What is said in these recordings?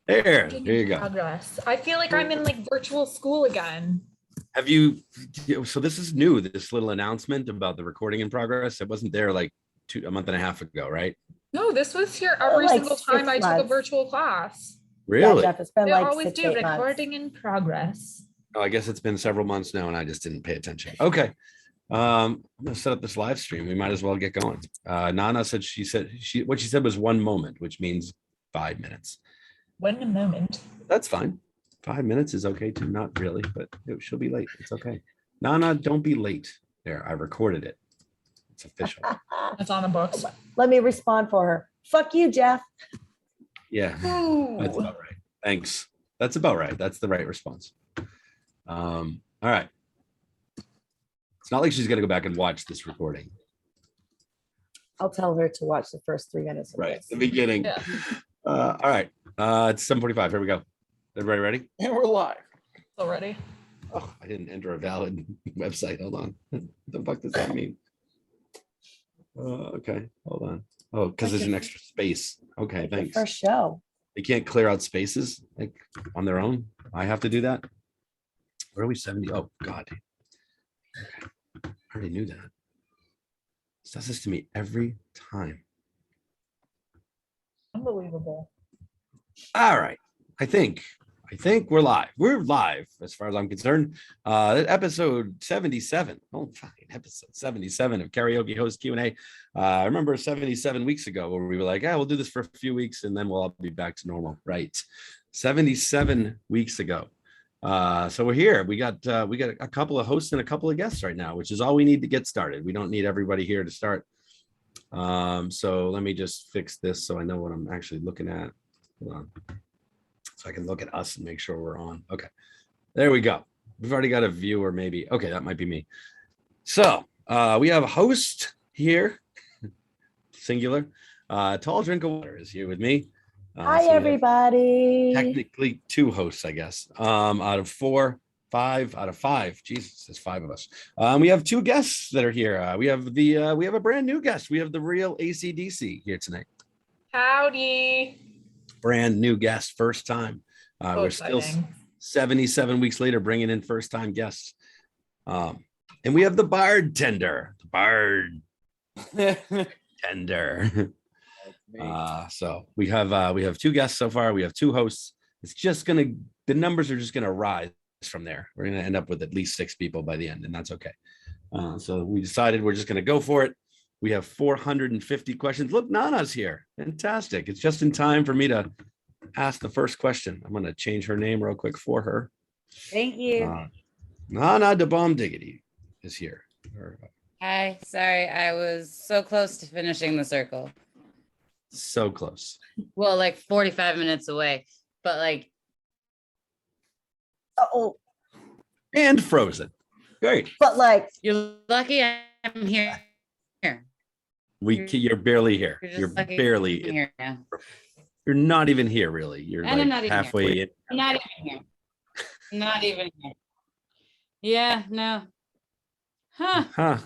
There you go. Progress. I feel like I'm in like virtual school again. Have you, so this is new, this little announcement about the recording in progress. It wasn't there like a month and a half ago, right? No, this was here every like single time 6 I took a months. virtual class. Really? Yeah, Jeff, it's been They like always 6, do 8 months. recording in progress. Oh, I guess it's been several months now and I just didn't pay attention. Okay. I'm gonna set up this live stream. We might as well get going. Nana said what she said was 1 moment, which means 5 minutes. 1 moment. That's fine. 5 minutes is okay too. Not really, but she'll be late. It's okay. Nana, don't be late. There, I recorded it. It's official. It's on the books. Let me respond for her. Fuck you, Jeff. Yeah, that's about right. Thanks. That's about right. That's the right response. All right. It's not like she's gonna go back and watch this recording. I'll tell her to watch the first 3 minutes. Of Right, this. the beginning. Yeah. All right. It's 7:45. Here we go. Everybody ready? And we're live. Already. Oh, I didn't enter a valid website. Hold on. What the fuck does that mean? Okay, hold on. Oh, because there's an extra space. Okay, The thanks. first show. They can't clear out spaces like on their own. I have to do that. Where are we? 70? Oh God. Okay. I already knew that. This does this to me every time. Unbelievable. All right. I think we're live. We're live as far as I'm concerned. Episode 77. Oh, fucking episode 77 of Karaoke Host Q&A. I remember 77 weeks ago where we were like, we'll do this for a few weeks and then we'll all be back to normal. Right. 77 weeks ago. So we're here. We got a couple of hosts and a couple of guests right now, which is all we need to get started. We don't need everybody here to start. So let me just fix this so I know what I'm actually looking at. Hold on. So I can look at us and make sure we're on. Okay, there we go. We've already got a viewer, maybe. Okay, that might be me. So we have a host here, singular. Tall Drink of Water is here with me. Hi, so everybody. technically 2 hosts, I guess. Out of 4, 5 out of 5. Jesus, there's 5 of us. We have 2 guests that are here. We have a brand new guest. We have the real ACDC here tonight. Howdy. Brand new guest, first time. We're Exciting. still 77 weeks later bringing in first time guests. And we have the Bardtender. Bardtender. So we have 2 guests so far. We have 2 hosts. It's just the numbers are just gonna rise from there. We're gonna end up with at least 6 people by the end, and that's okay. So we decided we're just gonna go for it. We have 450 questions. Look, Nana's here. Fantastic. It's just in time for me to ask the first question. I'm going to change her name real quick for her. Thank you. Nana de Bomb Diggity is here. Hi, sorry, I was so close to finishing the circle. So close. Well, like 45 minutes away, but like. Oh, And frozen. Great. but like, You're lucky I'm here. You're barely here. You're lucky barely I'm here now. You're not even here, really. You're And I'm not like even halfway in. I'm not even here. Not even here. Yeah, no. Huh.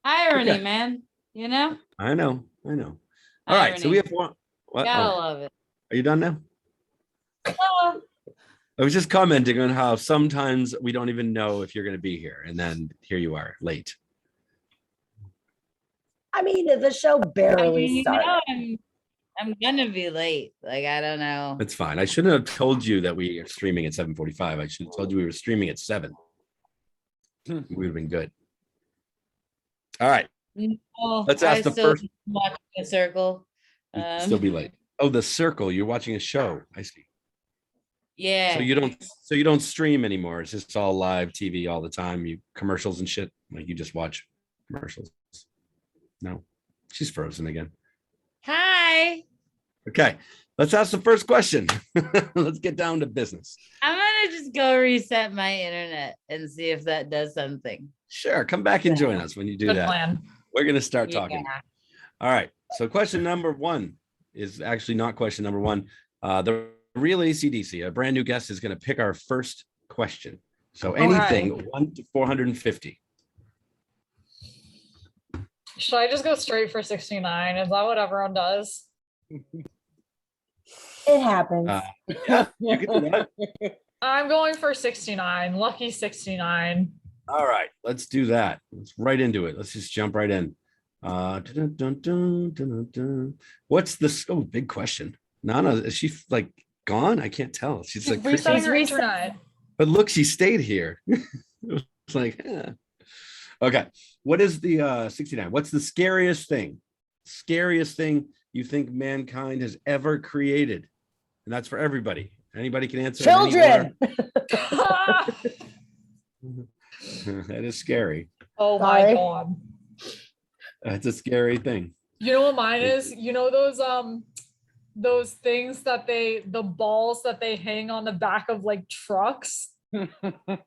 Irony, Okay. man. You know? I know. All right. So we have one. What? Gotta Oh, love it. are you done now? Oh, I was just commenting on how sometimes we don't even know if you're going to be here. And then here you are late. I mean, the show barely you started. know I'm gonna be late. Like, I don't know. That's fine. I shouldn't have told you that we are streaming at 7:45. I should have told you we were streaming at 7. We would have been good. All right. No, Let's ask the still first- watch the circle. You'd still be late. Oh, The Circle. You're watching a show. I see. Yeah. So you don't stream anymore. It's just all live TV all the time. You commercials and shit. Like you just watch commercials. No, she's frozen again. Hi. Okay. Let's ask the first question. Let's get down to business. I'm gonna just go reset my internet and see if that does something. Sure. Come back and join us when you do Good that. plan. We're going to start talking. Yeah. All right. So question number 1 is actually not question number 1. The real ACDC, a brand new guest, is going to pick our first question. So anything 1 to 450. Should I just go straight for 69? Is that what everyone does? It happens. Yeah, you can do that. I'm going for 69. Lucky 69. All right, let's do that. Let's right into it. Let's just jump right in. What's this? Oh, big question. Nana, is she like gone? I can't tell. She's like, Resetting her reset. internet. but look, she stayed here. It's like, okay. What is the 69? What's the scariest thing? Scariest thing you think mankind has ever created? And that's for everybody. Anybody can answer. in any Children. order. That is scary. Oh my Sorry. God. That's a scary thing. You know what mine is? You know those things that the balls that they hang on the back of like trucks?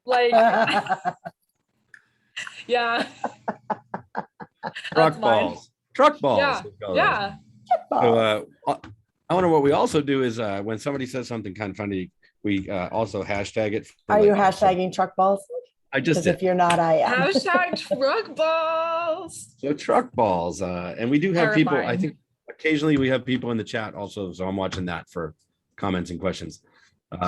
Like, yeah. Truck That's mine. balls. Truck balls. Yeah. we call those. Yeah. So I wonder what we also do is when somebody says something kind of funny, we also hashtag it. for, Are you like, hashtagging truck balls? I just Because did. if you're not, I am. Hashtag truck balls. So truck balls. And we do have people, I Terrifying. think occasionally we have people in the chat also. So I'm watching that for comments and questions.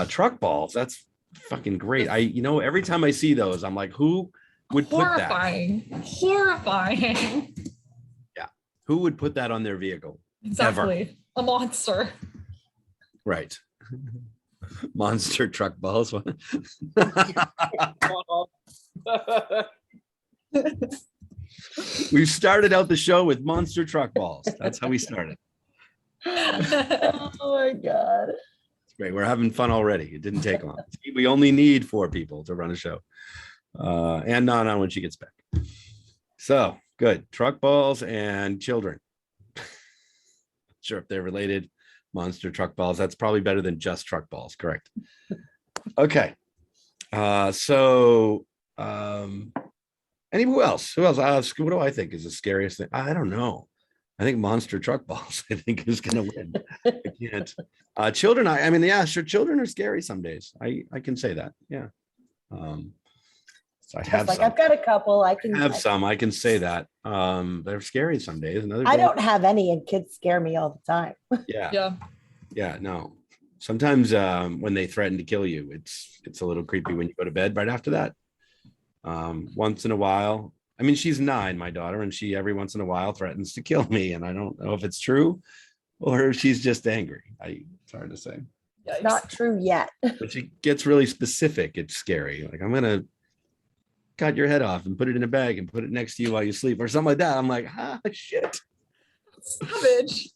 Truck balls. That's fucking great. Every time I see those, I'm like, who would put that? Horrifying. Who would put that on their vehicle? Exactly. A monster. Right. Monster truck balls. We started out the show with monster truck balls. That's how we started. Oh my God. It's great. We're having fun already. It didn't take long. We only need 4 people to run a show. And Nana when she gets back. So good. Truck balls and children. Sure, if they're related. Monster truck balls. That's probably better than just truck balls. Correct. Okay. Who else? What do I think is the scariest thing? I don't know. I think monster truck balls, I think, is gonna win. I can't. Children, I mean, yeah, sure. Children are scary some days. I can say that. Yeah. So I have Like some. I've got a couple. I can have some. I can say that. They're scary some days. Another I day, don't have any, and kids scare me all the time. Yeah. Yeah, no. Sometimes when they threaten to kill you, it's a little creepy when you go to bed right after that. Once in a while, I mean, she's 9, my daughter, and she every once in a while threatens to kill me, and I don't know if it's true or if she's just angry. It's hard to say. It's not true yet. But she gets really specific. It's scary. Like, I'm gonna cut your head off and put it in a bag and put it next to you while you sleep, or something like that. I'm like, shit. Savage.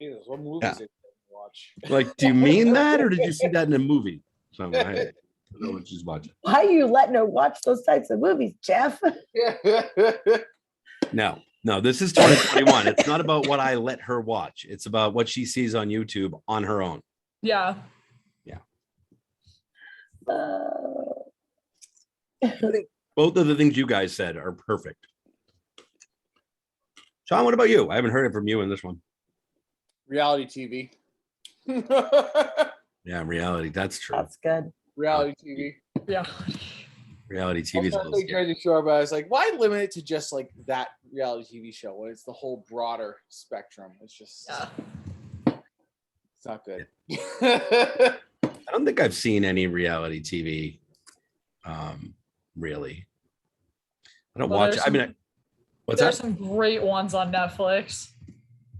Jesus, what movies Yeah. did you watch? Like, do you mean that, or did you see that in a movie? So I don't know what she's watching. Why are you letting her watch those types of movies, Jeff? No, this is 2021. It's not about what I let her watch. It's about what she sees on YouTube on her own. Yeah. Both of the things you guys said are perfect. Sean, what about you? I haven't heard it from you in this one. Reality TV. Yeah, reality. That's true. That's good. Reality TV. Yeah. Reality I TV was is a trying to little think scary. Jersey Shore, but I was like, why limit it to just like that reality TV show when it's the whole broader spectrum? It's just, Yeah. it's not good. I don't think I've seen any reality TV. Really. I don't Well, watch. there's I mean, what's There's that? some great ones on Netflix.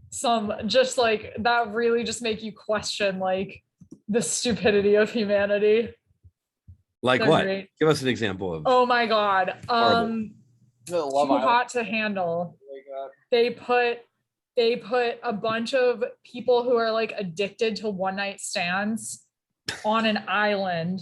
Some just like that really just make you question like the stupidity of humanity. Like They're what? great. Give us an example of. Oh my God. Horrible. The Love Too Island. hot to handle. Like that. They put a bunch of people who are like addicted to one night stands on an island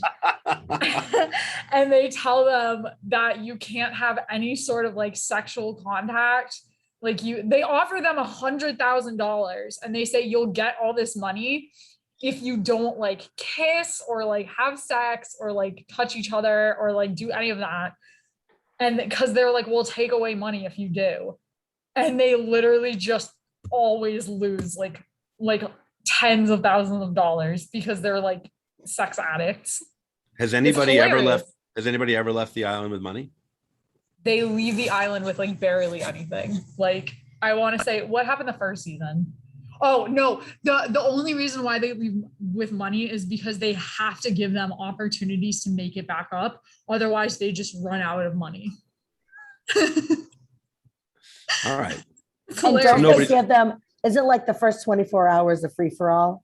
and they tell them that you can't have any sort of like sexual contact. Like they offer them $100,000 and they say you'll get all this money if you don't like kiss or like have sex or like touch each other or like do any of that. And because they're like, we'll take away money if you do. And they literally just always lose like tens of thousands of dollars because they're like sex addicts. Has anybody ever hilarious. left? Has anybody ever left the island with money? They leave the island with like barely anything. Like I want to say, what happened the first season? Oh no, the only reason why they leave with money is because they have to give them opportunities to make it back up. Otherwise, they just run out of money. All right. It's And hilarious. don't nobody's- they give them, is it like the first 24 hours a free for all?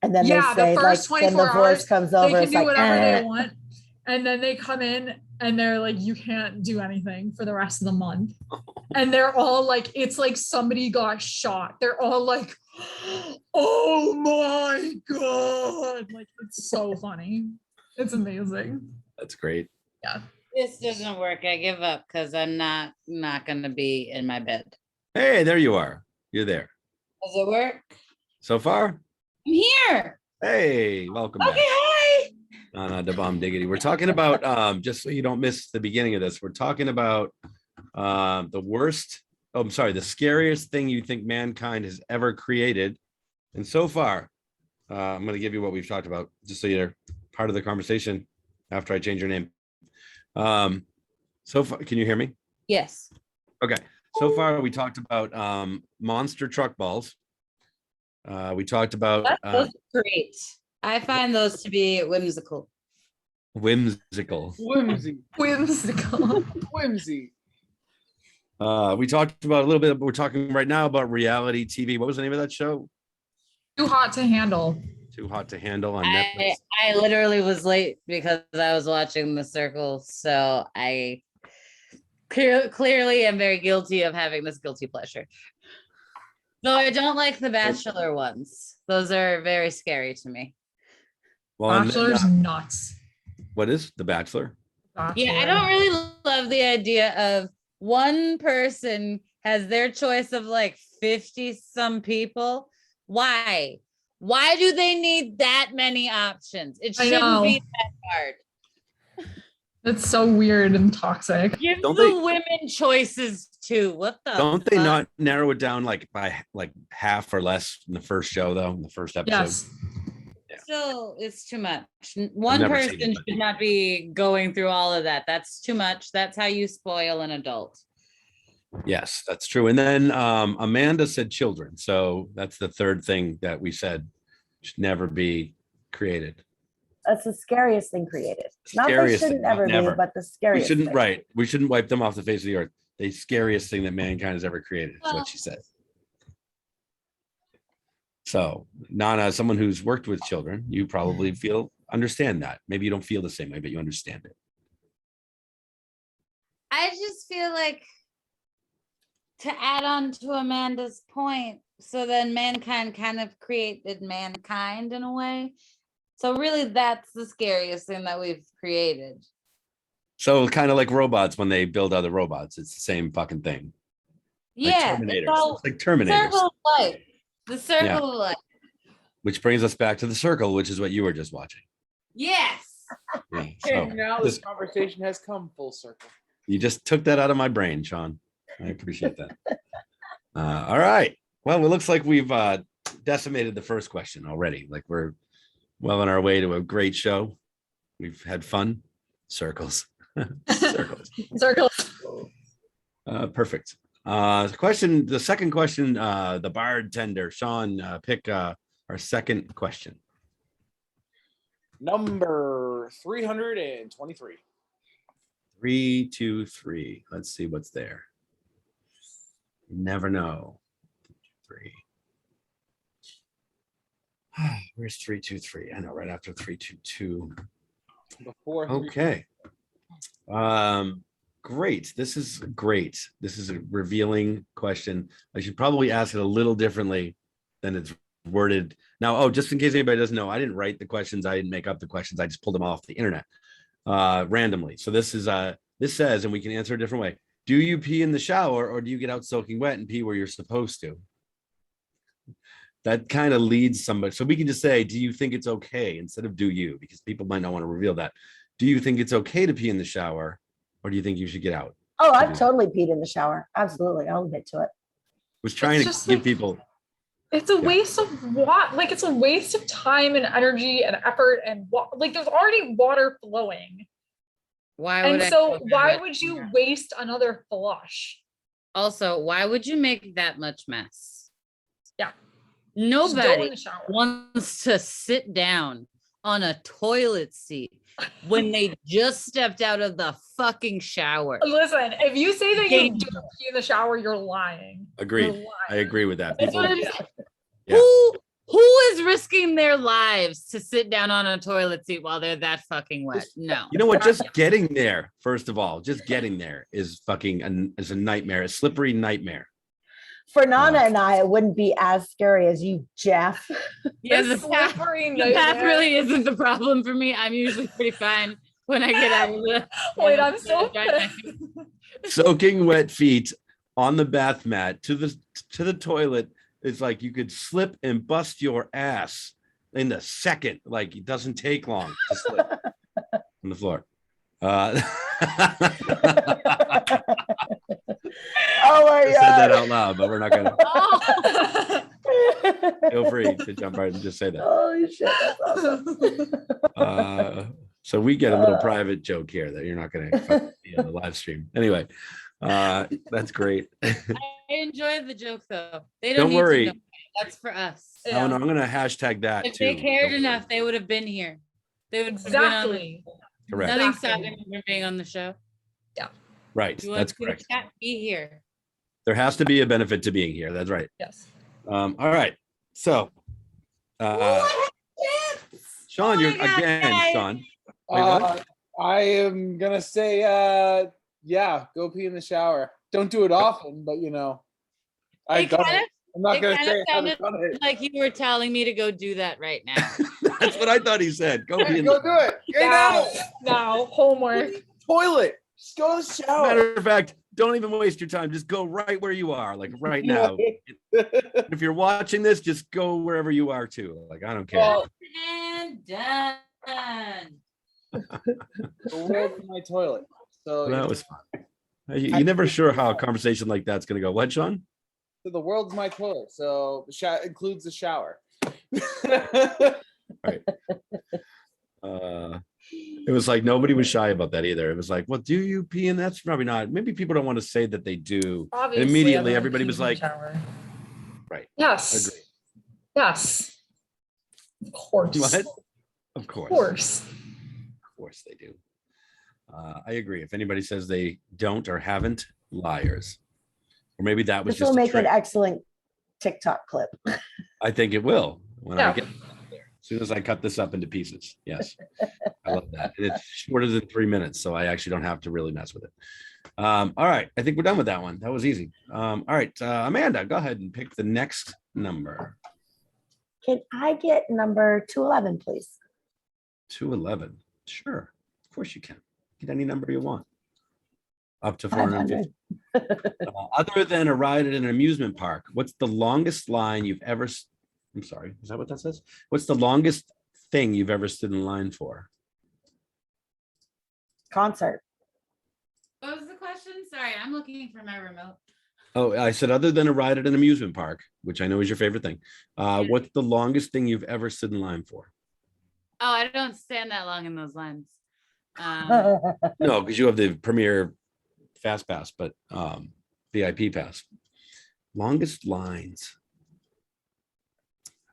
And then Yeah, the they say, first like, when the 24 voice hours, comes they over, can it's do like, whatever eh. they want. And then they come in and they're like, you can't do anything for the rest of the month. And they're all like, it's like somebody got shot. They're all like, oh my God. Like, it's so funny. It's amazing. That's great. This doesn't work. I give up because I'm not gonna be in my bed. Hey, there you are. You're there. Does it work? So far? I'm here. Hey, welcome Okay, back. hi. The bomb diggity. We're talking about just so you don't miss the beginning of this. We're talking about the worst. Oh, I'm sorry, the scariest thing you think mankind has ever created. And so far, I'm going to give you what we've talked about, just so you're part of the conversation after I change your name. So far, can you hear me? Yes. Okay. So far, we talked about monster truck balls. We talked about Those are great. I find those to be whimsical. whimsical. Whimsy. Whimsical. Whimsy. We talked about a little bit. We're talking right now about reality TV. What was the name of that show? Too hot to handle. Too Hot to Handle on Netflix. I literally was late because I was watching The Circle, so I clearly am very guilty of having this guilty pleasure. Though I don't like the Bachelor ones; those are very scary to me. Well, and then, Bachelor's nuts. what is The Bachelor? Yeah, I Bachelor. don't really love the idea of one person has their choice of like 50 some people. Why? Why do they need that many options? It I shouldn't know. be that hard. It's so weird and toxic. Give Don't the they- women choices too. What the Don't they fuck? not narrow it down like by like half or less in the first show though? In the first episode. Yes. Still, it's too much. One never seen person it, but- should not be going through all of that. That's too much. That's how you spoil an adult. Yes, that's true. And then Amanda said children. So that's the third thing that we said should never be created. That's the scariest thing created. Not they Scariest thing, shouldn't not ever never. be, but the We scariest shouldn't, thing. right. We shouldn't wipe them off the face of the earth. The scariest thing that mankind has ever created is what she said. So, Nana, someone who's worked with children, you probably understand that. Maybe you don't feel the same way, but you understand it. I just feel like to add on to Amanda's point, so then mankind kind of created mankind in a way. So really that's the scariest thing that we've created. So kind of like robots when they build other robots, it's the same fucking thing. Like Yeah, Terminators. it's all It's like Terminators. circle of life. The circle of life. Which brings us back to The Circle, which is what you were just watching. Yes. Yeah, And so now this this- conversation has come full circle. you just took that out of my brain, Sean. I appreciate that. All right. Well, it looks like we've decimated the first question already. Like we're well on our way to a great show. We've had fun. Circles. Circles. Circle. Perfect. The second question, the Bardtender. Sean, pick our second question. Number 323. 3, 2, 3. Let's see what's there. You never know. 3. Where's 3, 2, 3? I know, right after 3, 2, 2. Before Okay. Great. This is great. This is a revealing question. I should probably ask it a little differently than it's worded. Now, just in case anybody doesn't know, I didn't write the questions. I didn't make up the questions. I just pulled them off the internet randomly. So this says, and we can answer a different way. Do you pee in the shower or do you get out soaking wet and pee where you're supposed to? That kind of leads somebody. So we can just say, do you think it's okay instead of do you? Because people might not want to reveal that. Do you think it's okay to pee in the shower or do you think you should get out? Oh, do I've that. totally peed in the shower. Absolutely. I'll admit to it. Was trying to just give like- people. It's a waste of water. Like it's a waste of time and energy and effort and like there's already water flowing. Why And would I so do why that? would you waste another flush? Also, why would you make that much mess? Just go in Nobody the shower. wants to sit down on a toilet seat when they just stepped out of the fucking shower. Listen, if you say that you Thank don't pee in the shower, you're lying. Agreed. You're lying. I agree with that. That's People, what I'm saying. Yeah. Who is risking their lives to sit down on a toilet seat while they're that fucking wet? No. you know what? Just getting there, first of all, just getting there is fucking is a nightmare, a slippery nightmare. For Nana and I, it wouldn't be as scary as you, Jeff. Yeah, The the path, slippery the path nightmare. really isn't the problem for me. I'm usually pretty fine when I get out of the. Wait, I'm so Soaking wet feet on the bath mat to the toilet is like you could slip and bust your ass in a second. Like it doesn't take long to slip on the floor. Oh my I said that god. out loud, but we're not gonna. Oh, Feel free to jump right and just say that. Holy shit, that's awesome. So we get a little private joke here that you're not going to be on the live stream. Anyway, that's great. I enjoyed the joke though. They Don't don't, need worry. to know. That's for us. Oh, no, I'm going to hashtag that If too. they cared Don't enough, worry. they would have been here. They would have been on the, Exactly. Correct. nothing Exactly. stopping them from being on the show. Right. You That's want to correct. chat, be here. There has to be a benefit to being here. That's right. Yes. All right. So, Sean, you're again, Sean. Wait, what? I am gonna say, yeah, go pee in the shower. Don't do it often, but I've done it. I'm not it gonna kinda say I haven't sounded done it. Like you were telling me to go do that right now. That's what I thought he said. Go be in Go the do it. Right Now, homework. now. Toilet. Just go to the shower. Matter of fact, don't even waste your time. Just go right where you are, like right now. If you're watching this, just go wherever you are too. Like I don't care. Well, And done. the world is my toilet. So That was fun. You're never sure how a conversation like that's going to go. What, Sean? the world's my toilet. So the includes the shower. Right. It was like nobody was shy about that either. It was like, well, do you pee? And that's probably not. Maybe people don't want to say that they do. Obviously, And immediately everyone everybody was pees in the like, shower. right. Yes. Agree. Yes. Of course. What? Of Of course. course. Of course they do. I agree. If anybody says they don't or haven't, liars. Or maybe that was This will just a make an trick. excellent TikTok clip. I think it will when I Yeah. get there. As soon as I cut this up into pieces. Yes. I love that. And it's shorter than 3 minutes, so I actually don't have to really mess with it. All right. I think we're done with that one. That was easy. All right. Amanda, go ahead and pick the next number. Can I get number 211, please? 211. Sure. Of course you can. Get any number you want. Up to 450. 500. Other than a ride at an amusement park, what's the longest line you've ever? I'm sorry, is that what that says? What's the longest thing you've ever stood in line for? Concert. What was the question? Sorry, I'm looking for my remote. Oh, I said other than a ride at an amusement park, which I know is your favorite thing. What's the longest thing you've ever stood in line for? Oh, I don't stand that long in those lines. No, because you have the premier fast pass, but VIP pass. Longest lines.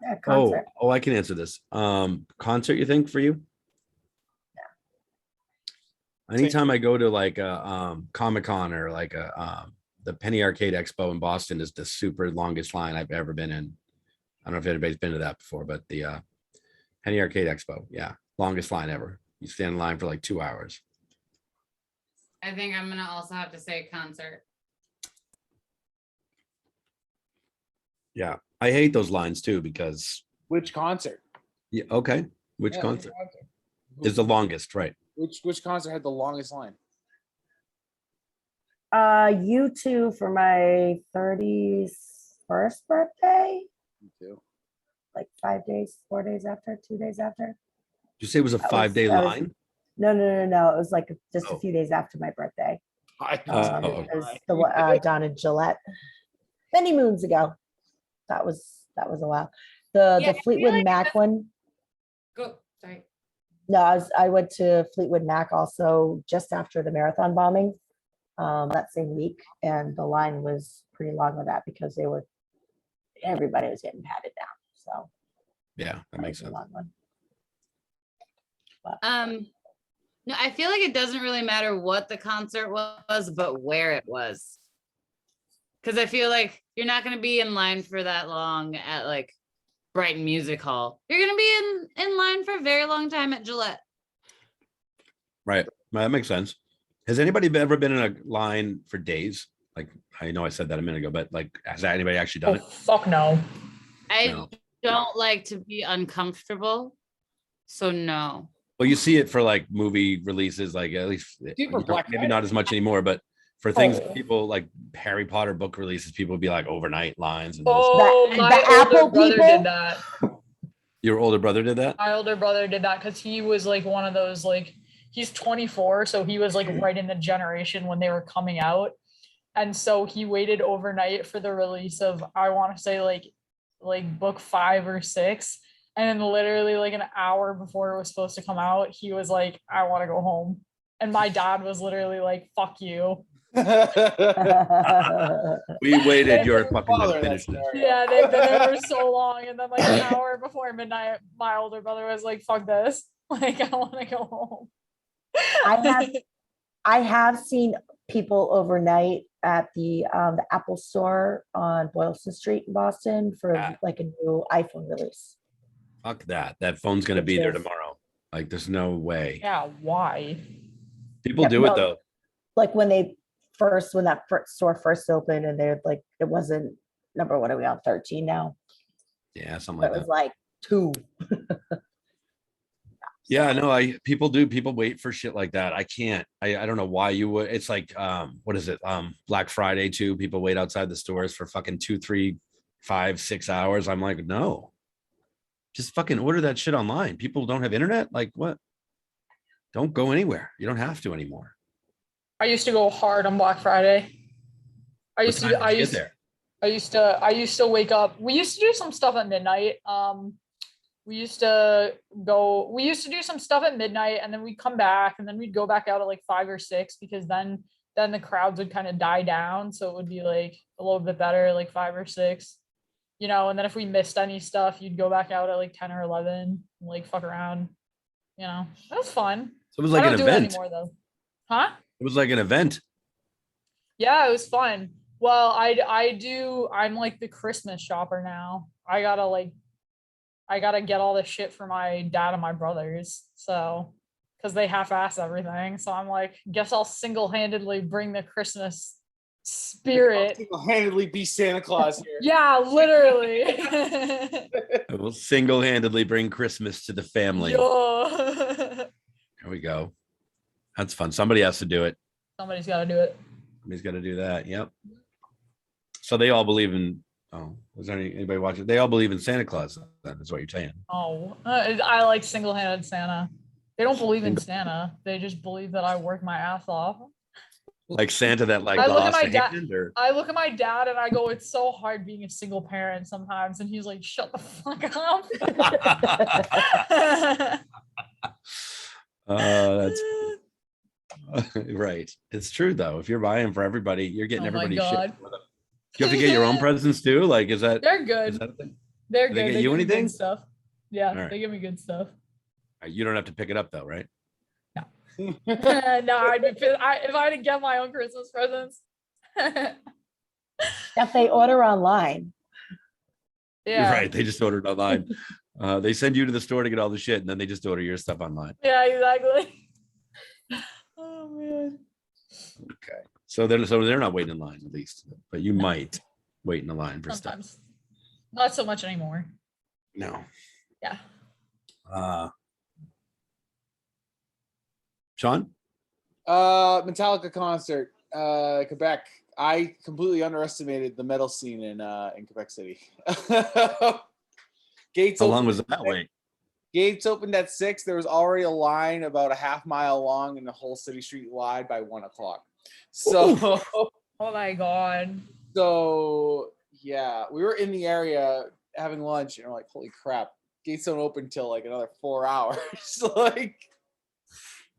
Yeah, concert. Oh, I can answer this. Concert, you think for you? Anytime I go to like a Comic-Con or like the Penny Arcade Expo in Boston is the super longest line I've ever been in. I don't know if anybody's been to that before, but the Penny Arcade Expo, yeah, longest line ever. You stand in line for like 2 hours. I think I'm gonna also have to say concert. Yeah, I hate those lines too because Which concert? yeah, okay. Which Yeah, concert is the longest, right? Which concert had the longest line? U2 for my 31st birthday, Me too. like 5 days, 4 days after, 2 days after. Did you say it was a That was- 5-day that was- line? No. It was like just Oh. a few days after my birthday. I Oh, It was the one down in Gillette many moons ago. That was a while. Yeah, The I feel Fleetwood like Mac one. Go. Sorry. No, I went to Fleetwood Mac also just after the marathon bombing that same week, and the line was pretty long with that because everybody was getting patted down. So Yeah, that makes was a sense. long one. No, I feel like it doesn't really matter what the concert was, but where it was. Because I feel like you're not going to be in line for that long at like Brighton Music Hall. You're going to be in line for a very long time at Gillette. Right. Well, that makes sense. Has anybody ever been in a line for days? Like, I know I said that a minute ago, but like, has anybody actually done Oh, it? fuck no. I No. don't like to be uncomfortable. So no. Well, you see it for like movie releases, like at least People Black maybe Friday. not as much anymore, but for things Oh. people like Harry Potter book releases, people would be like overnight lines and bullshit. Oh, The my Apple older brother people? did that. Your older brother did that? My older brother did that because he was like one of those, like, he's 24, so he was like right in the generation when they were coming out. And so he waited overnight for the release of, I want to say like book 5 or 6. And then literally like an hour before it was supposed to come out, he was like, I want to go home. And my dad was literally like, fuck you. We waited your Father, fucking to finish this. Yeah, they've been there for so long. And then like an hour before midnight, my older brother was like, fuck this. Like, I want to go home. I have seen people overnight at the Apple store on Boylston Street in Boston for Yeah. like a new iPhone release. Fuck that. That phone's gonna be there Which is- tomorrow. Like, there's no way. Yeah, why? People Yeah, do it no. though. Like when that store first opened and they're like, it wasn't number, what are we on, 13 now? Yeah, something It like was that. like 2. Yeah, no, people wait for shit like that. I can't. I don't know why you would. It's like what is it? Black Friday too. People wait outside the stores for fucking 2, 3, 5, 6 hours. I'm like, no. Just fucking order that shit online. People don't have internet. Like what? Don't go anywhere. You don't have to anymore. I used to go hard on Black Friday. I What used time to did I you get used there? I used to wake up. We used to do some stuff at midnight. We used to do some stuff at midnight and then we'd come back and then we'd go back out at like 5 or 6 because then the crowds would kind of die down. So it would be like a little bit better, like 5 or 6, you know, and then if we missed any stuff, you'd go back out at like 10 or 11, and like fuck around, you know. That was fun. So it was I like an don't do it event. anymore though. Huh? It was like an event. Yeah, it was fun. Well, I'm like the Christmas shopper now. I gotta get all this shit for my dad and my brothers. So, because they half-ass everything. So I'm like, guess I'll single-handedly bring the Christmas spirit. Single-handedly be Santa Claus here. Yeah, literally. It will single-handedly bring Christmas to the family. Yo. There we go. That's fun. Somebody has to do it. Somebody's got to do it. Somebody's got to do that. Yep. So they all believe in. Oh, was there anybody watching? They all believe in Santa Claus. That's what you're saying. Oh, I like single-handed Santa. They don't believe in Santa. They just believe that I work my ass off. Like Santa that like I look at lost my a dad- hand or I look at my dad and I go, it's so hard being a single parent sometimes. And he's like, shut the fuck up. that's right. It's true though. If you're buying for everybody, you're getting Oh my everybody shit. God. You have to get your own presents too. Like, is that? They're Is good. that a thing? They're Do good. they get They you give me good anything? stuff. Yeah, All right. they give me good stuff. You don't have to pick it up though, right? No, I'd be pissed. If I didn't get my own Christmas presents. If they order online. You're Yeah. right. They just ordered online. They send you to the store to get all the shit, and then they just order your stuff online. Yeah, exactly. Oh man. Okay. So they're not waiting in line at least, but you might wait in the line for stuff. Sometimes. Not so much anymore. No. Yeah. Sean? Metallica concert, Quebec. I completely underestimated the metal scene in Quebec City. Gates How opened, long was that wait? gates opened at 6. There was already a line about a half mile long in the whole city street wide by 1 o'clock. So Oh my god. so yeah, we were in the area having lunch and we're like, holy crap, gates don't open till like another 4 hours. Like,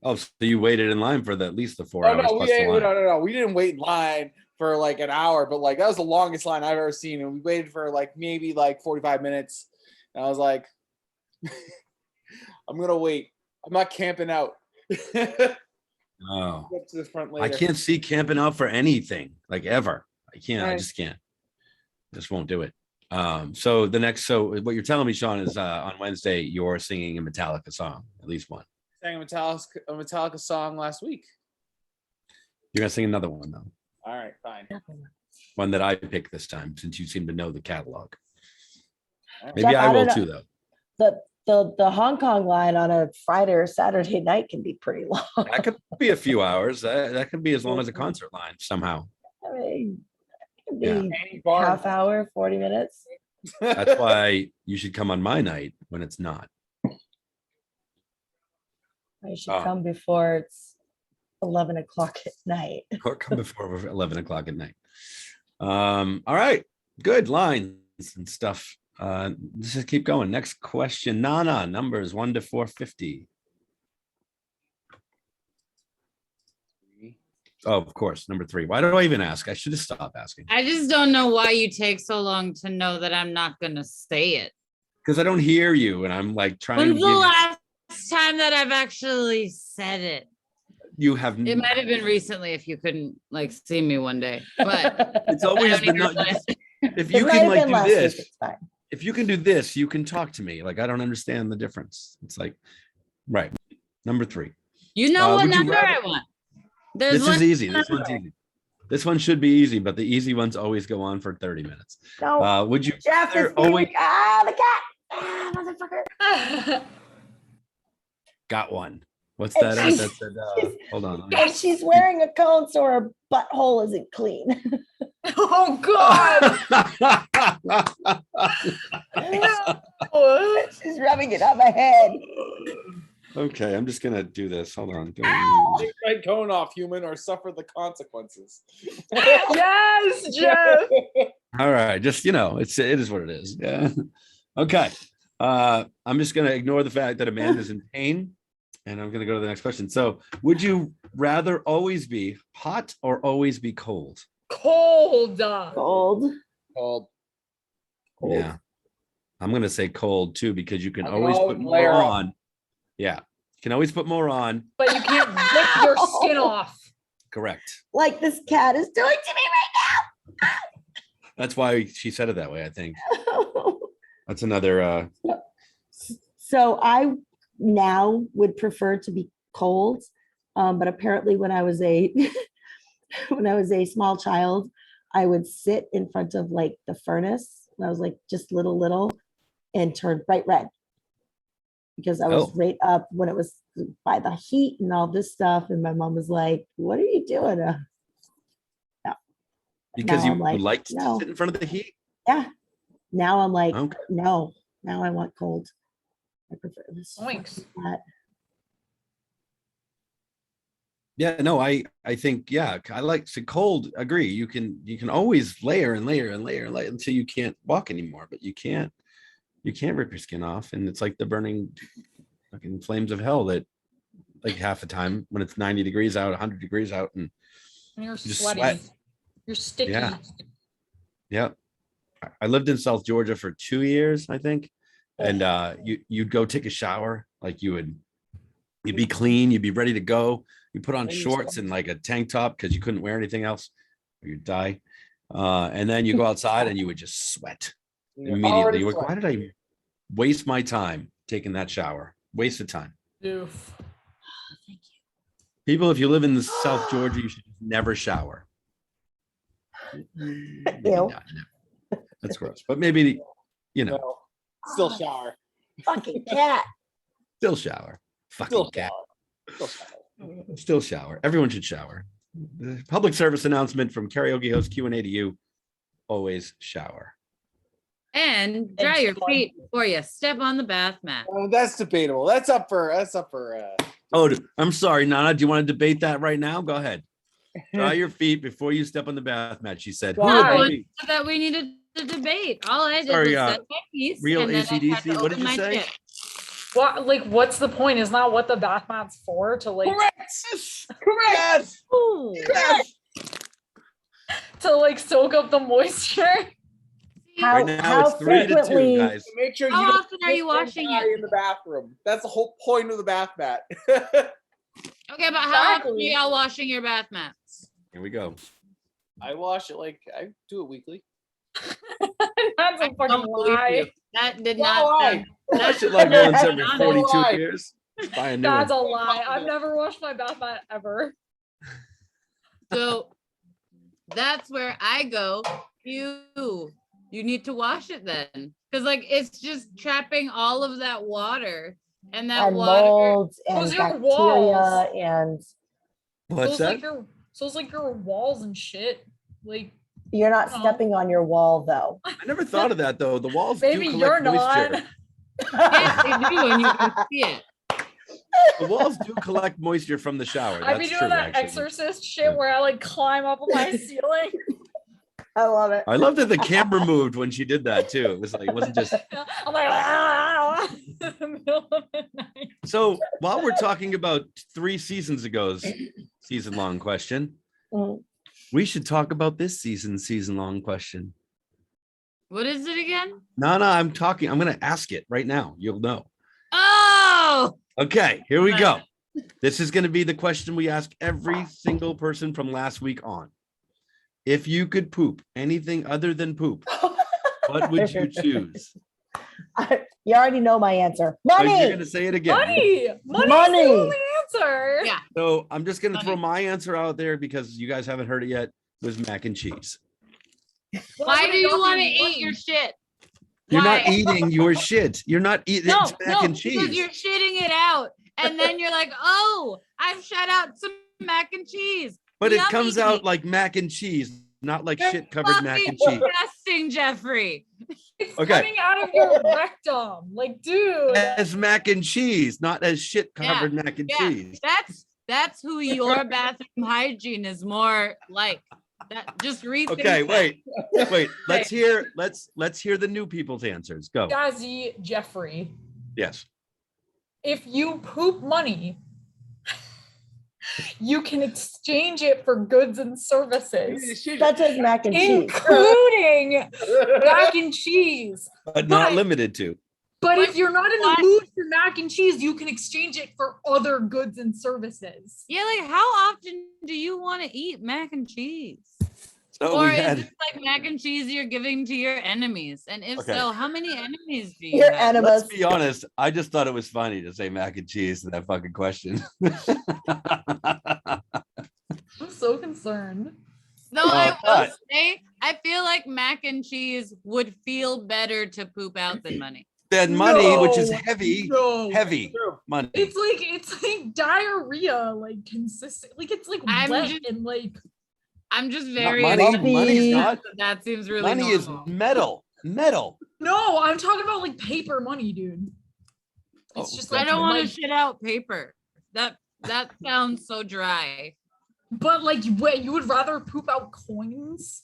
Oh, so you waited in line for at least the 4 oh hours no, plus the line. no, we didn't wait in line for like an hour, but like that was the longest line I've ever seen, and we waited for like maybe like 45 minutes, And I was like, I'm gonna wait. I'm not camping out. Oh, Up to the front I later. can't see camping out for anything, like ever. I can't. I Right. just can't. Just won't do it. So what you're telling me, Sean, is on Wednesday you're singing a Metallica song, at least one. Sang a Metallica song last week. You're gonna sing another one though, All right, fine. one that I picked this time, since you seem to know the catalog. All right. Maybe Jeff, I I will don't too, know. though. The Hong Kong line on a Friday or Saturday night can be pretty long. That could be a few hours. That could be as long as a concert line somehow. I mean, it could Yeah. be Any bar- half hour, 40 minutes. That's why you should come on my night when it's not. I should Oh. come before it's 11 o'clock at night. Or come before 11 o'clock at night. All right, good lines and stuff. Let's just keep going. Next question. Nana, numbers 1 to 450. Oh, of course, number 3. Why do I even ask? I should have stopped asking. I just don't know why you take so long to know that I'm not gonna say it. Because I don't hear you, and I'm like trying to When's give the you, last time that I've actually said it? you have. It might have been recently if you couldn't like see me one day, but It's I always don't been even not. realize- If It you might can have like been do last week, this, it's fine. if you can do this, you can talk to me. Like I don't understand the difference. It's like, right. Number 3. You know what would you number rather- I want. There's This one is easy. This number. one's easy. This one should be easy, but the easy ones always go on for 30 minutes. No, Would you Jeff is rather always being, the cat. Motherfucker. got one? What's And that? she's- That said, hold on. let me- And she's wearing a cone, so her butthole isn't clean. Oh God. No. She's rubbing it on my head. Okay, I'm just gonna do this. Hold on. Don't- Take my cone off, human, or suffer the consequences. Yes, Jeff. All right, just it is what it is. Yeah. Okay. I'm just gonna ignore the fact that Amanda's in pain, and I'm gonna go to the next question. So, would you rather always be hot or always be cold? Cold. Cold. Cold. Yeah. I'm gonna say cold too, because you can I always know, put more layer up. on. Yeah, you can always put more on. But you can't rip your skin off. Correct. Like this cat is doing to me That's why she said it that way, I think. right now. That's another So I now would prefer to be cold, but apparently when I was a when I was a small child, I would sit in front of like the furnace when I was like just little and turn bright red because I was Oh. right up when it was by the heat and all this stuff. And my mom was like, "What are you doing?" because Now you I'm like, like to no. sit in front of the heat. Yeah. Now I'm like, Okay. no. Now I want cold. I prefer this. Oinks. Hot. Yeah, no, I think I like to cold. Agree. You can always layer and layer and layer and layer until you can't walk anymore, but you can't rip your skin off, and it's like the burning fucking flames of hell that like half the time when it's 90 degrees out, 100 degrees out, and And you're just sweaty. sweat. You're sticky. Yeah. yeah. I lived in South Georgia for 2 years, I think, and you'd go take a shower, like you'd be clean, you'd be ready to go. You put on shorts and like a tank top because you couldn't wear anything else or you'd die. And then you go outside and you would just sweat You're immediately. already You're like, why sweating. did I waste my time taking that shower? Waste of time. Oof. People, if you live in the South Georgia, you should never shower. Maybe Ew. not, no. That's gross. But maybe, No. Still shower. Fucking cat. still shower. Fucking Still cat. shower. Still shower. Still shower. Everyone should shower. The public service announcement from Karaoke host Q&A to you. Always shower. And dry your feet before you step on the bath mat. That's debatable. That's up for. Oh, I'm sorry, Nana. Do you want to debate that right now? Go ahead. Dry your feet before you step on the bath mat. She said. Why? Who are Well, we? that we needed to debate. All I did Sorry, was set my piece. real and then I had ACDC, to what did open you my say? shit. What's the point? Is not what the bath mat's for to like Correct. Ooh. to like soak up the moisture. How- Right now how it's 3-2, frequently- guys. Make sure How you don't often are you piss one washing guy it? in the bathroom. That's the whole point of the bath mat. Okay, but how often are Exactly. y'all washing your bath mats? Here we go. I wash it like I do it weekly. That's a I fucking don't believe lie. you. That did No not lie. sound. That That, shit like once every Not 42 lie. years. Just buy a new That's one. a lie. I've never washed my bath mat ever. so that's where I go. You need to wash it then. Because like it's just trapping all of that water. And that And water. molds and Those are bacteria walls. and What's that? So it's like your walls and shit. Like you're not No. stepping on your wall though. I never thought of that though. The walls maybe do you're collect moisture. not. Yes, they do, and you can see it. The walls do collect moisture from the shower. I'd be That's doing true, that actually. exorcist shit Yeah. where I like climb up on my ceiling. I love it. I love that the camera moved when she did that too. It was like it wasn't just I'm like in the middle of the night. so. While we're talking about 3 seasons ago's season-long question, Mm. we should talk about this season-long question. What is it again? No, I'm talking. I'm gonna ask it right now. You'll know. Oh, Okay, here we go. This is going to be the question we ask every single person from last week on. If you could poop anything other than poop, what would you choose? You already know my answer. Oh, you're Money. going to say it again. Money. Money's Money. the only answer. yeah. So I'm just going to throw Money. my answer out there because you guys haven't heard it yet. It was mac and cheese. Why would do it you not want to be eat money? your shit? You're not Why? eating your shit. You're not eating No, it's mac no, and because cheese. you're shitting it out, and then you're like, "Oh, I've shut out some mac and cheese." But it comes Yummy. out like mac and cheese, not like You're shit covered mac fucking and cheese. disgusting, Jeffrey. It's Okay. coming out of your rectum. Like, dude. As mac and cheese, not as shit covered mac and yeah. cheese. That's who your bathroom hygiene is more like. That just rethink. Okay, that. wait. Let's hear the new people's answers. Go. Gazzy Jeffrey. Yes. If you poop money, you can exchange it for goods and services, That's just mac and cheese. including mac and cheese. But not But- limited to. But What- if you're not in the what? mood for mac and cheese, you can exchange it for other goods and services. Yeah, like how often do you want to eat mac and cheese? So Or we is had it like mac and cheese you're giving to your enemies? And if Okay. so, how many enemies do you Your have? enemies. let's be honest. I just thought it was funny to say mac and cheese in that fucking question. I'm so concerned. No, I will but- say, I feel like mac and cheese would feel better to poop out than money. Then money, which is No, heavy No. money. It's like diarrhea, like consistent. Like it's like I'm wet just- and like I'm just Not very money. Lumpy. Money's not. that seems really Money is normal. metal. no, I'm talking about like paper money, dude. It's Oh, just okay. I like don't want to like- shit out paper. That sounds so dry. But like wait, you would rather poop out coins?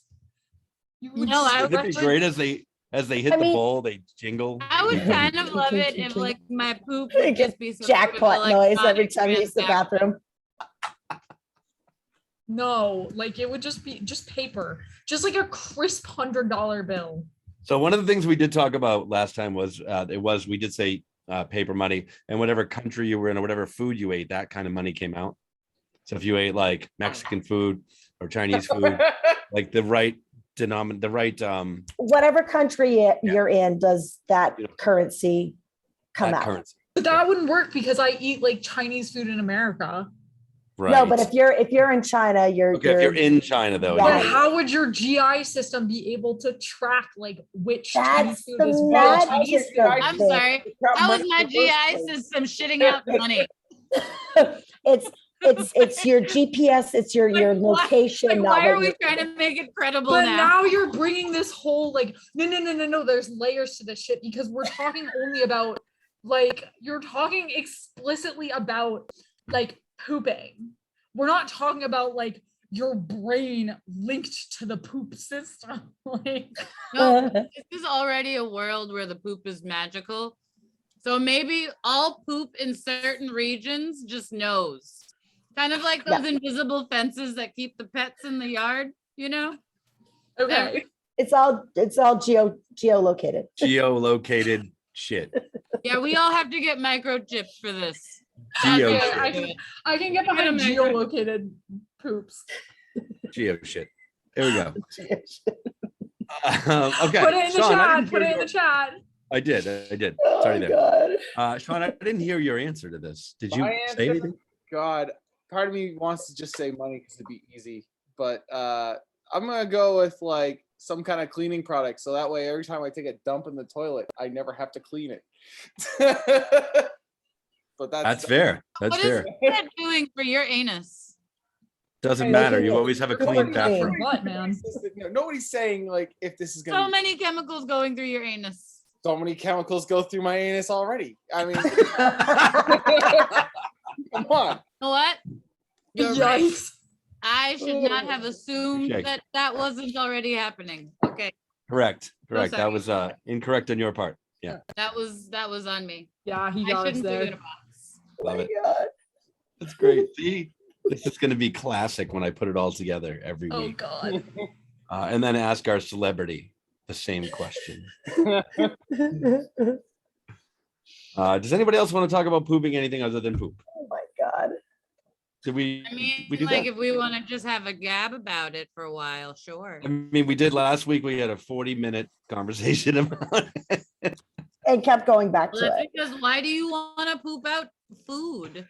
You would No, I Wouldn't it be rather- great as they hit I the mean- bowl, they jingle. I would kind of love it if like my poop would just be some sort of Jackpot noise every electronic time you use the transaction. bathroom. No, like it would just be just paper, just like a crisp $100 bill. So one of the things we did talk about last time was we did say paper money, and whatever country you were in or whatever food you ate, that kind of money came out. So if you ate like Mexican food or Chinese food, like the right Whatever country you're in, does that Yeah. currency come that out? currency. But that wouldn't work because I eat like Chinese food in America. Right. No, but if you're in China, okay, if you're in China though, Yeah. But you're- how would your GI system be able to track like which Chinese That's food the is real magic Chinese of food? I'm it. sorry. How was my GI system shitting out money? It's your GPS, it's your Like, why- location. Like, not why are what we you're- trying to make it credible But now? now you're bringing this whole like no. There's layers to this shit because we're talking only about like you're talking explicitly about like pooping. We're not talking about like your brain linked to the poop system. Like No, this is already a world where the poop is magical. So maybe all poop in certain regions just knows. Kind of like those invisible fences that keep the pets in the yard, you know? okay. It's all geolocated. Geolocated shit. Yeah, we all have to get microchips for this. Geo Yeah, shit. I can get behind geolocated poops. Geo shit. There we go. Okay. Put it in the Sean, I chat. didn't Put hear it in the chat. I did. Oh Sorry my there. God. Sean, I didn't hear your answer to this. Did you My say answer- anything? God, part of me wants to just say money because it'd be easy, but I'm gonna go with like some kind of cleaning product, so that way every time I take a dump in the toilet, I never have to clean it. But That's fair. That's What fair. is that doing for your anus? Doesn't Hey, matter. look at You it. always have a Look clean at bathroom. me. What, man? No, nobody's saying like if this is gonna So be many chemicals going through your anus. so many chemicals go through my anus already. I mean, come on. You know what? You're right. Yikes. I should not have assumed Shake. that that wasn't already happening. Okay, Correct. That sorry. was incorrect on your part. Yeah. that was on me. Yeah, he I got us shouldn't put you in there. a box. Love it. God. That's great. See, this is going to be classic when I put it all together every Oh week. God. And then ask our celebrity the same question. Does anybody else want to talk about pooping anything other than poop? Oh my God. Did we? I mean, we do like that? if we want to just have a gab about it for a while, sure. I mean, we did last week. We had a 40-minute conversation about it. And kept going back Well, to that's it. because why do you want to poop out food?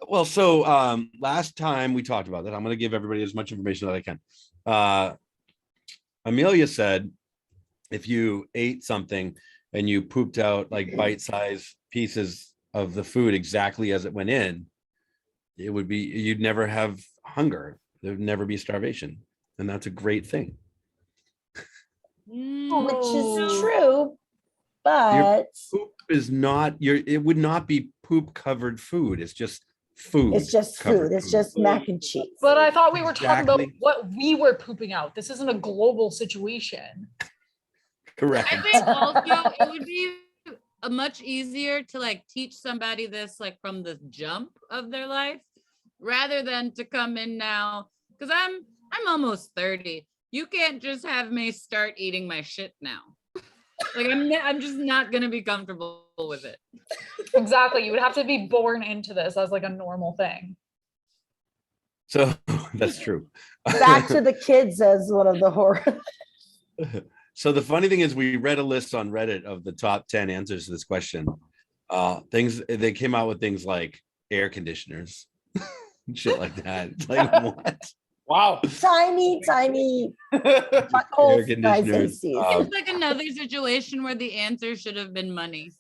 Well, so last time we talked about that, I'm going to give everybody as much information that I can. Amelia said if you ate something and you pooped out like bite-sized pieces of the food exactly as it went in, it would be, you'd never have hunger. There'd never be starvation. And that's a great thing. Which No. is true, but Poop is not it would not be poop covered food. It's just food. it's just covered food. It's just mac and cheese. But I thought we were talking about Exactly. what we were pooping out. This isn't a global situation. Correct. I think also it would be a much easier to like teach somebody this like from the jump of their life rather than to come in now because I'm almost 30. You can't just have me start eating my shit now. Like I'm just not gonna be comfortable with it. Exactly. You would have to be born into this as like a normal thing. So that's true. Back to the kids as one of the horror. So the funny thing is we read a list on Reddit of the top 10 answers to this question. Things they came out with things like air conditioners, shit like that. It's like what? Wow. Tiny Air buttholes, nice conditioners. ACs. It's like another situation where the answer should have been money.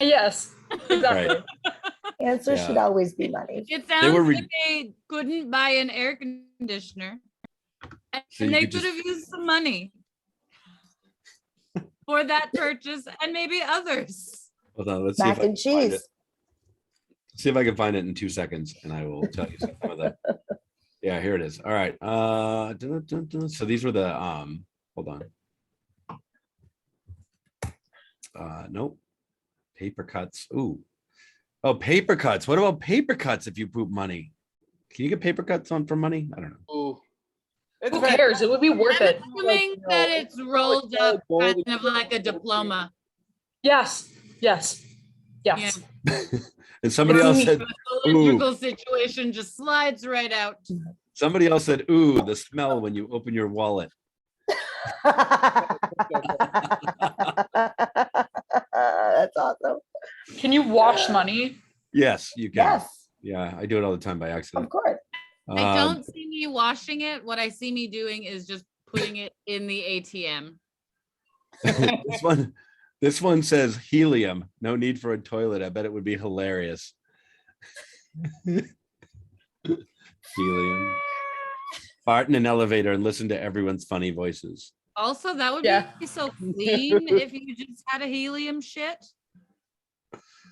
Yes, exactly. Right. Answer Yeah. should always be money. It sounds were like they couldn't buy an air conditioner and So you they could could just- have used some money for that purchase and maybe others. Hold on, let's see Mac if I and can find it. cheese. See if I can find it in 2 seconds and I will tell you something about that. Yeah, here it is. All right. So these were the hold on. Nope. Paper cuts. Ooh. Oh, paper cuts. What about paper cuts if you poop money? Can you get paper cuts on for money? I don't know. Ooh. It Who depends. cares? It would be worth I'm it. assuming you know, that it's rolled up moldy- kind of like a diploma. Yes. Yes. Yes. And somebody else said, The cylindrical situation just slides right out. somebody else said, ooh, the smell when you open your wallet. That's awesome. Can you wash money? Yes, you can. Yes, Yeah, I do it all the time by of accident. course. I Um, don't see me washing it. What I see me doing is just putting it in the ATM. this one says helium. No need for a toilet. I bet it would be hilarious. Helium. Fart in an elevator and listen to everyone's funny voices. Also, that would Yeah. be so clean if you just had a helium shit.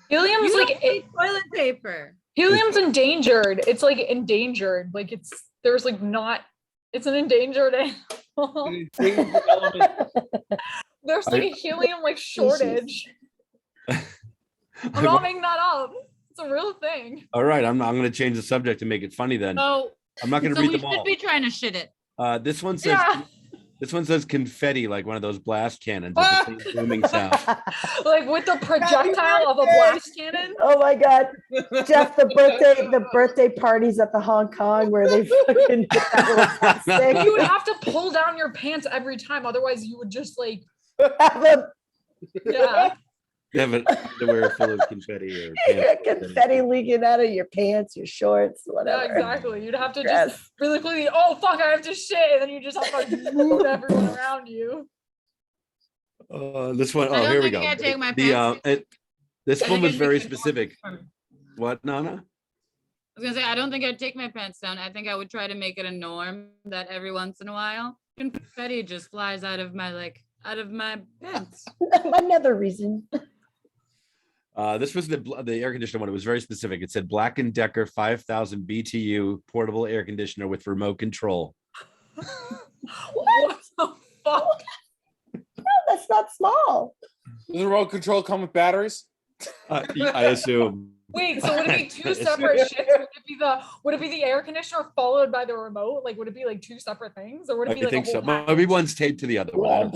Helium's You like don't need toilet paper. helium's endangered. It's like endangered. Like there's like not. It's an endangered animal. There's like a helium like shortage. I'm not making that up. It's a real thing. All right, I'm going to change the subject to make it funny then. So, I'm not going to so read we them should all. be trying to shit it. This one says Yeah. This one says confetti, like one of those blast cannons with the same booming sound. Like with the projectile of a blast cannon. Oh my God, Jeff, the birthday parties at the Hong Kong where they fucking hit that little plastic. You would have to pull down your pants every time, otherwise you would just like, Have a yeah. You have an underwear full of confetti or confetti leaking out of your pants, your shorts, Yeah, whatever. exactly. You'd have to Dress. just really quickly, oh fuck, I have to shit, and then you just have to move everyone around you. This one, I oh, don't here we think go. I take my pants. This I one think was I'd very take it more specific. firm. What, Nana? I was gonna say I don't think I'd take my pants down. I think I would try to make it a norm that every once in a while confetti just flies out of my pants. Another reason. This was the air conditioner one. It was very specific. It said Black & Decker 5,000 BTU portable air conditioner with remote control. What the fuck? No, that's not small. Does the remote control come with batteries? I assume. Wait, so would it be two separate shits? Would it be the air conditioner followed by the remote? Like, would it be like two separate things, or would it be I like think a whole so. package? Maybe one's taped to the other one.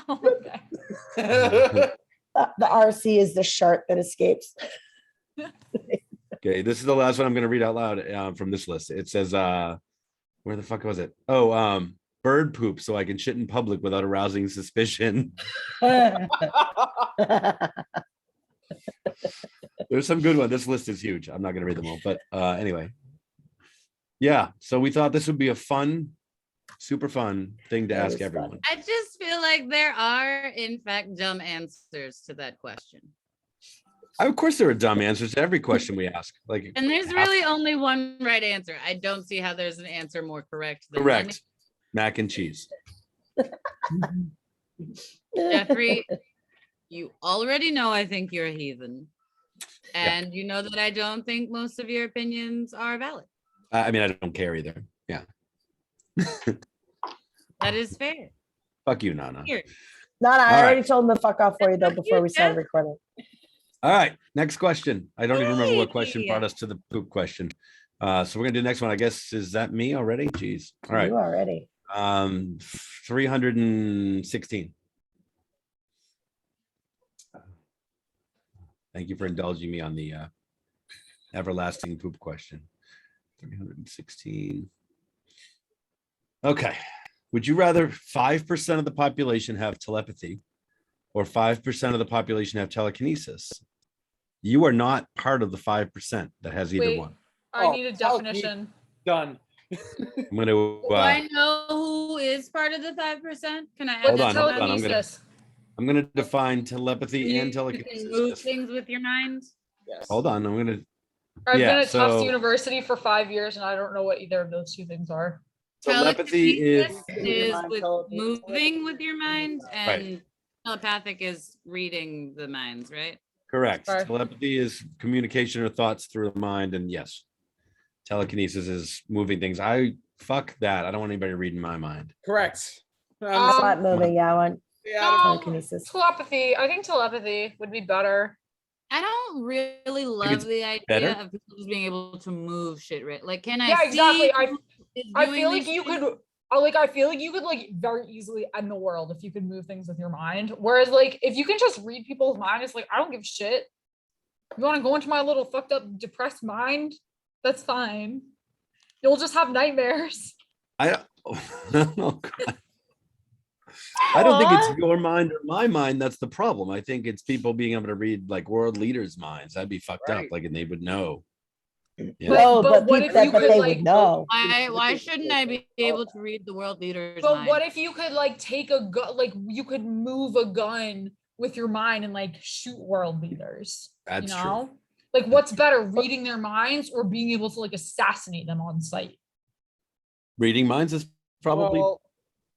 Oh, okay. The RC is the shark that escapes. Okay, this is the last one I'm going to read out loud from this list. It says, where the fuck was it? Oh, bird poop so I can shit in public without arousing suspicion. There's some good one. This list is huge. I'm not going to read them all, but anyway. Yeah, so we thought this would be a fun, super fun thing to That ask is fun. everyone. I just feel like there are, in fact, dumb answers to that question. Of course, there are dumb answers to every question we ask. Like, And there's really only one right answer. I don't see how there's an answer more correct than correct. Mac and cheese. Jeffrey, you already know I think you're a heathen. And you know that I don't think most of your opinions are valid. I mean, I don't care either. Yeah. That is fair. Fuck you, Nana. Here. Nana, I All already right. told him to fuck off for you though Fuck before you, we started Jeff. recording. All right, next question. I don't even remember what question Hey. brought us to the poop question. So we're gonna do the next one. I guess, is that me already? Jeez. All right. You already. 316. Thank you for indulging me on the everlasting poop question. 316. Okay. Would you rather 5% of the population have telepathy or 5% of the population have telekinesis? You are not part of the 5% that has either Wait. one. I Oh, need a fuck me. definition. Done. I'm going to Do I know who is part of the 5%? Can I add Hold What's that on, to hold on, I'm gonna- telekinesis? I'm going to define telepathy You and can telekinesis. move things with your mind. Yes. Hold on, I'm going to I've Yeah, been at Tufts so- University for 5 years, and I don't know what either of those two things are. telepathy is Telekinesis Mind with telepathy. moving with your mind, Right. and telepathic is reading the minds, right? correct. Sorry. Telepathy is communication of thoughts through the mind, and yes, telekinesis is moving things. Fuck that. I don't want anybody reading my mind. Correct. Um, Not moving. Yeah, I want Yeah, No, telekinesis. telepathy. I think telepathy would be better. I don't really love it's the idea better? of people just being able to move shit, right? Like, can I Yeah, exactly. see I who is I doing feel like these you things? could I feel like you could like very easily end the world if you could move things with your mind. Whereas like if you can just read people's mind, it's like I don't give a shit. You want to go into my little fucked up depressed mind? That's fine. You'll just have nightmares. I oh, God. I don't think it's your mind or my mind that's the problem. I think it's people being able to read like world leaders' minds. That'd be fucked up. Right. Like, and they would know. Yeah. No, but but, what if that, you but could, they like- would know. Why shouldn't I be able to read the world leaders' But mind? what if you could like take a gun, like you could move a gun with your mind and like shoot world leaders? That's you true. know? Like what's better, reading their minds or being able to like assassinate them on sight? Reading minds is probably well,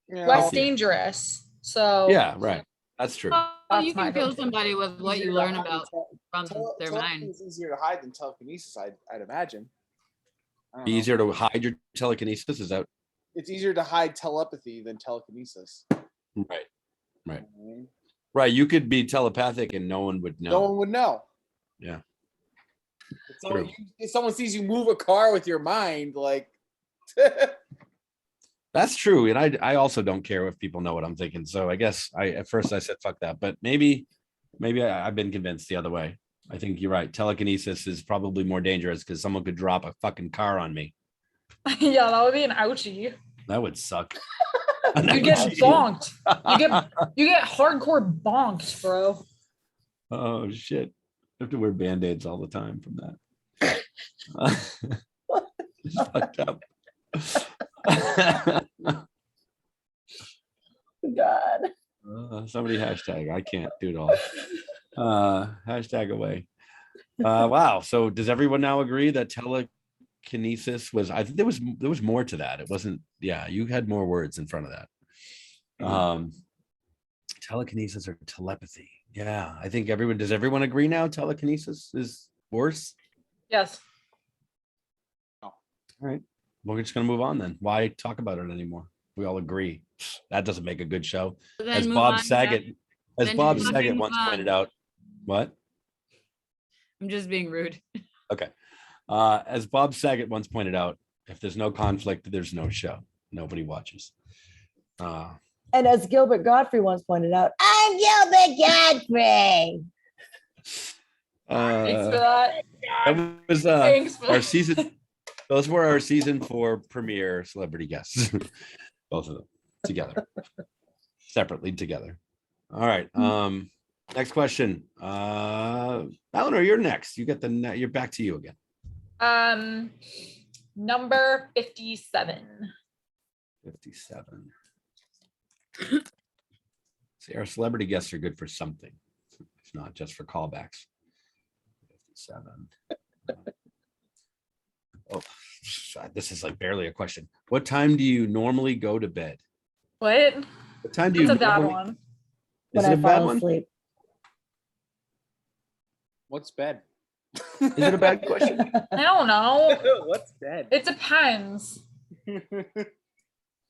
you know, Less healthier. dangerous. So yeah, right. That's true. Well, That's you my can kill opinion. somebody with what you easier to learn hide about than from their telepathy mind. is easier to hide than telekinesis. I'd imagine. I don't Be know. easier to hide your telekinesis. Is that It's easier to hide telepathy than telekinesis. right? Right. Mhm. Right. You could be telepathic and no one would know. No one would know. Yeah. If someone sees you move a car with your mind, like That's true. And I also don't care if people know what I'm thinking. So I guess at first I said fuck that, but maybe I've been convinced the other way. I think you're right. Telekinesis is probably more dangerous because someone could drop a fucking car on me. Yeah, that would be an ouchie. That would suck. You get bonked. You get hardcore bonked, bro. Oh shit. I have to wear band-aids all the time from that. It's fucked up. God. Somebody hashtag. I can't do it all. Hashtag away. Wow. So does everyone now agree that telekinesis was? I think there was more to that. It wasn't. Yeah, you had more words in front of that. Telekinesis or telepathy. Yeah, I think everyone. Does everyone agree now? Telekinesis is worse. Yes. All right. We're just gonna move on then. Why talk about it anymore? We all agree. That doesn't make a good show. Then As move Bob on, Saget, Jeff. as Then Bob just Saget move once on. pointed out. What? I'm just being rude. Okay. As Bob Saget once pointed out, if there's no conflict, there's no show. Nobody watches. And as Gilbert Godfrey once pointed out, I'm Gilbert Godfrey. Thanks for that. That was Thanks for our season. Those were our season 4 premiere celebrity guests. Both of them together, separately together. All right. Next question. Eleanor, you're next. You get you're back to you again. Number 57. 57. See, our celebrity guests are good for something. It's not just for callbacks. 57. Oh, this is like barely a question. What time do you normally go to bed? What? What time do you That's a bad normally? one. Is When it I a bad fall one? asleep. What's bed? Is it a bad question? I don't know. What's bed? It depends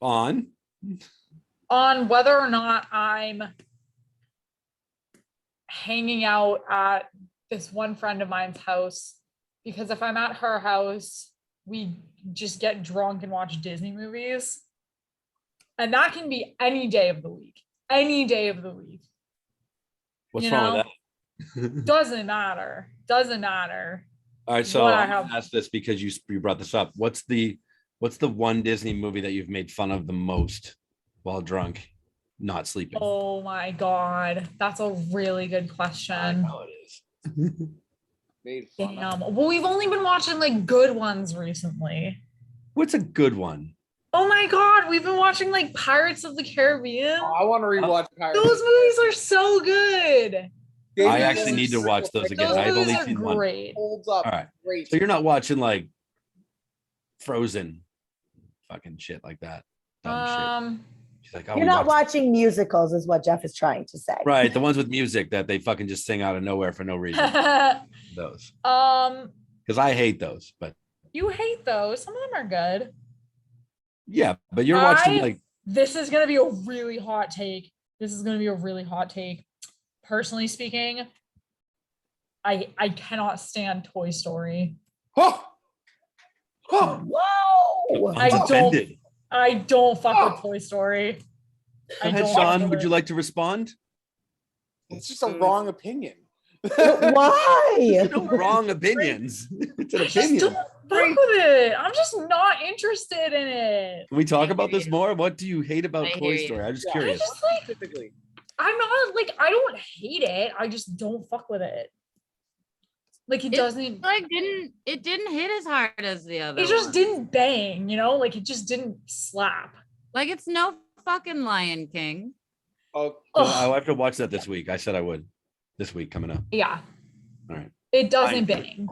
On on whether or not I'm hanging out at this one friend of mine's house. Because if I'm at her house, we just get drunk and watch Disney movies. And that can be any day of the week. Any day of the week. what's You wrong know? with that? Doesn't matter. Doesn't matter. All right, so What I I'm gonna have- ask this because you brought this up. What's the one Disney movie that you've made fun of the most while drunk, not sleeping? Oh my God. That's a really good I question. know it is. Made fun of. Damn. Well, we've only been watching like good ones recently. What's a good one? Oh my God. We've been watching like Pirates of the Caribbean. Oh, I want to rewatch Pirates. Those movies are so good. I actually need to watch those again. Those I've movies only are seen one. great. Holds up. All right. Great. So you're not watching like Frozen, fucking shit like that. Dumb shit. She's like, oh, You're we not watched- watching musicals, is what Jeff is trying to say. right? The ones with music that they fucking just sing out of nowhere for no reason. Those, because I hate those. But You hate those. Some of them are good. yeah, but you're watching I- like This is gonna be a really hot take. Personally speaking, I cannot stand Toy Story. Oh! Oh! Whoa! I I'm don't- offended. I don't fuck with Toy Story. Go ahead, don't Sean. fuck Would with you it. like to respond? It's just a wrong opinion. Why? No wrong opinions. It's an I just opinion. don't fuck with it. I'm just not interested in it. Can we talk I about hear this you. more? What do you hate about I Toy hear you. Story? I'm just Yeah. curious. Just like Specifically. I'm not like I don't hate it. I just don't fuck with it. Like it It, doesn't. Like it didn't hit as hard as the other. It just ones. didn't bang. You know, like it just didn't slap. Like it's no fucking Lion King. Oh, Well, Ugh. I have to watch that this week. I said I would. This week coming up. Yeah, All right. it doesn't Fine. bang.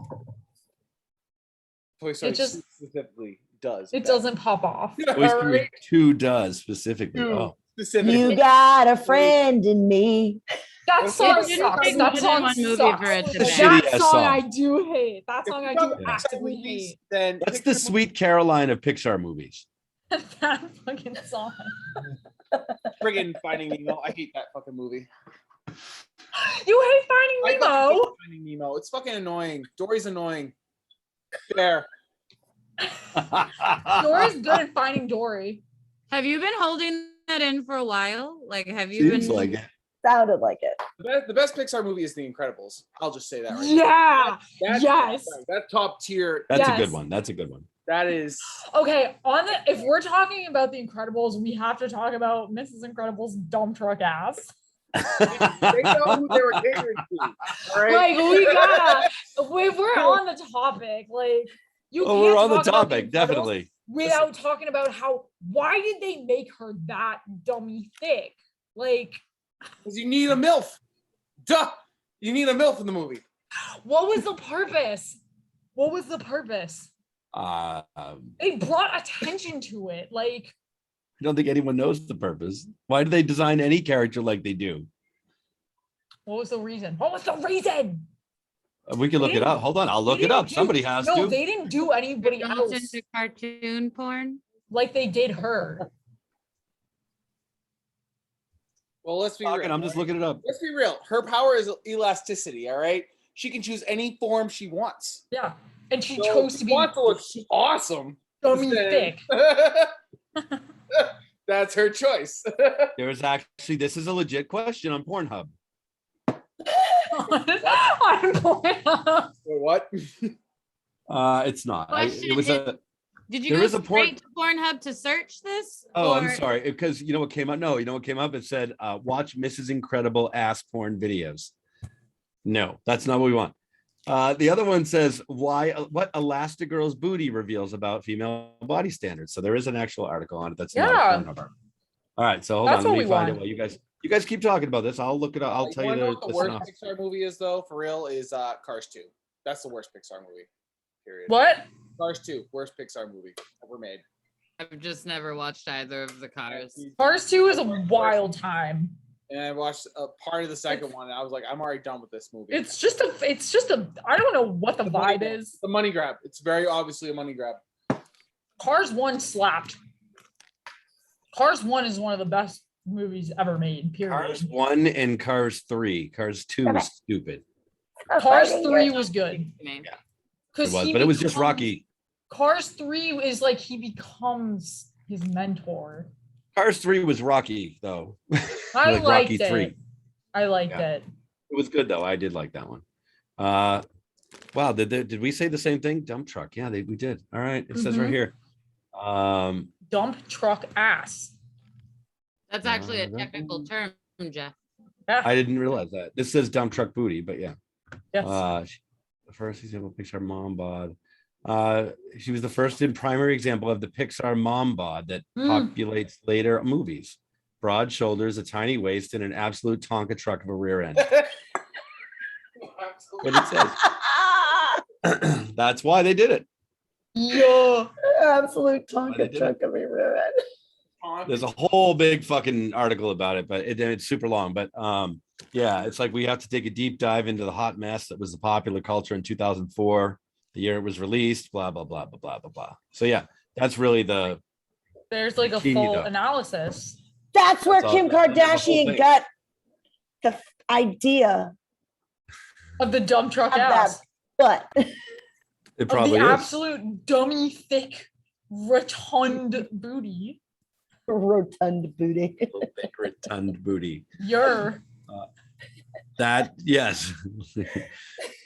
Toy Story just- specifically does. It that. doesn't pop off. Toy Story Alright? 2 does specifically. Two. Oh, Specifically. You got a friend in me. That song It didn't sucks. take That more than song one movie sucks. for it to It's a bang. shitty That ass song song. I do hate. That song I do Yeah. actively Movies, hate. Then that's pick the some Sweet Caroline of Pixar movies. That fucking song. friggin' Finding Nemo. I hate that fucking movie. You hate Finding I fucking Nemo? hate Finding Nemo. It's fucking annoying. Dory's annoying. There. Dory's good at finding Dory. Have you been holding that in for a while? Like, have you Seems been? like it. Sounded like it. The best Pixar movie is The Incredibles. I'll just say that right Yeah. now. Yes. That's top tier. That's a Yes. good one. That's a good one. That is. Okay, if we're talking about the Incredibles, we have to talk about Mrs. Incredible's dump truck ass. They know who they were catering to. All right. Like we gotta, if we're on the topic, like you. Oh, we're can't on the talk about topic, Incredibles definitely. without talking about why did they make her that dummy thick? Like, Because you need a MILF. Duh. You need a MILF in the movie. what was the purpose? What was the purpose? I They brought attention to it. Like, don't think anyone knows the purpose. Why do they design any character like they do? what was the reason? What was the reason? We can look it up. Hold on, I'll look it up. Somebody has No, to. they didn't do anybody Not else into cartoon porn. like they did her. Well, let's be Talking, real. I'm just looking it up. Let's be real. Her power is elasticity. All right. She can choose any form she wants. Yeah. And she So chose if to she wants be to look awesome. dummy then- thick. That's her choice. There is actually, this is a legit question on Pornhub. I'm going up. Wait, what? It's not. Question It was a. Did you There go is a porn- straight to Pornhub to search this? Oh, I'm or- sorry. Because you know what came up? No, you know what came up? It said, watch Mrs. Incredible ass porn videos. No, that's not what we want. The other one says, what Elastigirl's booty reveals about female body standards. So there is an actual article on it. That's not a Yeah. Pornhub article. All right. So hold That's on. what Let me we find want. it while you guys keep talking about this. I'll look it up. I'll tell you wanna know the what the worst synopsis. Pixar movie is, though, for real, is Cars 2. That's the worst Pixar movie. Period. What? Cars 2, worst Pixar movie ever made. I've just never watched either of the Cars. Cars 2 is a wild time. And I watched a part of the second one, and I was like, I'm already done with this movie. It's just a I don't know what the vibe is. The money grab. It's very obviously a money grab. Cars 1 slapped. Cars 1 is one of the best movies ever made, period. Cars 1 and Cars 3. Cars 2 was stupid. Cars 3 was good. Me. It Because was, but it was just Rocky. Cars 3 is like he becomes his mentor. Cars 3 was Rocky, though. I Like liked Rocky it. 3. I liked Yeah. it. It was good, though. I did like that one. Wow, did we say the same thing? Dump truck. Yeah, we did. All right. It says right Mhm. here. Dump truck ass. That's actually a technical term, Jeff. Yeah. I didn't realize that. This says dump truck booty, but yeah. Yes. The first example Pixar mom bod. She was the first and primary example of the Pixar mom bod that populates later movies. Broad shoulders, a tiny waist, and an absolute Tonka truck of a rear end. What it says. That's why they did it. Yeah. Absolute Why they Tonka did truck of a rear end. There's a whole big fucking article about it, but it's super long. But yeah, it's like we have to take a deep dive into the hot mess that was the popular culture in 2004, the year it was released, blah, blah, blah, blah, blah, blah, blah. So yeah, that's really There's like a Key, full though. analysis. That's where That's Kim all- that's the whole Kardashian thing. got the idea Of the dump truck of that ass. butt. it Of probably the is. absolute dummy thick rotund booty. Rotund booty. Little big rotund booty. You're That yes.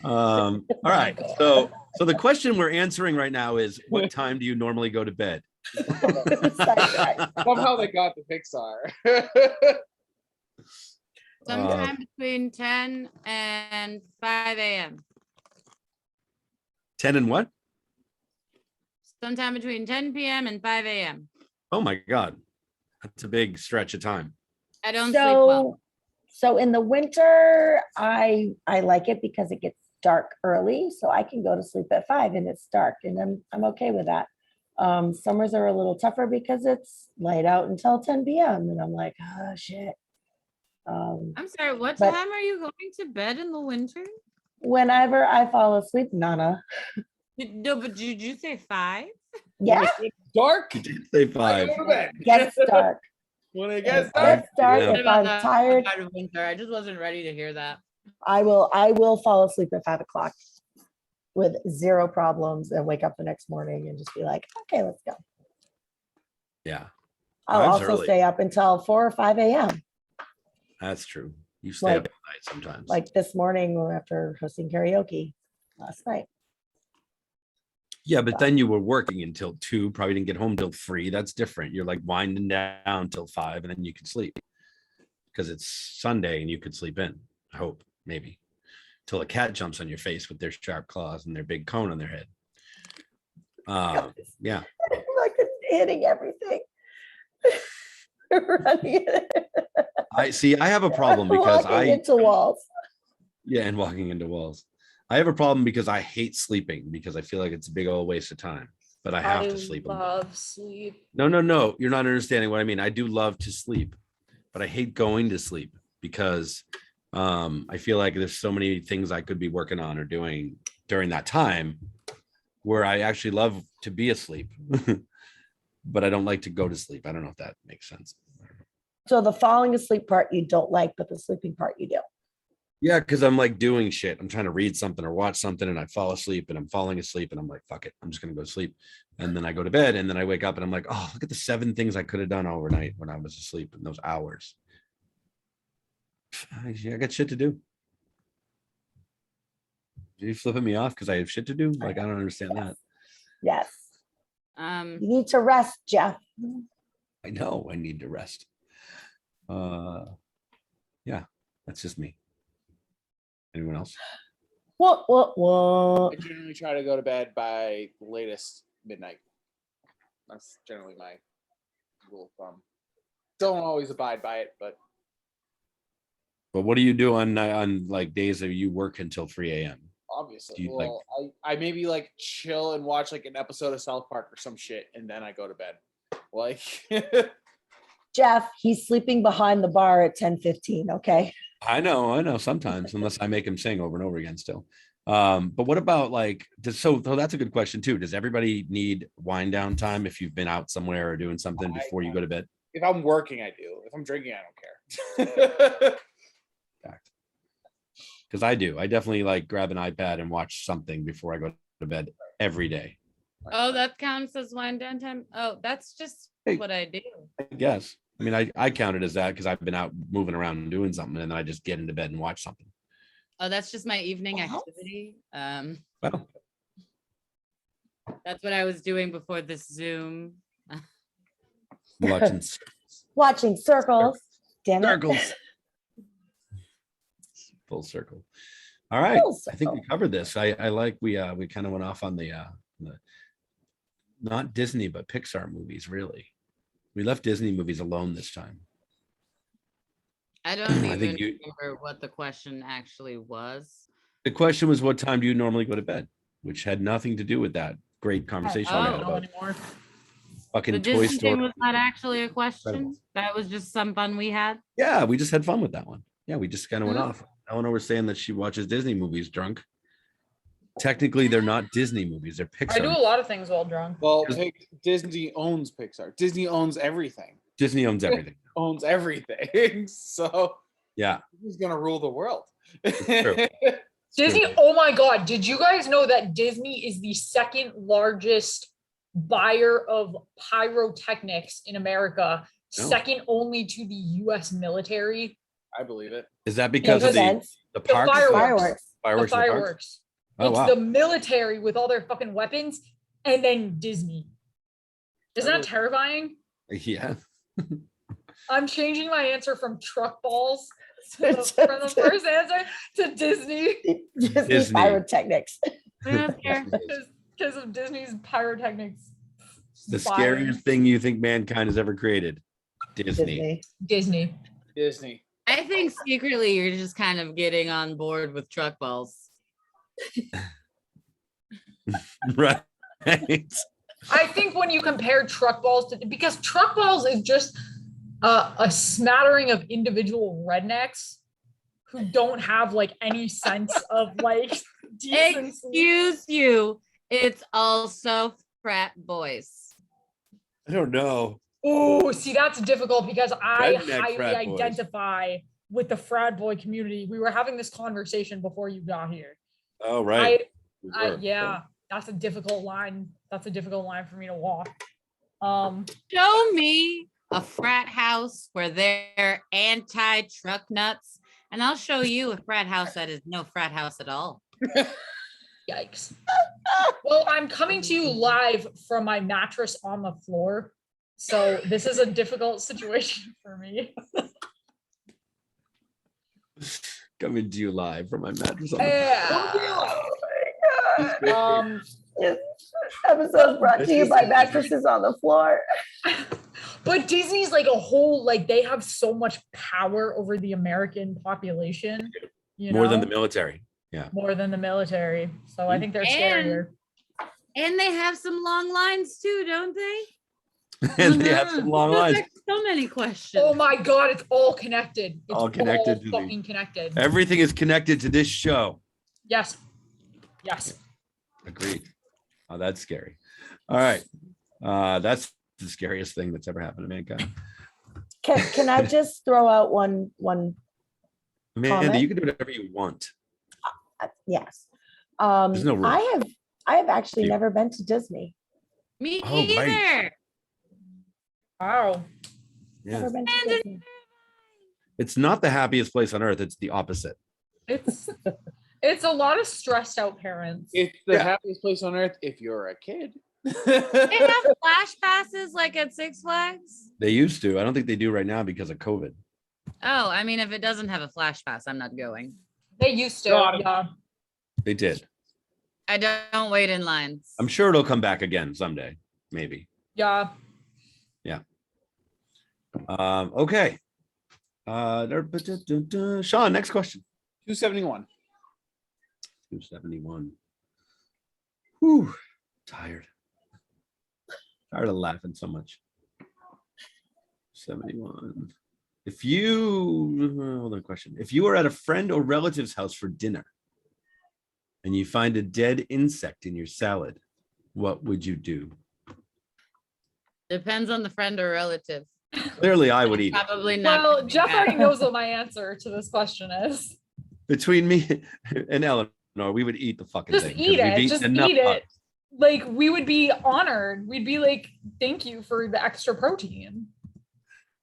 All right. So the question we're answering right now is, what time do you normally go to bed? Sidetrack. Somehow they got the Pixar. Sometime between 10 and 5 a.m. 10 and what? Sometime between 10 p.m. and 5 a.m. Oh my God. That's a big stretch of time. I don't sleep well. So in the winter, I like it because it gets dark early, so I can go to sleep at 5 and it's dark, and I'm okay with that. Summers are a little tougher because it's light out until 10 p.m. and I'm like, oh shit. I'm sorry, what but- time are you going to bed in the winter? Whenever I fall asleep, Nana. No, but did you say 5? Yeah, Dark. Say I 5. go to bed. gets dark. When it It gets dark. gets dark. Yeah. If I'm tired, Out of winter. I just wasn't ready to hear that. I will fall asleep at 5 o'clock with zero problems and wake up the next morning and just be like, okay, let's go. Yeah. I'll Five's also early. stay up until 4 or 5 a.m. That's true. You stay up Like- all night sometimes. Like this morning or after hosting karaoke last night. Yeah, but then you were working until 2, probably didn't get home till 3. That's different. You're like winding down till 5, and then you can sleep because it's Sunday and you could sleep in. I hope, maybe, till a cat jumps on your face with their sharp claws and their big cone on their head. Yeah. Like it's hitting everything. Running I see. I have a problem because walking into walls. yeah, and walking into walls. I have a problem because I hate sleeping because I feel like it's a big old waste of time. But I have to sleep. Love sleep. No. You're not understanding what I mean. I do love to sleep, but I hate going to sleep because I feel like there's so many things I could be working on or doing during that time where I actually love to be asleep, but I don't like to go to sleep. I don't know if that makes sense. So the falling asleep part you don't like, but the sleeping part you do. Yeah, because I'm like doing shit. I'm trying to read something or watch something and I fall asleep and I'm falling asleep and I'm like, fuck it. I'm just going to go to sleep. And then I go to bed and then I wake up and I'm like, oh, look at the 7 things I could have done overnight when I was asleep in those hours. I got shit to do. Are you flipping me off because I have shit to do? Like, I don't understand that. Yes. Um, You need to rest, Jeff. I know I need to rest. Yeah, that's just me. Anyone else? What? I generally try to go to bed by the latest midnight. That's generally my rule of thumb. Don't always abide by it, but But what do you do on like days that you work until 3 a.m.? obviously, Do you, well, I maybe like chill and watch like an episode of South Park or some shit, and then I go to bed. Like, Jeff, he's sleeping behind the bar at 10:15. Okay. I know sometimes, unless I make him sing over and over again still. But what about like, so that's a good question too. Does everybody need wind down time if you've been out somewhere or doing something before you go to bed? if I'm working, I do. If I'm drinking, I don't care. Fact. Because I do. I definitely like grab an iPad and watch something before I go to bed every day. oh, that counts as wind down time. Oh, that's just Hey. what I do. I guess. I mean, I count it as that because I've been out moving around and doing something, and then I just get into bed and watch something. Oh, that's just my evening Wow. activity. Well, That's what I was doing before this Zoom. watching Watching circles. Damn it. circles. Full circle. All right. Full I think we circle. covered this. I like we kind of went off on the not Disney but Pixar movies. Really, we left Disney movies alone this time. I don't I even think remember what the question actually was. the question was, what time do you normally go to bed? Which had nothing to do with that great conversation we Oh. had Know about anymore. fucking The Toy Disney thing Story. was not actually a question. Incredible. That was just some fun we had. Yeah, we just had fun with that one. Yeah, we just kind of went Mhm. off. Eleanor was saying that she watches Disney movies drunk. Technically, they're not Disney movies; they're Pixar. I do a lot of things while drunk. Well, Disney owns Pixar. Disney owns everything. Disney owns everything. Owns everything. So Yeah, who's gonna rule the world? true. Disney, true. oh my God, did you guys know that Disney is the second largest buyer of pyrotechnics in America, No. second only to the US military? I believe it. Is that because Makes of sense. the The parks? fireworks. Fireworks. The Fireworks in the parks? fireworks. Oh It's wow! the military with all their fucking weapons, and then Disney. Isn't that terrifying? Yeah. I'm changing my answer from truck balls from the first answer to Disney Disney. Pyrotechnics. I don't care. because of Disney's pyrotechnics. The buying. scariest thing you think mankind has ever created. Disney. Disney. Disney. I think secretly you're just kind of getting on board with truck balls. Right. I think when you compare truck balls to, because truck balls is just a smattering of individual rednecks who don't have like any sense of like decency. Excuse you. It's also frat boys. I don't know. Oh, see, that's difficult because I Redneck highly frat boys. identify with the frat boy community. We were having this conversation before you got here. Oh right. Yeah, that's a difficult line. That's a difficult line for me to walk. Show me. a frat house where they're anti-truck nuts, and I'll show you a frat house that is no frat house at all. Yikes. Well, I'm coming to you live from my mattress on the floor. So this is a difficult situation for me. Coming to you live from my mattress on the Yeah. This episode brought to you by mattresses on the floor. But Disney's like a whole, like they have so much power over the American population. You more than know? the military. More than the military. So I think they're scarier. And they have some long lines too, don't they? And they have some long Those lines. are so many questions. Oh my God, it's all connected. It's All connected to the- fucking connected. Everything is connected to this show. Yes. Yes. Agreed. Oh, that's scary. All right. That's the scariest thing that's ever happened to mankind. Can I just throw out one? Amanda, Comment? you can do whatever you want. Yes. There's no rules. I have actually You. never been to Disney. Me Oh, either. right. Wow. Yeah. Never been to Disney. It's not the happiest place on earth. It's the opposite. It's a lot of stressed out parents. It's the Yeah. happiest place on earth if you're a kid. They have flash passes like at Six Flags. They used to. I don't think they do right now because of COVID. Oh, I mean, if it doesn't have a flash pass, I'm not going. They used to. Got 'em. Yeah. They did. I don't wait in lines. I'm sure it'll come back again someday. Maybe. Yeah. Okay. Sean, next question. 271. 271. Whew. Tired. Tired of laughing so much. 71. If you hold on, question. If you are at a friend or relative's house for dinner and you find a dead insect in your salad, what would you do? Depends on the friend or relative. Clearly, I would eat it. Probably not. Well, gonna be Jeff bad. already knows what my answer to this question is. Between me and Eleanor, we would eat the fucking Just thing. 'cause eat we've it. eaten Just enough eat it. bugs. Like we would be honored. We'd be like, thank you for the extra protein.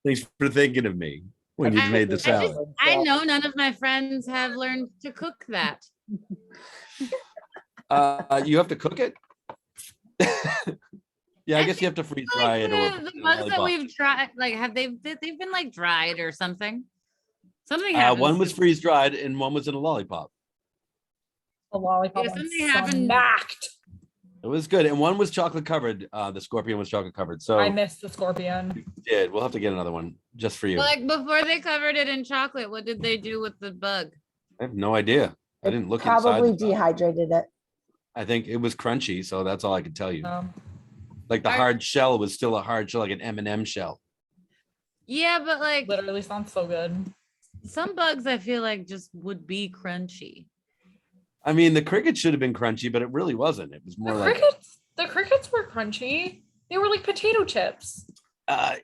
Thanks for thinking of me when you made the salad. I know none of my friends have learned to cook that. You have to cook it. Yeah, I guess you have to freeze dry it. Or The bugs that we've tried, like, have they've been like dried or something? Something happened. one was freeze dried and one was in a lollipop. A lollipop. Yeah, on something happened. smacked. It was good, and one was chocolate covered. The scorpion was chocolate covered. So I missed the scorpion. we did. We'll have to get another one just for you. Like before they covered it in chocolate, what did they do with the bug? I have no idea. I didn't look Probably inside. dehydrated it. I think it was crunchy, so that's all I can tell you. Um, Like the Are- hard shell was still a hard shell, like an M&M shell. Yeah, but like literally sounds so good. some bugs, I feel like just would be crunchy. I mean, the cricket should have been crunchy, but it really wasn't. It was more like, The crickets were crunchy. They were like potato chips.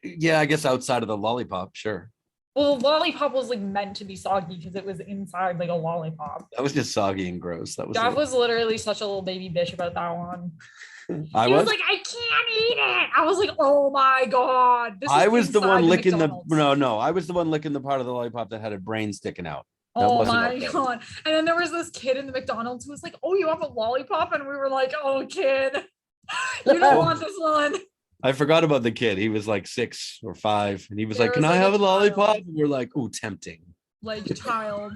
yeah, I guess outside of the lollipop, sure. Well, the lollipop was like meant to be soggy because it was inside like a lollipop. That was just soggy and gross. That was. Jeff it. was literally such a little baby bitch about that one. I He was was. like, I can't eat it. I was like, oh my God. This I is was the one inside licking the. McDonald's. No. I was the one licking the part of the lollipop that had a brain sticking out. That Oh wasn't my okay. God. And then there was this kid in the McDonald's who was like, oh, you have a lollipop? And we were like, oh, kid, you don't want this one. I forgot about the kid. He was like 6 or 5, and he was There like, "Can was, I like, have a a lollipop?" child. And we're like, "Oh, tempting." Like child,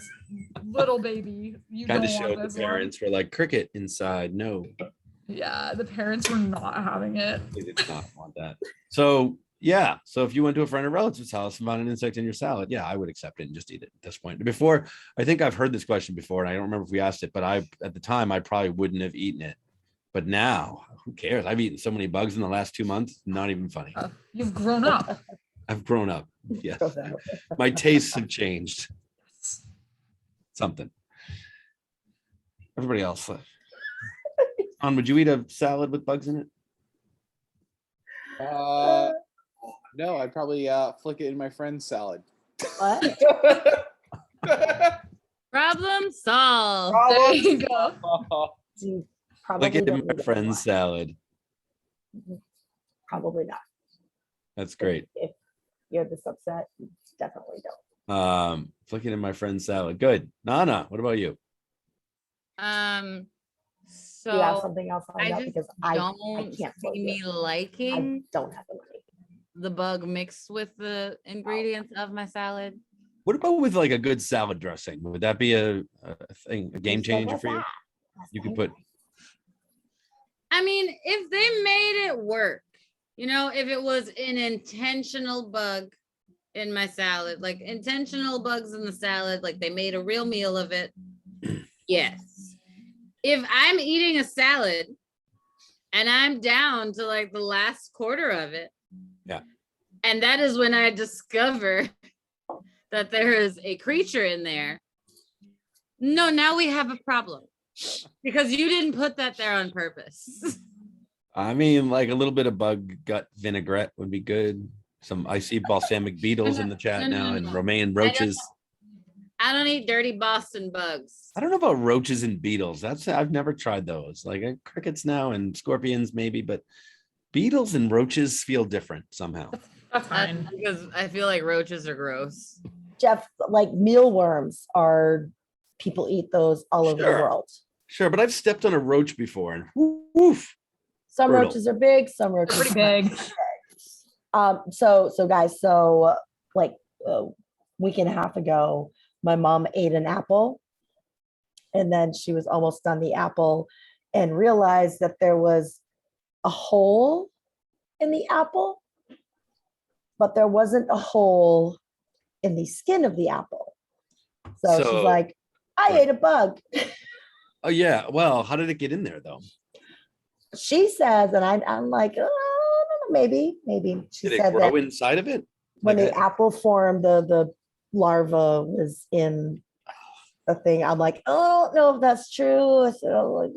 little baby. You Kind don't of want showed this the one. parents were like, "Cricket inside." No, Yeah, the parents were not having it. they did not want that. So yeah, so if you went to a friend or relative's house and found an insect in your salad, yeah, I would accept it and just eat it at this point. Before, I think I've heard this question before, and I don't remember if we asked it, but at the time I probably wouldn't have eaten it. But now, who cares? I've eaten so many bugs in the last 2 months. Not even funny. You've grown up. I've grown up. Yes, my tastes have changed. Something. Everybody else. Would you eat a salad with bugs in it? No, I'd probably flick it in my friend's salad. What? Problem solved. There you go. You probably Like it don't in my need it friend's salad. anymore. Probably not. That's great. If you're this upset. You definitely don't. Flicking in my friend's salad. Good. Nana, what about you? So Do you have something else I lined up? just Because I don't can't vote see you. me I liking don't have the money. the bug mixed with the ingredients of my salad. What about with like a good salad dressing? Would that be a thing, a game Who said changer what's for you? that? That's You could my- put, I mean, if they made it work, you know, if it was an intentional bug in my salad, like intentional bugs in the salad, like they made a real meal of it. Yes. If I'm eating a salad and I'm down to like the last quarter of it. Yeah. And that is when I discover that there is a creature in there. No, now we have a problem because you didn't put that there on purpose. I mean, like a little bit of bug gut vinaigrette would be good. I see balsamic beetles in the chat now and romaine roaches. I don't eat dirty Boston bugs. I don't know about roaches and beetles. I've never tried those. Like crickets now and scorpions maybe, but beetles and roaches feel different somehow. That's fine. Because I feel like roaches are gross. Jeff, like mealworms are, people eat those all over the Sure. world. Sure, but I've stepped on a roach before and woof. Some Brutal. roaches are big, some roaches Pretty are big. So guys, like a week and a half ago, my mom ate an apple and then she was almost done the apple and realized that there was a hole in the apple, but there wasn't a hole in the skin of the apple. So she's So- like, I ate a bug. Oh yeah. Well, how did it get in there though? She says, and I'm like, oh, maybe. She Did it said grow that inside of it? when Like the apple formed, the larva was in the thing. I'm like, oh, I don't know if that's true. I said, oh, like,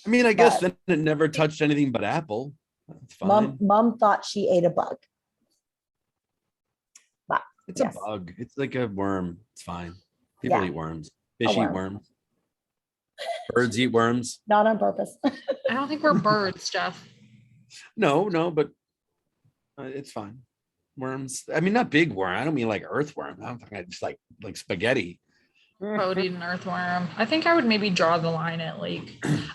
I mean, I guess but- then it never touched anything but apple. That's fine. mom thought she ate a bug. It's yes. a bug. It's like a worm. It's fine. People Yeah. eat worms. Fish eat worm. worms. Birds eat worms. Not on purpose. I don't think we're birds, Jeff. No, but it's fine. Worms. I mean, not big worm. I don't mean like earthworm. I'm talking just like spaghetti. I would eat an earthworm. I think I would maybe draw the line at like,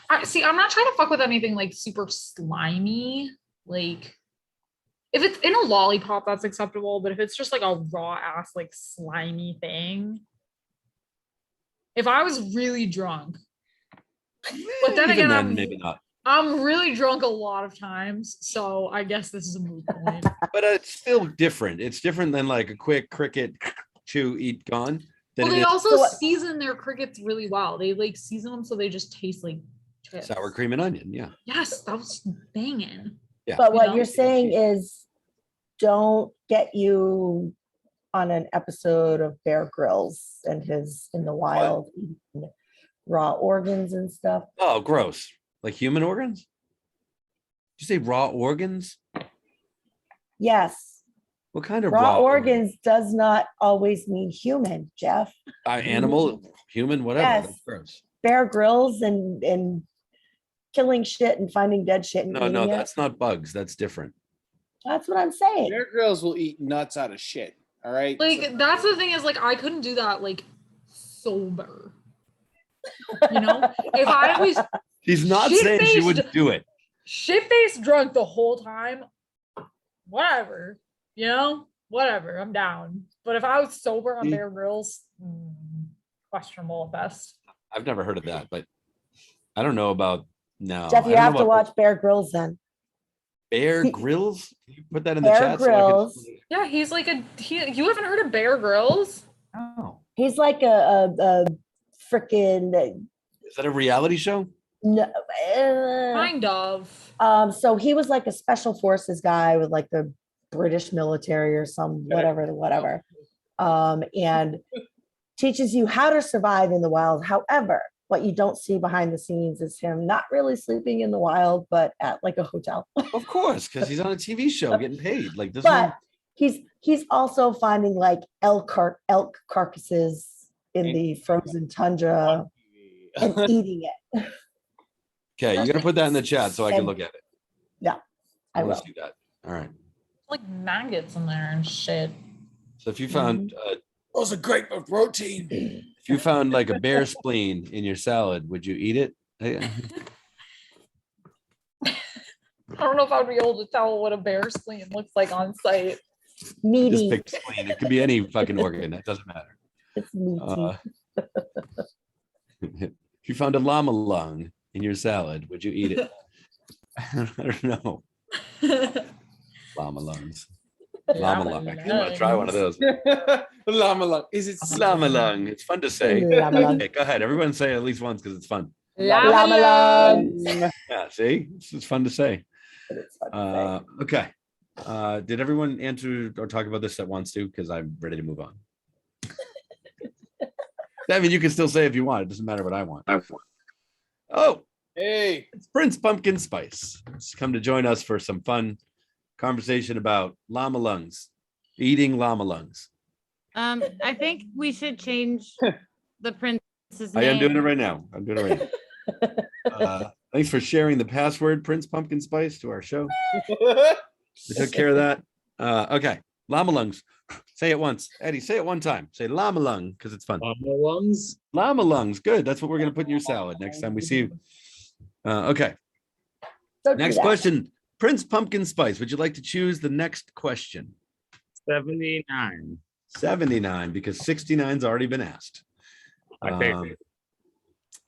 I'm not trying to fuck with anything like super slimy. Like, if it's in a lollipop, that's acceptable. But if it's just like a raw ass, like slimy thing, if I was really drunk, but then Even again, maybe not. I'm really drunk a lot of times, so I guess this is a moot point. But it's still different. It's different than like a quick cricket chew, eat, gone. than Well, it they is also So what- season their crickets really well. They like season them so they just taste like chips. sour cream and onion. Yeah. Yes, that was banging. Yeah. But what know? you're saying is don't get you on an episode of Bear Grylls and his in the wild eating raw organs and stuff. Oh, gross. Like human organs? Did you say raw organs? Yes, What kind of raw organ? organs does not always mean human, Jeff. Animal, human, whatever. Yes. That's gross. Bear Grylls and killing shit and finding dead shit and No, eating no, it. that's not bugs. That's different. That's what I'm saying. Bear Grylls will eat nuts out of shit. All right. Like So- that's the thing is like I couldn't do that like sober. You know, if I was She's not saying she Shit-faced- wouldn't do it. shit-faced drunk the whole time, whatever, you know, whatever, I'm down. But if I was sober on See? Bear Grylls, questionable at best. I've never heard of that, but I don't know about now. Jeff, I you don't have know to about watch Bear Grylls then. Bear He- Grylls. Can you put that in the Bear chat? So I can- Grylls. Yeah, he's like you haven't heard of Bear Grylls? Oh, He's like a freaking is that a reality show? no, Kind of. so he was like a special forces guy with like the British military or some whatever. And teaches you how to survive in the wild. However, what you don't see behind the scenes is him not really sleeping in the wild, but at like a hotel. Of course, because he's on a TV show getting paid. Like this But one. he's also finding like elk carcasses in the frozen tundra and eating it. Okay, you gotta put that in the chat so I can And- look at it. I wanna will. see that. All right. like maggots in there and shit. So if you found Those are great for protein. if you found like a bear spleen in your salad, would you eat it? I don't know if I'd be able to tell what a bear spleen looks like on site. Just Meaty. pick spleen. It could be any fucking organ. That doesn't matter. It's meaty. If you found a llama lung in your salad, would you eat it? I don't know. Llama lungs. Llama lung. I kind of want to try one of those. Llama lung. Is it Llama lung. It's fun to say. Llama lung. Okay, go ahead. Everyone say it at least once because it's fun. Llama lung. Yeah, see? It's fun to say. It's fun to say. Okay. Did everyone answer or talk about this that wants to? Because I'm ready to move on. I mean, you can still say if you want. It doesn't matter what I want. Oh, hey. it's Prince Pumpkin Spice. He's come to join us for some fun conversation about llama lungs, eating llama lungs. I think we should change the prince's name. I am doing it right now. I'm doing it right now. Thanks for sharing the password, Prince Pumpkin Spice, to our show. We took care of that. Okay, llama lungs. Say it once. Eddie, say it one time. Say llama lung because it's fun. Llama lungs. Llama lungs. Good. That's what we're going to put in your salad next time we see you. Okay. Don't do Next that. question. Prince Pumpkin Spice. Would you like to choose the next question? 79. 79, because 69's already been asked. My favorite.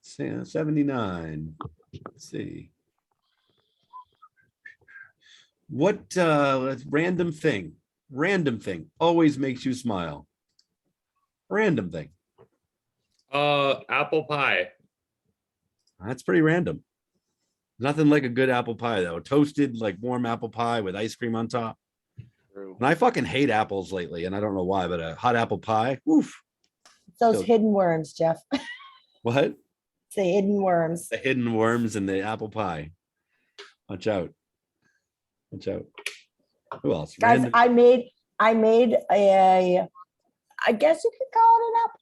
79. Let's see. What random thing always makes you smile? Random thing. Apple pie. That's pretty random. Nothing like a good apple pie though. Toasted like warm apple pie with ice cream on top. True. And I fucking hate apples lately, and I don't know why, but a hot apple pie. Oof. Those So- hidden worms, Jeff. What? Say hidden worms. The hidden worms in the apple pie. Watch out. Watch out. Who else? Guys, Random- I made a, I guess you could call it an apple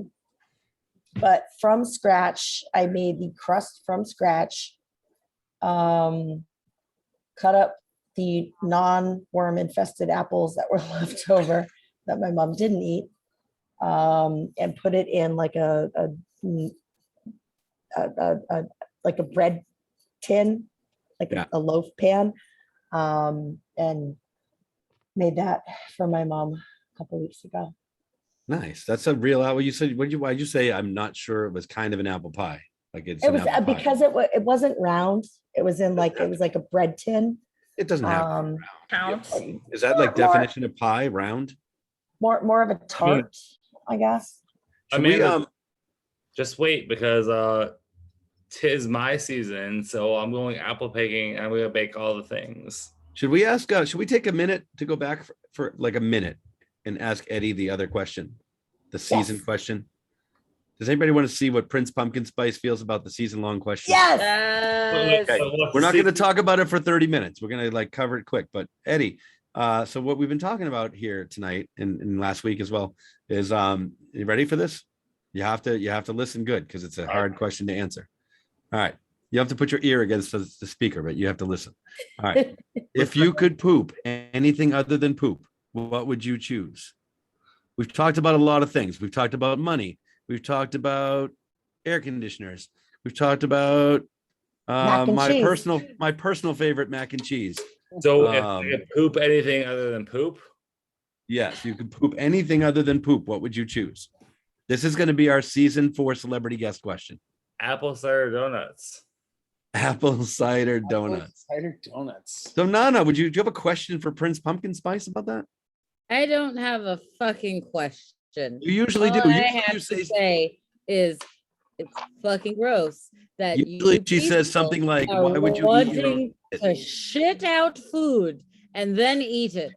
pie. But from scratch, I made the crust from scratch. Cut up the non-worm infested apples that were left over that my mom didn't eat. And put it in like a bread tin, like Yeah. a loaf pan, and made that for my mom a couple weeks ago. Nice. That's a real apple. You said, why'd you say I'm not sure it was kind of an apple pie? Like it's It an was apple pie. because it wasn't round. It was in like it was like a bread tin. It doesn't have to be round. Counts. Is that like more- definition of pie round? More of a tart, I guess. Should we, Amanda, just wait because 'tis my season, so I'm going apple picking. I'm gonna bake all the things. should we ask, should we take a minute to go back for like a minute and ask Eddie the other question, the season Yes. question? Does anybody want to see what Prince Pumpkin Spice feels about the season long question? Yes. Okay. We're not going to talk about it for 30 minutes. We're going to like cover it quick. But Eddie, so what we've been talking about here tonight and last week as well is you ready for this? You have to listen good because it's a hard question to answer. All right. You have to put your ear against the speaker, but you have to listen. All right. If you could poop anything other than poop, what would you choose? We've talked about a lot of things. We've talked about money. We've talked about air conditioners. We've talked about Mac and my cheese. personal favorite, mac and cheese. So if Um, I could poop anything other than poop, Yes, you could poop anything other than poop. What would you choose? This is going to be our season 4 celebrity guest question. apple cider donuts. Apple cider donuts. Cider donuts. So Nana, do you have a question for Prince Pumpkin Spice about that? I don't have a fucking question. You usually All do. I Usually have you to say, say is it's fucking gross that usually you she says people something like, are why would you eat your own wanting to shit out food and then eat it.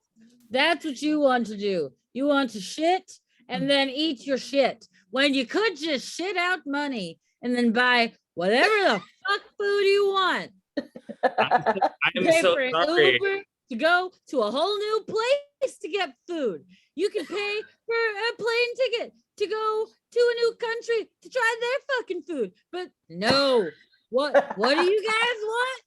That's what you want to do. You want to shit and then eat your shit when you could just shit out money and then buy whatever the fuck food you want. I'm Pay so for an sorry. Uber to go to a whole new place to get food. You can pay for a plane ticket to go to a new country to try their fucking food. But no, what do you guys want?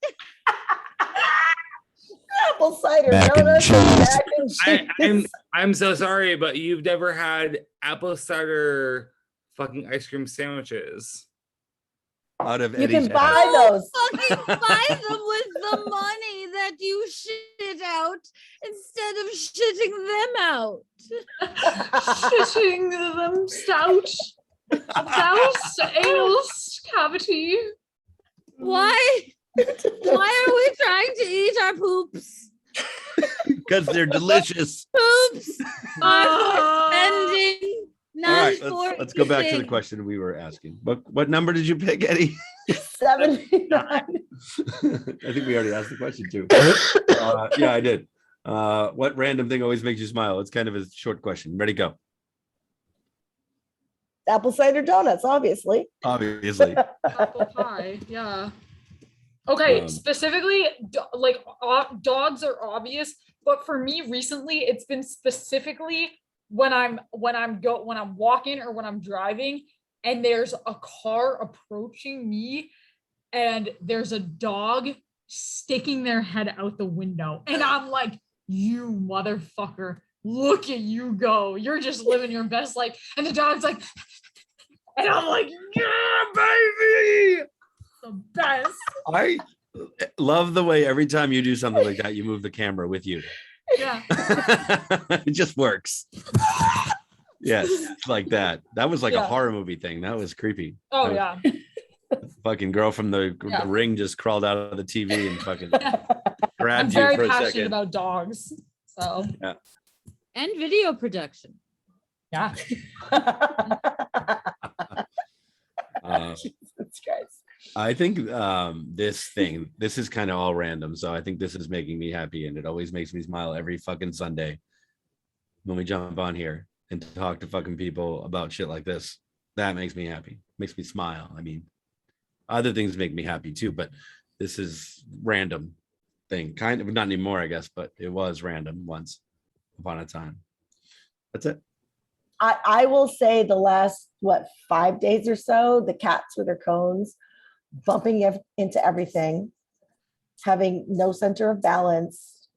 Apple cider Mac and donuts. cheese. Mac and cheese. I'm so sorry, but you've never had apple cider fucking ice cream sandwiches. Out of You Eddie's can buy those. Fucking buy them with the money that you shit out instead of shitting them out. Shitting them stout. Anal cavity. Why? Why are we trying to eat our poops? because they're delicious. Poops are Ah. for spending, All not right, for let's go back to the eating. question we were asking. What number did you pick, Eddie? 79. I think we already asked the question too. Yeah, I did. What random thing always makes you smile? It's kind of a short question. Ready, go. Apple cider donuts, obviously. Obviously. Apple pie. Yeah. Okay, specifically, dogs are obvious, but for me recently, it's been specifically when I'm walking or when I'm driving, and there's a car approaching me, and there's a dog sticking their head out the window, and I'm like, "You motherfucker! Look at you go! You're just living your best life." And the dog's like, and I'm like, "Yeah, baby!" The best. I love the way every time you do something like that, you move the camera with you. Yeah. It just works. Yes, like that. That was like a Yeah. horror movie thing. That was creepy. Oh That yeah. Fucking girl from the Yeah. Ring just crawled out of the TV and fucking I'm grabbed you very for a passionate second. about dogs. So And video production. yeah. Jesus Christ. I think this is kind of all random. So I think this is making me happy, and it always makes me smile every fucking Sunday when we jump on here and talk to fucking people about shit like this. That makes me happy, makes me smile. I mean, other things make me happy too, but this is random thing. Kind of not anymore, I guess, but it was random once upon a time. That's it. I will say the last 5 days or so, the cats with their cones bumping into everything, having no center of balance,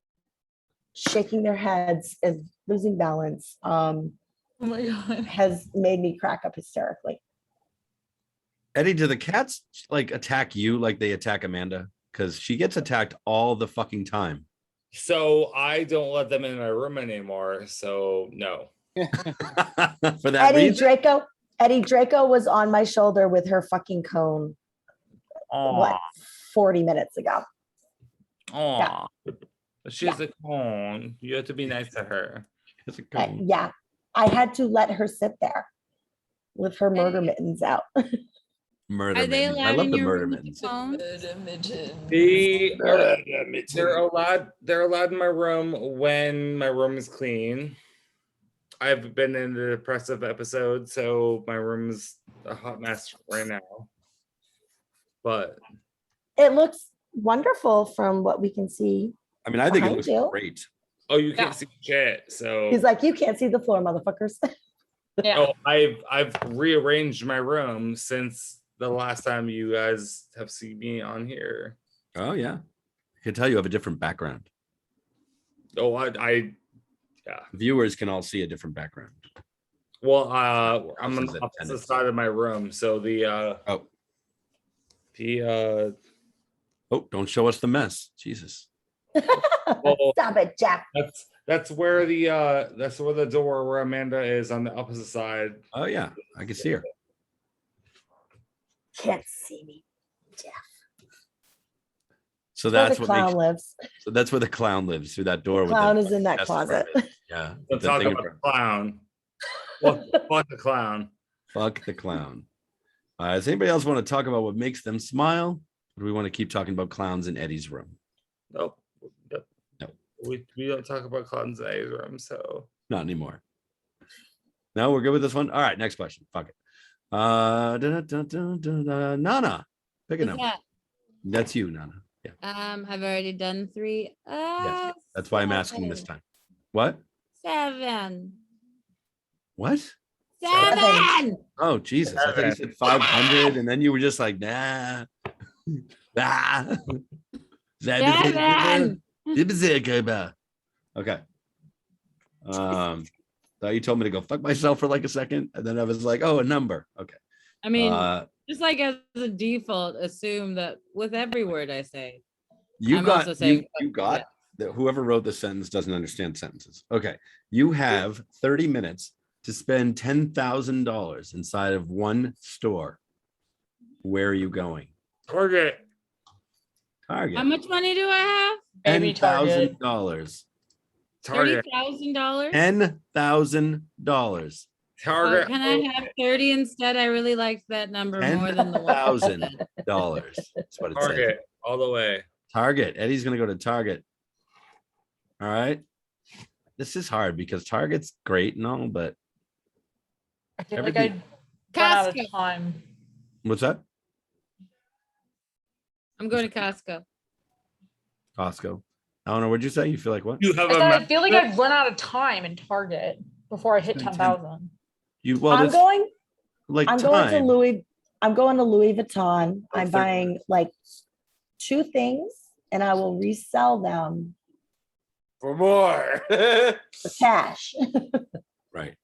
shaking their heads and losing balance, Oh my god. has made me crack up hysterically. Eddie, do the cats like attack you like they attack Amanda? Because she gets attacked all the fucking time. So I don't let them in my room anymore. So no. For that reason. Eddie Draco was on my shoulder with her fucking cone. What, 40 minutes ago? Aw. She's a cone. You have to be nice to her. It's a cone. Yeah, I had to let her sit there with her murder mittens out. Murder Are they mittens. I allowed love in the your murder room with mittens. the phone? They're allowed in my room when my room is clean. I've been in the depressive episode, so my room's a hot mess right now. But It looks wonderful from what we can see. I mean, I think it Behind looks you. great. oh, you can't Yeah. see shit. So He's like, you can't see the floor, motherfuckers. Yeah. oh, I've rearranged my room since the last time you guys have seen me on here. Oh yeah, I can tell you have a different background. Oh, I Viewers can all see a different background. well, I'm on Houses the at opposite tenants. side of my room, so Oh, don't show us the mess, Jesus. Stop it, Jeff. that's where the door where Amanda is on the opposite side. Oh yeah, I can see her. Can't see me. So Where that's the what clown makes. lives. So that's where the clown lives, through that door. Clown with is in that chest closet. front. Yeah. Don't with the talk thing in about front. the clown. Fuck the clown. Fuck the clown. Does anybody else want to talk about what makes them smile? Or do we want to keep talking about clowns in Eddie's room? Nope. No. We don't talk about clowns in A's room, so Not anymore. No, we're good with this one. All right, next question. Fuck it. Nana, pick a What's number. that? That's you, Nana. Yeah, I've already done 3. yes. That's why I'm asking this time. What? 7. What? 7. Oh, Jesus. I thought you said 500, and then you were just like, nah. Ah. 7. Okay. Thought you told me to go fuck myself for like a second, and then I was like, oh, a number. Okay. I mean, Uh, just like as a default, assume that with every word I say, you I'm got also saying you got that whoever wrote the sentence doesn't understand sentences. Okay. You have 30 minutes to spend $10,000 inside of one store. Where are you going? Target. Target. how much money do I have? Maybe Target. $10,000. Target. $30,000. $10,000. Target. Can I have 30 instead? I really liked that number more than the one. $10,000. That's what it says. Target all the way. Target. Eddie's gonna go to Target. All right. This is hard because Target's great and all, but I feel Everything- like I'd run out of Costco. time. what's that? I'm going to Costco. Costco. I don't know. What'd you say? You feel like what? You have I a said I map- feel like I'd run out of time in Target before I hit Spend 10,000. You well, I'm that's going, like I'm going to time. Louis, I'm going to Louis Vuitton. Oh, I'm 30 buying like 2 things and I will resell them For more. for cash. Right.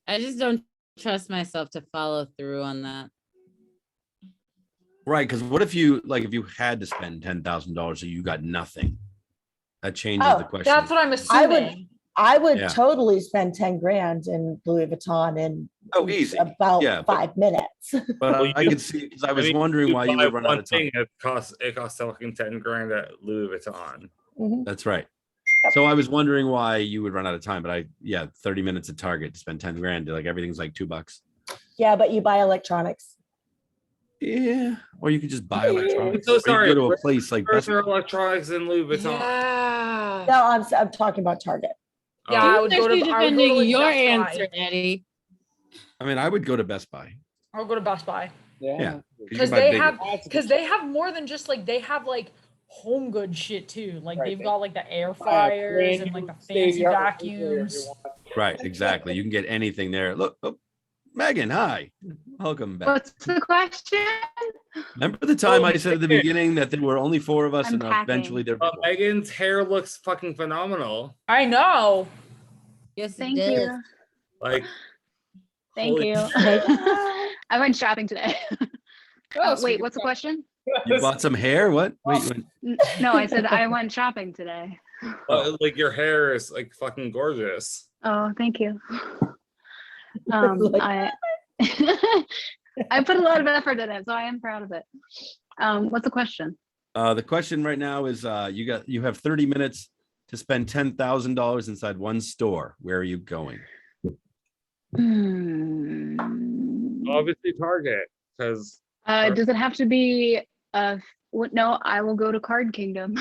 I just don't trust myself to follow through on that. Right. Because what if you if you had to spend $10,000 so you got nothing? That changes Oh, the question. That's what I'm I would- assuming. I would Yeah. totally spend 10 grand in Louis Vuitton in Easy. about Yeah, but- 5 minutes. But Well, I you- could see because I was mean, wondering why you buy would run out one of time. thing, it costs fucking 10 grand at Louis Vuitton. Mhm. That's right. Yep. So I was wondering why you would run out of time, but 30 minutes at Target to spend 10 grand. Like everything's like $2. Yeah, but you buy electronics. Yeah. Or you could just buy electronics. so Or you sorry, could go to a where- place like Where's Best their Buy. electronics in Louis Vuitton? Yeah. No, I'm talking about Target. Yeah, Oh, I would go to- Actually I would go to, defending like, your Best Buy. answer, Eddie. I mean, I would go to Best Buy. I'll go to Best Buy. Yeah. Because they have more than just like they have like home good shit too. Like Right, they've they- got like the air fryers and like the fancy vacuums. Right. Exactly. You can get anything there. Look, oh, Megan, hi. Welcome back. What's the question? Remember the time Oh, I said at the Megan. beginning that there were only 4 of us I'm and packing. eventually there were more? Megan's hair looks fucking phenomenal. I know. Yes, Thank it does. you. Like, Thank holy you. shit. I went shopping today. Oh, so Wait, you what's the got- question? You bought some hair? What? Wait. No, I said I went shopping today. Like your hair is like fucking gorgeous. Oh, thank you. Like- I I put a lot of effort in it, so I am proud of it. What's the question? The question right now is you have 30 minutes to spend $10,000 inside one store. Where are you going? Obviously Target, because Does it have to be no, I will go to Card Kingdom.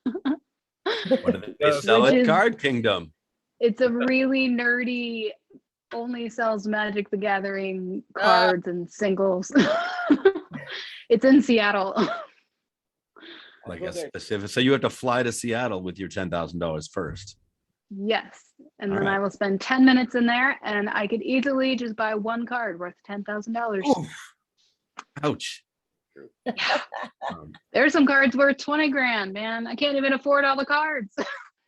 What do they Which sell at is- Card Kingdom? It's a really nerdy, only sells Magic the Gathering cards and singles. It's in Seattle. Like a specific. So you have to fly to Seattle with your $10,000 first. Yes. And All then right. I will spend 10 minutes in there and I could easily just buy one card worth $10,000. Oof. Ouch. There's some cards worth 20 grand, man. I can't even afford all the cards.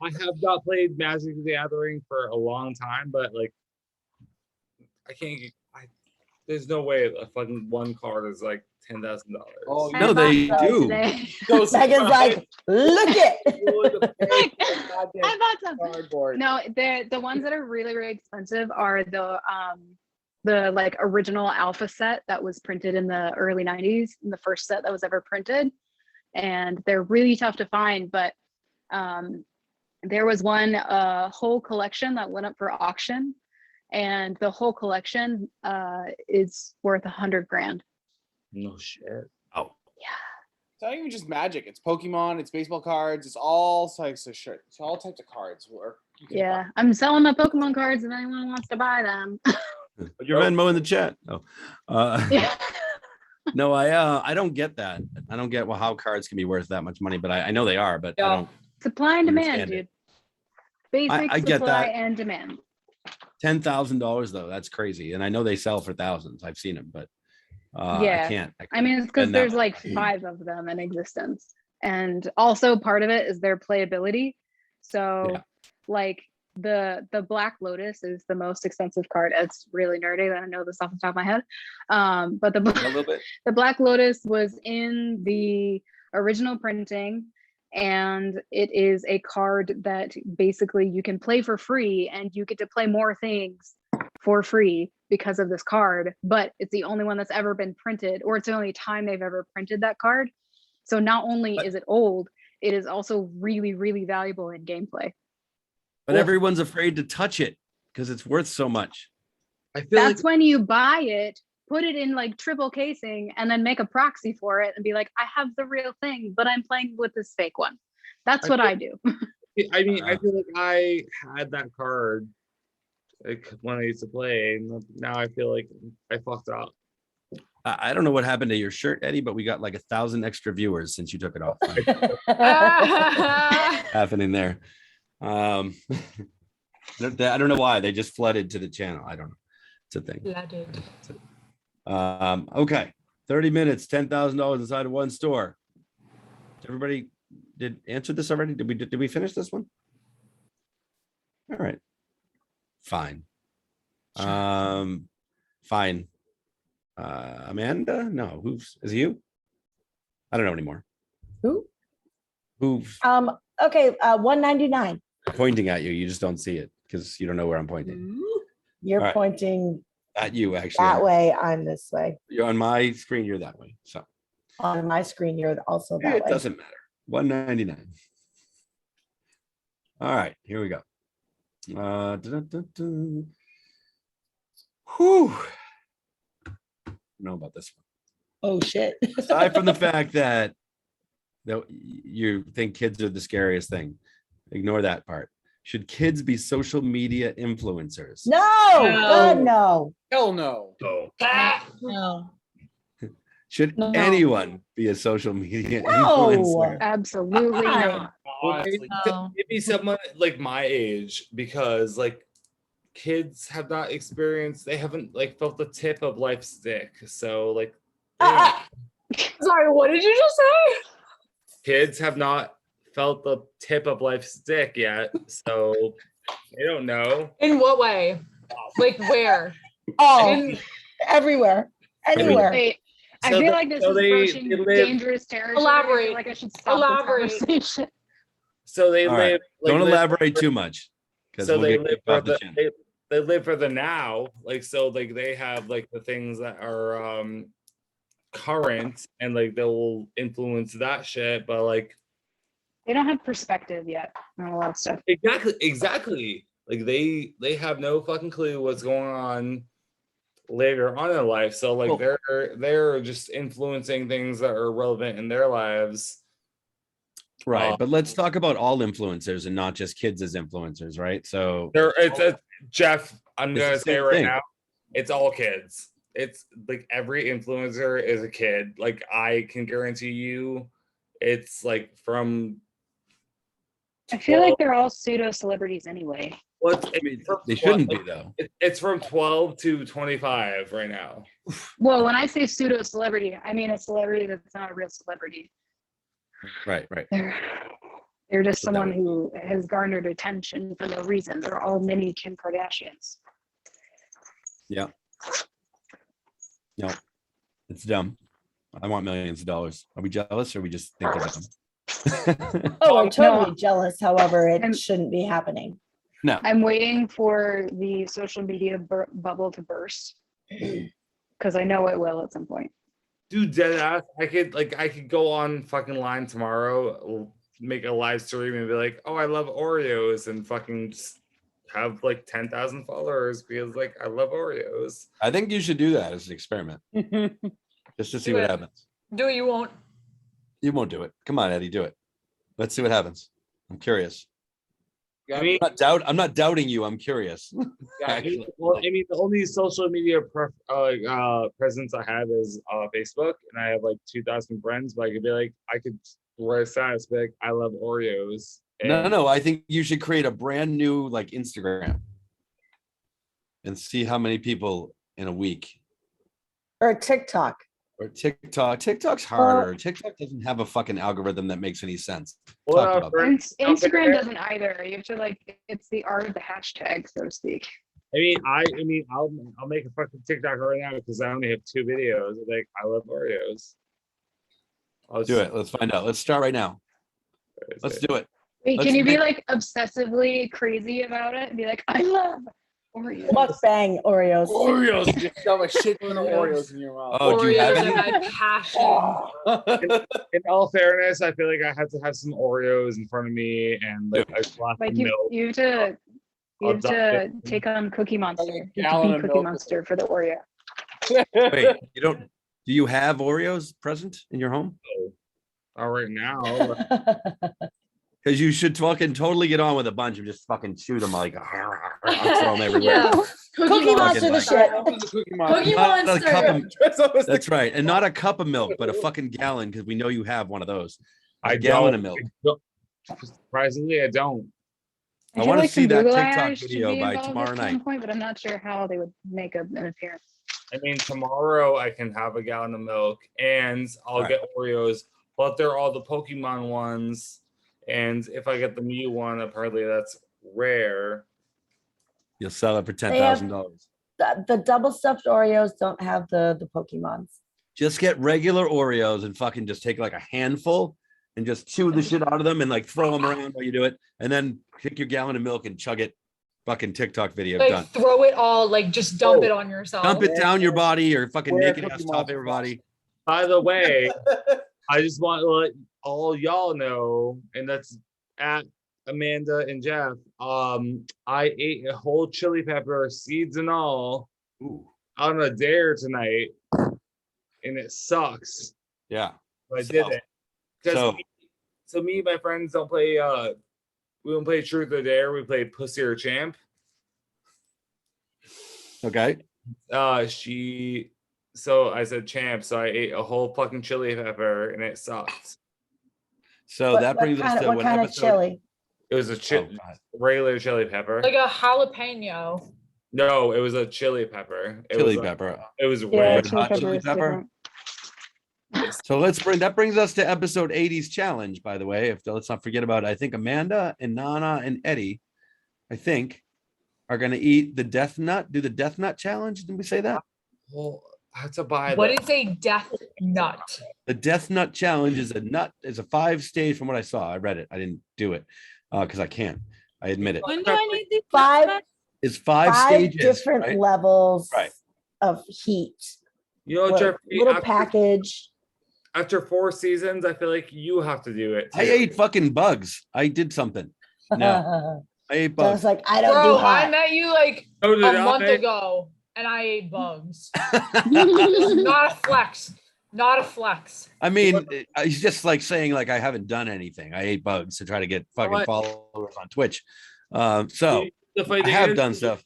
I have not played Magic the Gathering for a long time, but like I can't there's no way a fucking one card is like $10,000. Oh, I No, bought they some do. today. Those Megan's like, look it. I bought some. cardboard. No, the ones that are really, really expensive are the like original alpha set that was printed in the early 90s, and the first set that was ever printed. And they're really tough to find, but there was one whole collection that went up for auction, and the whole collection is worth 100 grand. No shit. Oh, It's not even just Magic. It's Pokemon. It's baseball cards. It's all types of shit. It's all types of cards. You can Yeah, I'm selling my Pokemon cards if anyone wants to buy them. put your Venmo in the chat. Oh, Yeah. no, I don't get that. I don't get how cards can be worth that much money, but I know they are, but I Yeah. don't. Supply and demand, Understand it. dude. Basic I get supply that. and demand. $10,000 though, that's crazy. And I know they sell for thousands. I've seen them, but Yeah. I can't. I mean, it's because spend that there's much like money. 5 of them in existence. And also part of it is their playability. So Yeah. like the Black Lotus is the most expensive card. It's really nerdy. I don't know this off the top of my head. But A little bit. the Black Lotus was in the original printing, and it is a card that basically you can play for free, and you get to play more things for free because of this card. But it's the only one that's ever been printed, or it's the only time they've ever printed that card. So not only But- is it old, it is also really, really valuable in gameplay. But everyone's afraid to touch it because it's worth so much. I feel That's like when you buy it, put it in like triple casing, and then make a proxy for it and be like, I have the real thing, but I'm playing with this fake one. That's what I do. I mean, I feel like I had that card like when I used to play, and now I feel like I fucked up. I don't know what happened to your shirt, Eddie, but we got like 1,000 extra viewers since you took it off. Happening there. I don't know why they just flooded to the channel. I don't know. It's a thing. Flooded. Okay, 30 minutes, $10,000 inside of one store. Everybody did answer this already? Did we finish this one? All right. Fine. Fine. Amanda? No, is it you? I don't know anymore. Who? Who's Okay, 199. pointing at you? You just don't see it because you don't know where I'm pointing. You're All right. pointing At you, actually. that way. I'm this way. You're on my screen, you're that way. So On my screen, you're also that it way. doesn't matter. 199. All right, here we go. Whew. Know about this one. Oh shit. Aside from the fact that you think kids are the scariest thing, ignore that part. Should kids be social media influencers? No, God, no. Hell no. Oh, No. Should No. anyone be a social media No. influencer? Absolutely Why? not. maybe, No. maybe someone like my age, because like kids have not experienced, they haven't like felt the tip of life's stick. So like Sorry, what did you just say? kids have not felt the tip of life's stick yet, so they don't know. In what way? Like where? Oh, In everywhere, anywhere. Wait, I So feel they- like this so is they approaching live- dangerous territory. I Elaborate. feel like I should stop Elaborate. this conversation. So they All right. live. Like, Don't live elaborate for- too much. Because So we'll they get live kicked for off the the channel. they live for the now. Like so, like they have like the things that are current, and like they'll influence that shit. But like They don't have perspective yet on a lot of stuff. exactly. Like they have no fucking clue what's going on later on in life. So like Well- they're just influencing things that are relevant in their lives. Right. But let's talk about all influencers and not just kids as influencers, right? So It's Jeff. I'm It's gonna the say same right thing. now, it's all kids. It's like every influencer is a kid. Like I can guarantee you, it's like from. I feel like they're all pseudo celebrities anyway. What's I mean, they shouldn't be though. It's from 12 to 25 right now. Well, when I say pseudo celebrity, I mean a celebrity that's not a real celebrity. Right. They're just So that someone would- who has garnered attention for no reason. They're all mini Kim Kardashians. No, it's dumb. I want millions of dollars. Are we jealous or we just think they're dumb? Oh, I'm No. totally jealous. However, it I'm- shouldn't be happening. No. I'm waiting for the social media bubble to burst because I know it will at some point. Dude, dead ass. I could go on fucking line tomorrow, make a live stream and be like, oh, I love Oreos, and fucking just have like 10,000 followers because like I love Oreos. I think you should do that as an experiment, just to see Do what it. happens. Do it, you won't. You won't do it. Come on, Eddie, do it. Let's see what happens. I'm curious. I mean, I'm not doubting you. I'm curious. Actually. well, I mean, the only social media presence I have is Facebook, and I have like 2,000 friends. But I could wear a status, be like, I love Oreos. No. I think you should create a brand new like Instagram and see how many people in a week Or TikTok. Or TikTok. TikTok's harder. TikTok doesn't have a fucking algorithm that makes any sense. Well, Talked about that. Instagram doesn't either. You have to like, it's the art of the hashtag, so to speak. I'll make a fucking TikTok right now because I only have 2 videos. Like, I love Oreos. Let's do it. Let's find out. Let's start right now. Let's do it. Wait, Let's can you be make- like obsessively crazy about it and be like, I love Oreos? Mukbang Oreos. Oreos. Just shove a shit ton of Oreos in your mouth. Oh, do you have Oreos any? are my passion. In all fairness, I feel like I have to have some Oreos in front of me and like a glass Like of you, milk. you have to, you I'll have dump to it. take on Cookie Monster. Like a You have gallon to of be Cookie milk. Monster for the Oreo. Wait, you don't? Do you have Oreos present in your home? All right now. Because you should fucking totally get on with a bunch and just fucking shoot them like throw them everywhere. Yeah. Cookie Monster the shit. Cookie Not a Monster. cup of- Dress up as the that's right, and not a cup of milk, but a fucking gallon because we know you have one of those. I A gallon don't. of milk. Surprisingly, I don't. I feel wanna like see some that Google TikTok ads should video be by involved tomorrow at some night. point, but I'm not sure how they would make an appearance. I mean, tomorrow I can have a gallon of milk and I'll Alright. get Oreos, but they're all the Pokemon ones. And if I get the Mew one, apparently that's rare. You'll sell it for They have- $10,000. The double stuffed Oreos don't have the Pokemons. Just get regular Oreos and fucking just take like a handful and just chew the shit out of them and like throw them around while you do it, and then take your gallon of milk and chug it. Fucking TikTok video Like done. throw it all, like just dump it on yourself. Dump it down your body or fucking Wear naked ass Cookie top Monster everybody. By the way, I just want to let all y'all know, and that's at Amanda and Jeff. I ate a whole chili pepper, seeds and all, Ooh, on a dare tonight, and it sucks. yeah. But I did it. 'Cause So So me and my friends don't play. We don't play Truth or Dare. We play Pussy or Champ. okay. So I said champ. So I ate a whole fucking chili pepper, and it sucked. So that brings us to what what kind of episode? chili? It was a Oh, God. regular chili pepper. Like a jalapeno. No, it was a chili pepper. It Chili was pepper. It was Yeah, red. chili hot pepper chili is pepper? different. So that brings us to episode 80's challenge, by the way. Let's not forget about, I think Amanda and Nana and Eddie, I think, are gonna eat the death nut, do the death nut challenge. Did we say that? Well, I had to buy What the is a death nut? The death nut challenge is a 5-stage from what I saw. I read it. I didn't do it because I can't. I admit it. When do I need these? Five It's five stages. different right? levels Right. of heat. You know, Like, Jeff, little package. after 4 seasons, I feel like you have to do it. I too. ate fucking bugs. I did something. No. I ate So I bugs. was like, I don't do Bro, I hot. met you like So did a month I. ago and I ate bugs. Not a flex. Not a flex. I mean, it's just like saying like I haven't done anything. I ate bugs to try to get fucking What? followers on Twitch. So The funny I thing have is, done stuff.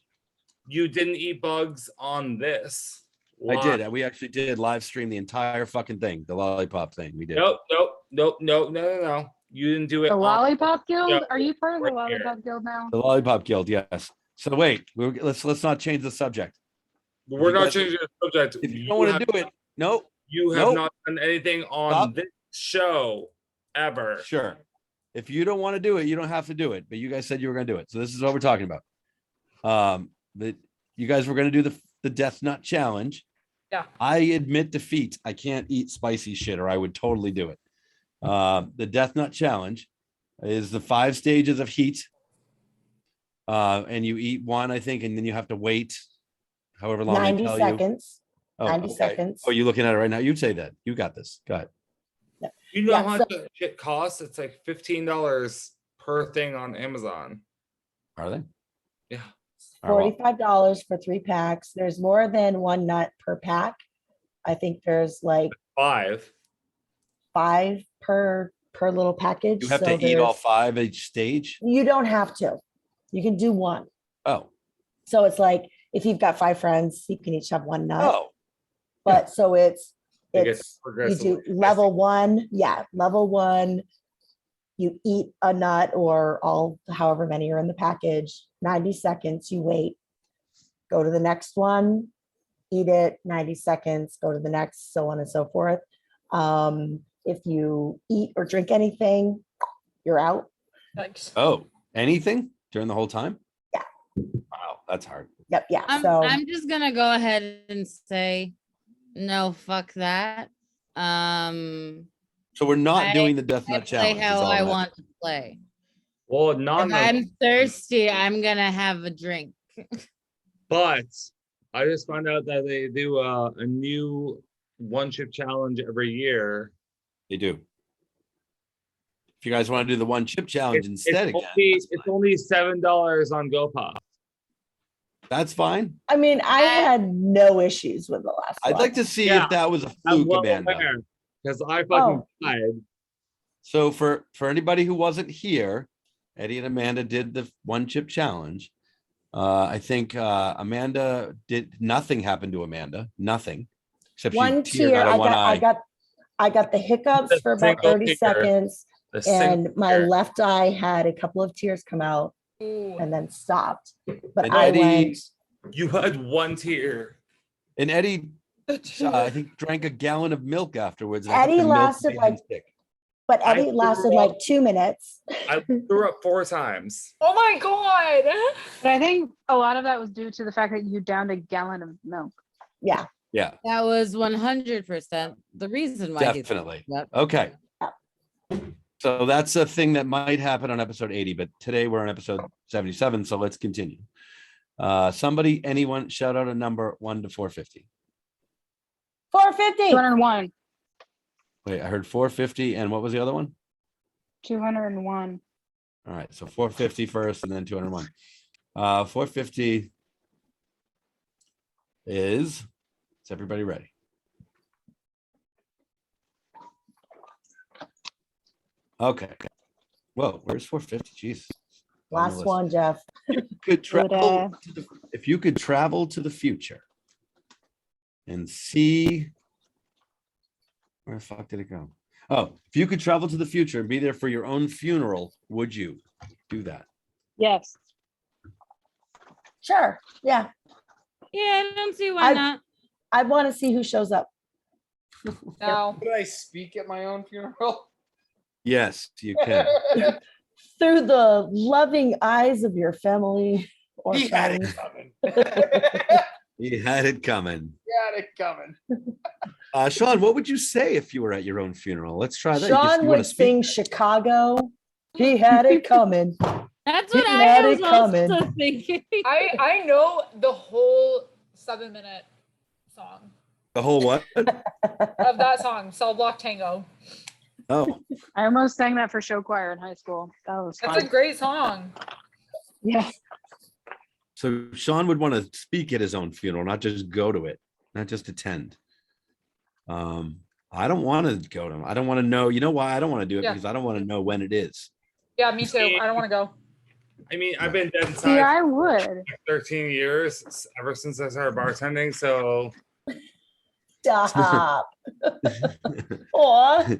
You didn't eat bugs on this. I Live. did. We actually did live stream the entire fucking thing, the lollipop thing. We did. No. You didn't do it. The on- Lollipop Guild? Yeah, Are you part of the right here. Lollipop Guild now? The lollipop guild, yes. So wait, let's not change the subject. We're You not guys- changing the subject. If you don't want to have do it, no, You have Nope. not done anything on Stop. this show ever. sure. If you don't want to do it, you don't have to do it. But you guys said you were going to do it, so this is what we're talking about. That you guys were going to do the death nut challenge. Yeah. I admit defeat. I can't eat spicy shit, or I would totally do it. The death nut challenge is the 5 stages of heat. And you eat one, I think, and then you have to wait however long they 90 tell you. seconds. Oh, 90 okay. seconds. Oh, you're looking at it right now. You say that. You got this. Go ahead. You know Yeah, how so- much that shit costs? It's like $15 per thing on Amazon. Are they? Yeah. All right, well, $45 for 3 packs. There's more than one nut per pack. I think there's like 5. 5 per little package. you have So to eat all there's- 5 each stage. You don't have to. You can do one. Oh, So it's like if you've got 5 friends, you can each have one nut. oh, But so it's It gets you do progressively level 1. Yeah, level 1. You eat a nut or all however many are in the package. 90 seconds. You wait. Go to the next one. eat it, 90 seconds, go to the next, so on and so forth. If you eat or drink anything, you're out. Thanks. Oh, anything during the whole time? Yeah. Wow, that's hard. Yep. Yeah. I'm just gonna go ahead and say no, fuck that. So we're not I- doing the death I nut play challenge. is how all I that- want to play. Well, If none of I'm thirsty, I'm gonna have a drink. but I just found out that they do a new one chip challenge every year. They do. If you guys want to do the one chip challenge instead again, It's only $7 on GoPop. that's fine. I mean, I had no issues with the last I'd one. like to see Yeah, if that was a I'm fluke, well Amanda. aware because I fucking Oh. died. So for anybody who wasn't here, Eddie and Amanda did the one chip challenge. I think Amanda did nothing happened to Amanda. Nothing. Except One she teared tear, out of one eye. I got the hiccups The for about single 30 tear. seconds, The single and my tear. left eye had a couple of tears come out Ooh. and then stopped. But And I Eddie- went, You had one tear. And Eddie, I think, drank a gallon of milk afterwards. and I think Eddie the milk lasted made him like- sick. but I Eddie threw lasted up. like 2 minutes. I threw up 4 times. Oh my god. But I think a lot of that was due to the fact that you downed a gallon of milk. Yeah. Yeah, That was 100% the reason why. he- definitely. Yep. Okay. So that's a thing that might happen on episode 80, but today we're on episode 77. So let's continue. Anyone shout out a number 1 to 450. 450. 201. Wait, I heard 450. And what was the other one? 201. All right. So 450 first and then 201. 450 is everybody ready? Okay. Whoa, where's 450? Jeez. Last one, Jeff. If you could travel to the future and see where the fuck did it go? Oh, if you could travel to the future and be there for your own funeral, would you do that? Yes. Sure. Yeah. Yeah, I don't see why I- not. I want to see who shows up. No. Could I speak at my own funeral? Yes, you can. Through the loving eyes of your family or He had it friends. coming. You had it coming. He had it coming. Sean, what would you say if you were at your own funeral? Let's try that. Sean You wanna would speak? sing Chicago. He had it coming. That's what He I had was it also coming. thinking. I know the whole 7-minute song The whole what? of that song, Cell Block Tango. Oh, I almost sang that for show choir in high school. That was That's a fun. great song. Yeah. so Sean would want to speak at his own funeral, not just go to it, not just attend. I don't want to go to him. I don't want to know. You know why I don't want to do it? Yeah. Because I don't want to know when it is. Yeah, me too. I don't want to go. I mean, I've been dead See, inside I for would. 13 years, ever since I started bartending. So Stop. Aw.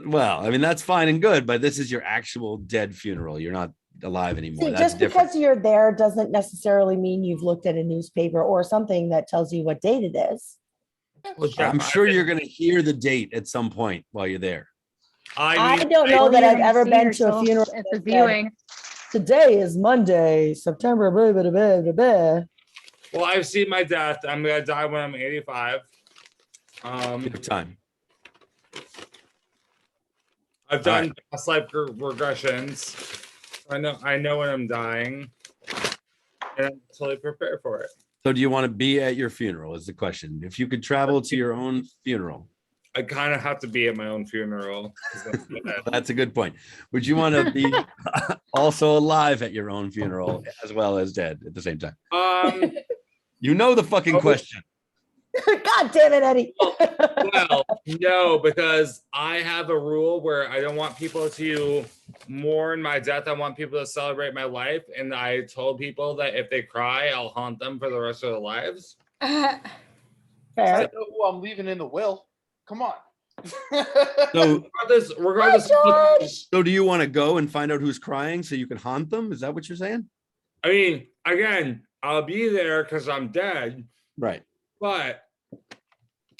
Well, I mean, that's fine and good, but this is your actual dead funeral. You're not alive anymore. See, That's just different. because you're there doesn't necessarily mean you've looked at a newspaper or something that tells you what date it is. well, Jeff, I'm sure you're going to hear the date at some point while you're there. I mean, don't know Or that you're I've gonna ever see been to a yourself funeral. at the that said, viewing. Today is Monday, September. Blah, blah, blah, blah, blah. well, I've seen my death. I'm gonna die when I'm 85. You have time. I've done past life regressions. I know when I'm dying, and I'm totally prepared for it. So do you want to be at your funeral is the question. If you could travel to your own funeral, I kind of have to be at my own funeral. 'cause I'm dead. that's a good point. Would you want to be also alive at your own funeral as well as dead at the same time? You know the fucking Oh. question. God damn it, Eddie. Well, no, because I have a rule where I don't want people to mourn my death. I want people to celebrate my life. And I told people that if they cry, I'll haunt them for the rest of their lives. I Fair. know who I'm leaving in the will. Come on. So, Regardless, George. so do you want to go and find out who's crying so you can haunt them? Is that what you're saying? I mean, again, I'll be there because I'm dead. Right. But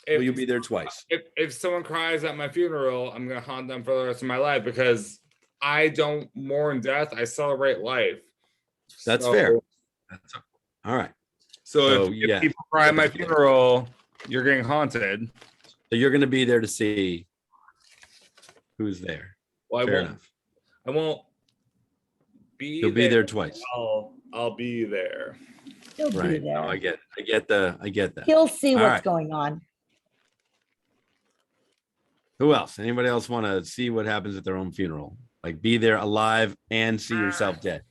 Will you be there twice? if someone cries at my funeral, I'm gonna haunt them for the rest of my life because I don't mourn death. I celebrate life. That's So- fair. All right. So, So, if yeah. people cry at my funeral, you're getting haunted. So you're going to be there to see who's there. Well, Fair enough. I won't be. You'll be there twice. I'll be there. He'll be Right. there. No, I get that. He'll see All what's right. going on. Who else? Anybody else want to see what happens at their own funeral? Like be there alive and see yourself dead.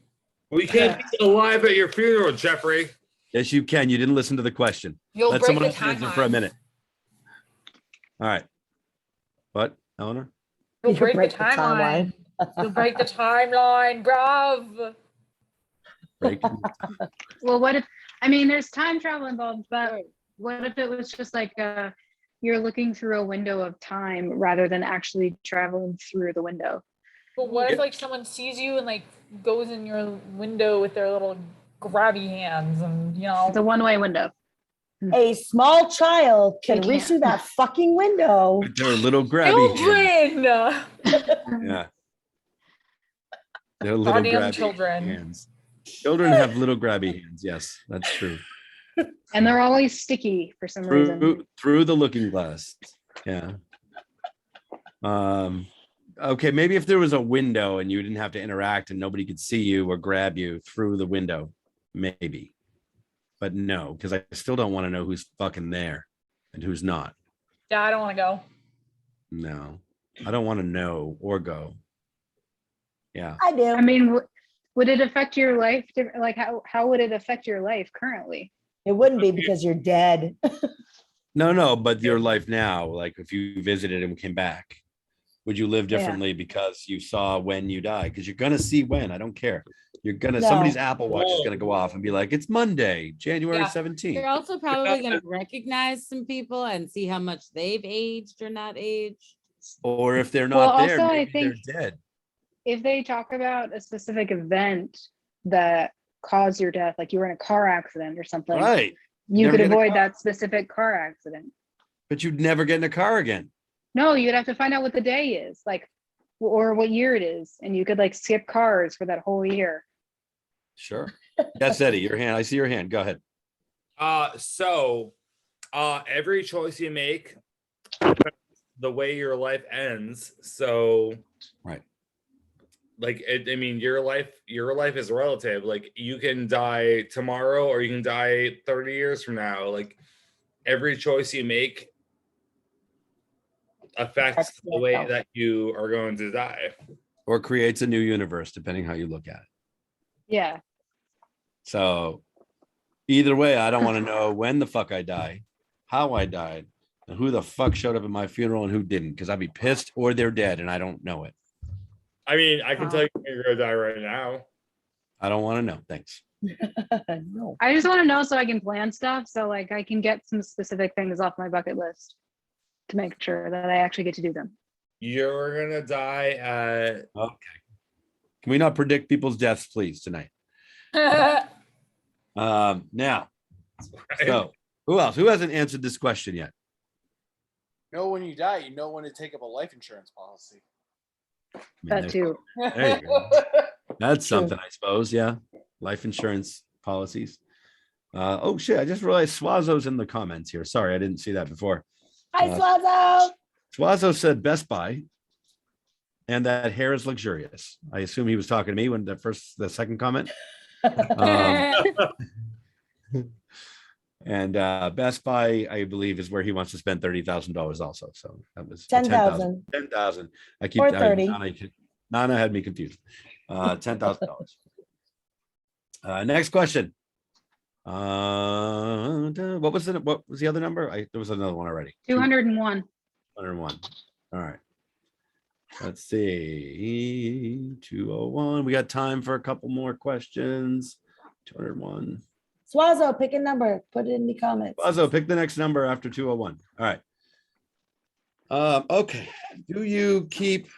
We can't be alive at your funeral, Jeffrey. Yes, you can. You didn't listen to the question. You'll Let break someone the else answer for a timeline. minute. All right. What, Eleanor? You'll You break break the the timeline. You'll break the timeline, bruv. Break. Well, what if, I mean, there's time travel involved, but what if it was just like you're looking through a window of time rather than actually traveling through the window? But what if like someone sees you and like goes in your window with their little grabby hands and It's a one-way window. A small child can They reach can't. through that fucking window. With their little grabby hands. children. Yeah. Their little Goddamn grabby children. hands. Children have little grabby hands. Yes, that's true. And they're always sticky for some reason. Through the looking glass. Yeah. Okay, maybe if there was a window and you didn't have to interact and nobody could see you or grab you through the window, maybe. But no, because I still don't want to know who's fucking there and who's not. Yeah, I don't want to go. No, I don't want to know or go. Yeah. I do. I mean, would it affect your life? Like, how would it affect your life currently? It wouldn't be because you're dead. No, but your life now, like if you visited and came back, would you live Yeah. differently because you saw when you die? Because you're gonna see when. I don't care. You're gonna No. somebody's Apple Watch is gonna go off and be like, it's Monday, January Yeah. 17th. You're also probably going to recognize some people and see how much they've aged or not aged. Or if they're Well, not there, also, I maybe think- they're dead. If they talk about a specific event that caused your death, like you were in a car accident or something, Right. you Never could get in a avoid car. that specific car accident. But you'd never get in a car again. No, you'd have to find out what the day is, like, or what year it is, and you could like skip cars for that whole year. Sure. That's Eddie. Your hand. I see your hand. Go ahead. So every choice you make affects the way your life ends. So Right. like I mean your life is relative. Like you can die tomorrow or you can die 30 years from now. Like every choice you make affects That's the way yourself. that you are going to die. Or creates a new universe, depending how you look at it. Yeah. So either way, I don't want to know when the fuck I die, how I died, and who the fuck showed up at my funeral and who didn't, because I'd be pissed or they're dead and I don't know it. I mean, I can tell you you're gonna die right now. I don't want to know. Thanks. No. I just want to know so I can plan stuff. So like I can get some specific things off my bucket list to make sure that I actually get to do them. You're gonna die at Okay. Can we not predict people's deaths, please, tonight? Now, so who else? Who hasn't answered this question yet? Know when you die, you know when to take up a life insurance policy. I mean, That there's- too. There you go. That's True. something, I suppose. Yeah. Life insurance policies. Oh shit. I just realized Swazo's in the comments here. Sorry, I didn't see that before. Hi, Swazo. Swazo said Best Buy and that hair is luxurious. I assume he was talking to me when the second comment. And Best Buy, I believe, is where he wants to spend $30,000 also. So that was 10,000. 10,000. I keep Or 30. Nana had me confused. $10,000. Next question. What was the other number? There was another one already. 201. 101. All right. Let's see. 201. We got time for a couple more questions. 201. Swazo, pick a number. Put it in the comments. Swazo, pick the next number after 201. All right. Okay. Do you keep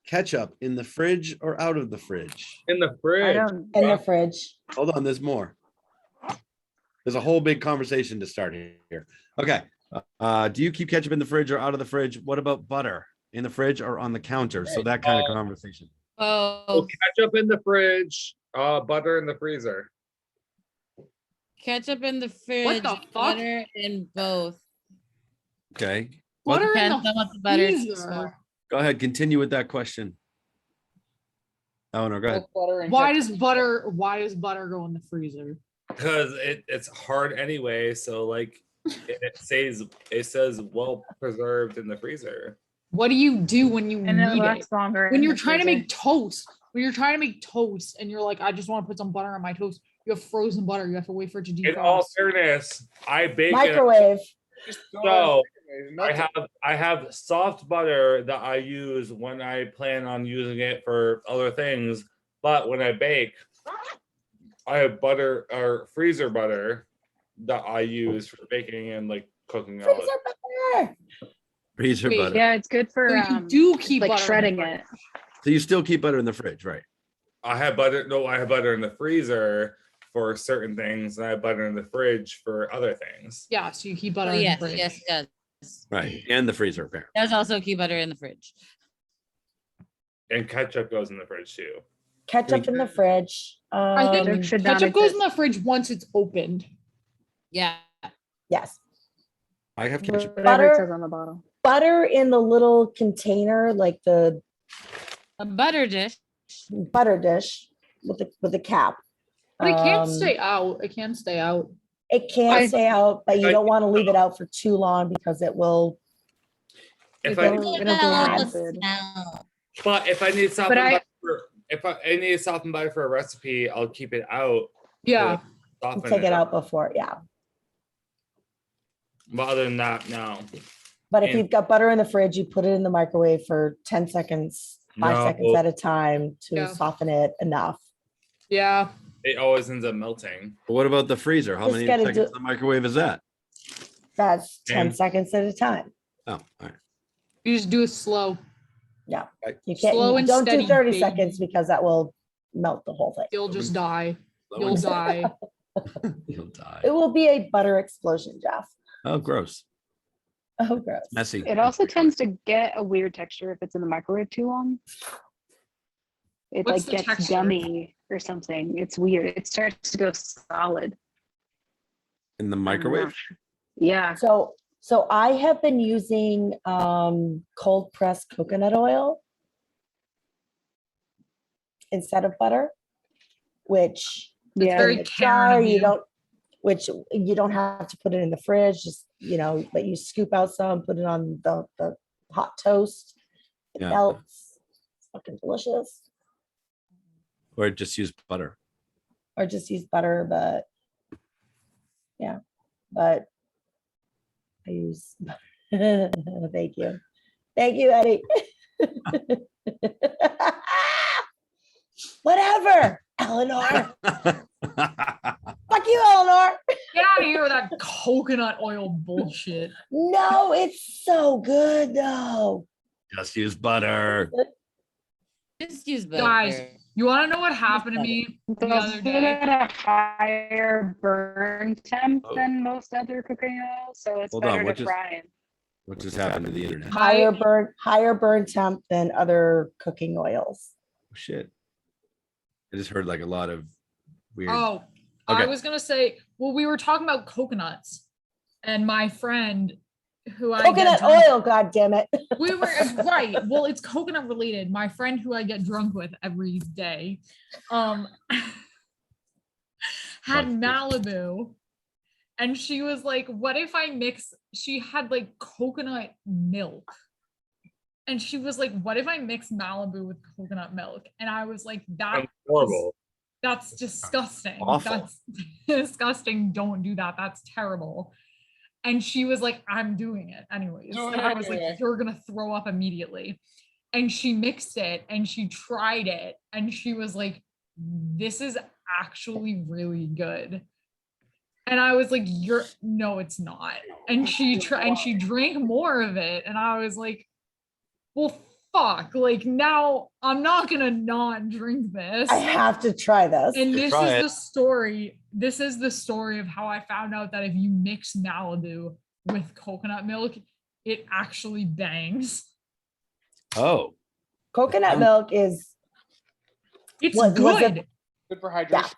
ketchup in the fridge or out of the fridge? in the I fridge. don't. In the fridge. Hold on, there's more. There's a whole big conversation to start here. Okay. Do you keep ketchup in the fridge or out of the fridge? What about butter in the fridge or on the counter? So that kind of conversation. Oh, Ketchup in the fridge, butter in the freezer. ketchup in the fridge, What the fuck? butter in both. Okay. What- Butter in Depends the on what the butter is freezer. Go ahead. Continue with that question. Oh, no, go ahead. Why does butter go in the freezer? Because it's hard anyway. So like it says well preserved in the freezer. What do you do when you And it need it? lasts longer. When in you're the trying to freezer. make toast, and you're like, I just want to put some butter on my toast. You have frozen butter. You have to wait for it to In all defrost. fairness, I bake it. Microwave. Just throw it in the So microwave and melt it. I have soft butter that I use when I plan on using it for other things. But when I bake, I have butter or freezer butter that I use for baking and like cooking out. Freezer butter. Freezer Wait, butter. Yeah, it's good for So you do keep like butter in the shredding fridge. it. So you still keep butter in the fridge, right? I have butter. No, I have butter in the freezer for certain things, and I have butter in the fridge for other things. Yeah, so you keep butter Oh, in the yes, fridge. yes, it does. Right. And the freezer, apparently. There's also keep butter in the fridge. And ketchup goes in the fridge too. Ketchup in the fridge. I think Ketchup should not ketchup goes in exist. the fridge once it's opened. Yeah. Yes. I have ketchup. Whatever it Butter. says on the bottle. Butter in the little container, like the A butter dish. butter dish with the cap. But it can't Um, stay out. It can stay out. It can I- stay out, but you I- don't want to leave it out for too long because it will. If It'll- I It'll go bad. rancid. but if I need salt But and I- butter for, if I need salt and butter for a recipe, I'll keep it out. Yeah. Soften Take it out before, yeah. But other than that, no. But if And- you've got butter in the fridge, you put it in the microwave for 10 seconds, 5 seconds No. at a time to Yeah. soften it enough. Yeah. It always ends up melting. But what about the freezer? How Just many gotta seconds do- in the microwave is that? That's 10 And- seconds at a time. Oh, all right. You just do it slow. You can't, Slow you and don't do steady, 30 baby. seconds because that will melt the whole thing. You'll just die. Slow You'll and- die. You'll die. It will be a butter explosion, Jeff. Oh, gross. Oh, gross. Messy. It also tends to get a weird texture if it's in the microwave too long. It What's the like gets texture? gummy or something. It's weird. It starts to go solid. In the I don't know. microwave? Yeah. So I have been using cold pressed coconut oil instead of butter, which Yeah. very in the Karen jar, of you you. don't, which you don't have to put it in the fridge, just, let you scoop out some, put it on the hot toast. It Yeah. melts. It's fucking delicious. Or just use butter? Or just use butter, but yeah, but I use, thank you. Thank you, Eddie. Whatever, Eleanor. Fuck you, Eleanor. Get out of here with that coconut oil bullshit. No, it's so good though. Just use butter. Just use butter. Guys, you want to know what happened to me the It's other also day? at a higher burn temp Oh. than most other cooking oils, so it's Hold on, better what to just- fry it. What just happened to the internet? Oh, Higher burn temp than other cooking oils. shit. I just heard like a lot of weird. Oh, Okay. I was gonna say, well, we were talking about coconuts, and my friend who I get Coconut drunk- oil, god damn it. We were right. Well, it's coconut related. My friend who I get drunk with every day, had Malibu, and she was like, "What if I mix?" She had like coconut milk, and she was like, "What if I mix Malibu with coconut milk?" And I was like, That's horrible. That's disgusting. Awful. That's disgusting. Don't do that. That's terrible." And she was like, "I'm doing it anyways." And I was like, "You're gonna throw up immediately." And she mixed it and she tried it and she was like, "This is actually really good." And I was like, no, it's not. And she drank more of it. And I was like, well, fuck, like now I'm not gonna not drink this. I have to try this. And this Try is it. the story. This is the story of how I found out that if you mix Malibu with coconut milk, it actually bangs. Oh, Coconut milk is It's Was good. it- Good for hydration. Yeah.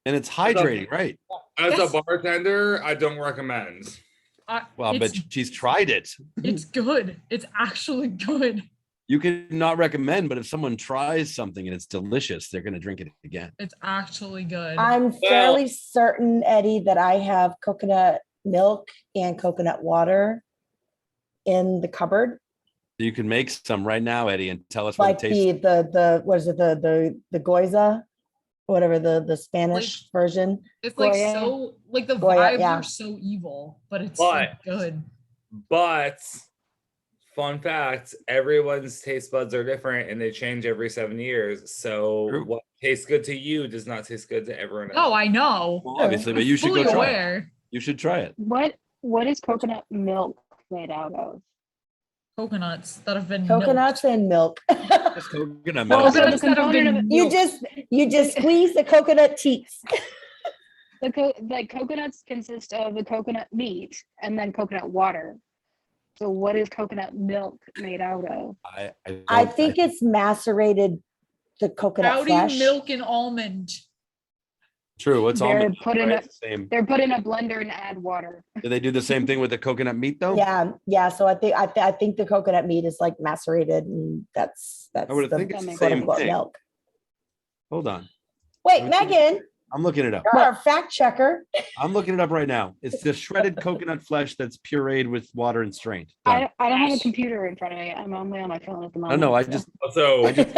and it's hydrating, right? As Yes. a bartender, I don't recommend. Well, but it's, she's tried it. it's good. It's actually good. You can not recommend, but if someone tries something and it's delicious, they're going to drink it again. It's actually good. I'm fairly certain, Eddie, that I have coconut milk and coconut water in the cupboard. You can make some right now, Eddie, and tell us what Like it tastes. the what is it, the Goiza, whatever the Spanish version. It's like Goya. so like the Goya, vibes yeah. are so evil, but it's But- like good. But fun fact, everyone's taste buds are different and they change every 7 years. So True. what tastes good to you does not taste good to everyone else. No, I know. Well, obviously, but I'm you should fully go try it. aware. You should try it. What is coconut milk made out of? Coconuts that have been Coconuts and milk. Just coconut Well, milk. so the Coconuts that have component been of You milked. just squeeze the coconut teats. the coconuts consist of the coconut meat and then coconut water. So what is coconut milk made out of? I think it's macerated the coconut How do flesh. you milk an almond? true. It's They're almond milk, put in right? a- It's the same. They're put in a blender and add water. Do they do the same thing with the coconut meat though? Yeah. So I think the coconut meat is like macerated, and that's I would the think it's the quote same quote-unquote thing. milk. Hold on. Wait, Let me see. Megan, I'm looking it up. you're our fact checker. I'm looking it up right now. It's the shredded coconut flesh that's pureed with water and strained. I Done. don't have a computer in front of me. I'm only on my phone at the No, moment. no, I so- just Also, I just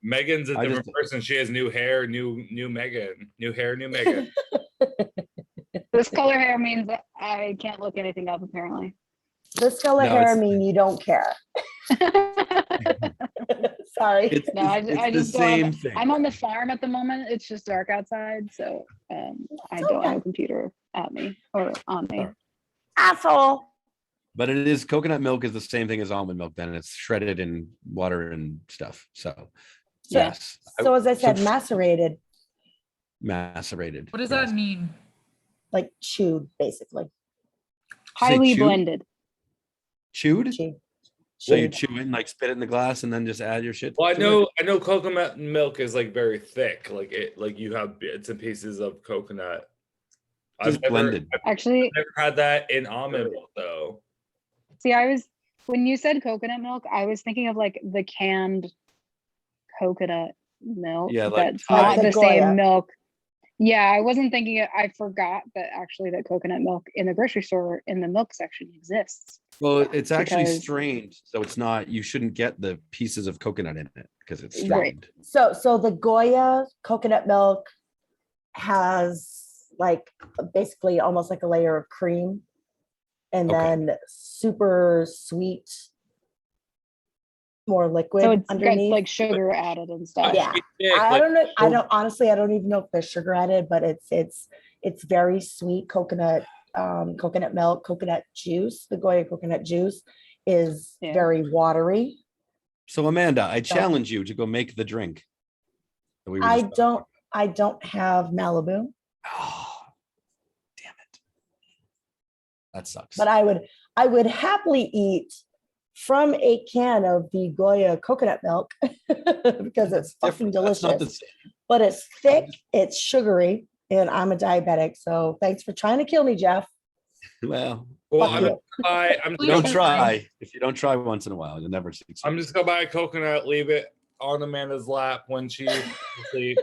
Megan's a I different just- person. She has new hair, new Megan. New hair, new Megan. This color hair means that I can't look anything up apparently. This color No, hair it's- mean you don't care. Sorry. it's, No, I it's just the don't same have, thing. I'm on the farm at the moment. It's just dark outside, so I don't have a computer at me or on me. Asshole. But it is coconut milk is the same thing as almond milk. Then it's shredded in water and stuff. So So- yes, So as I said, so- macerated, macerated. What does yes. that mean? like chewed, basically. Say Highly chewed? blended. Chewed. Chewed. So you Chewed. chew it and like spit it in the glass and then just add your shit. Well, I to it? know coconut milk is like very thick. Like you have bits and pieces of coconut. Just blended. Actually, I've never had that in almond milk though. see, when you said coconut milk, I was thinking of like the canned coconut milk. Yeah, like that's Thai. not the Like Goya. same milk. Yeah, I wasn't thinking it. I forgot that actually that coconut milk in the grocery store in the milk section exists. Well, it's actually Because- strained, so it's not. You shouldn't get the pieces of coconut in it because it's Right. strained. So the Goya coconut milk has like basically almost like a layer of cream, and Okay. then super sweet, more liquid So it's got underneath. like sugar added and stuff. Yeah. Thick, I like- don't know. I don't honestly. I don't even know if there's sugar added, but it's very sweet coconut coconut milk, coconut juice. The Goya coconut juice is Yeah. very watery. So Amanda, I challenge you to go make the drink. that we were I just talking I don't have Malibu, about. Oh, damn it! That sucks. but I would happily eat from a can of the Goya coconut milk because it's fucking Different. That's not the delicious. same. But it's thick, it's sugary, and I'm a diabetic. So thanks for trying to kill me, Jeff. Well, Well, Fuck I'm you. gonna buy. I'm Please don't don't try. If you don't try once in a while, you'll never succeed. I'm just gonna buy a coconut, leave it on Amanda's lap when she's asleep.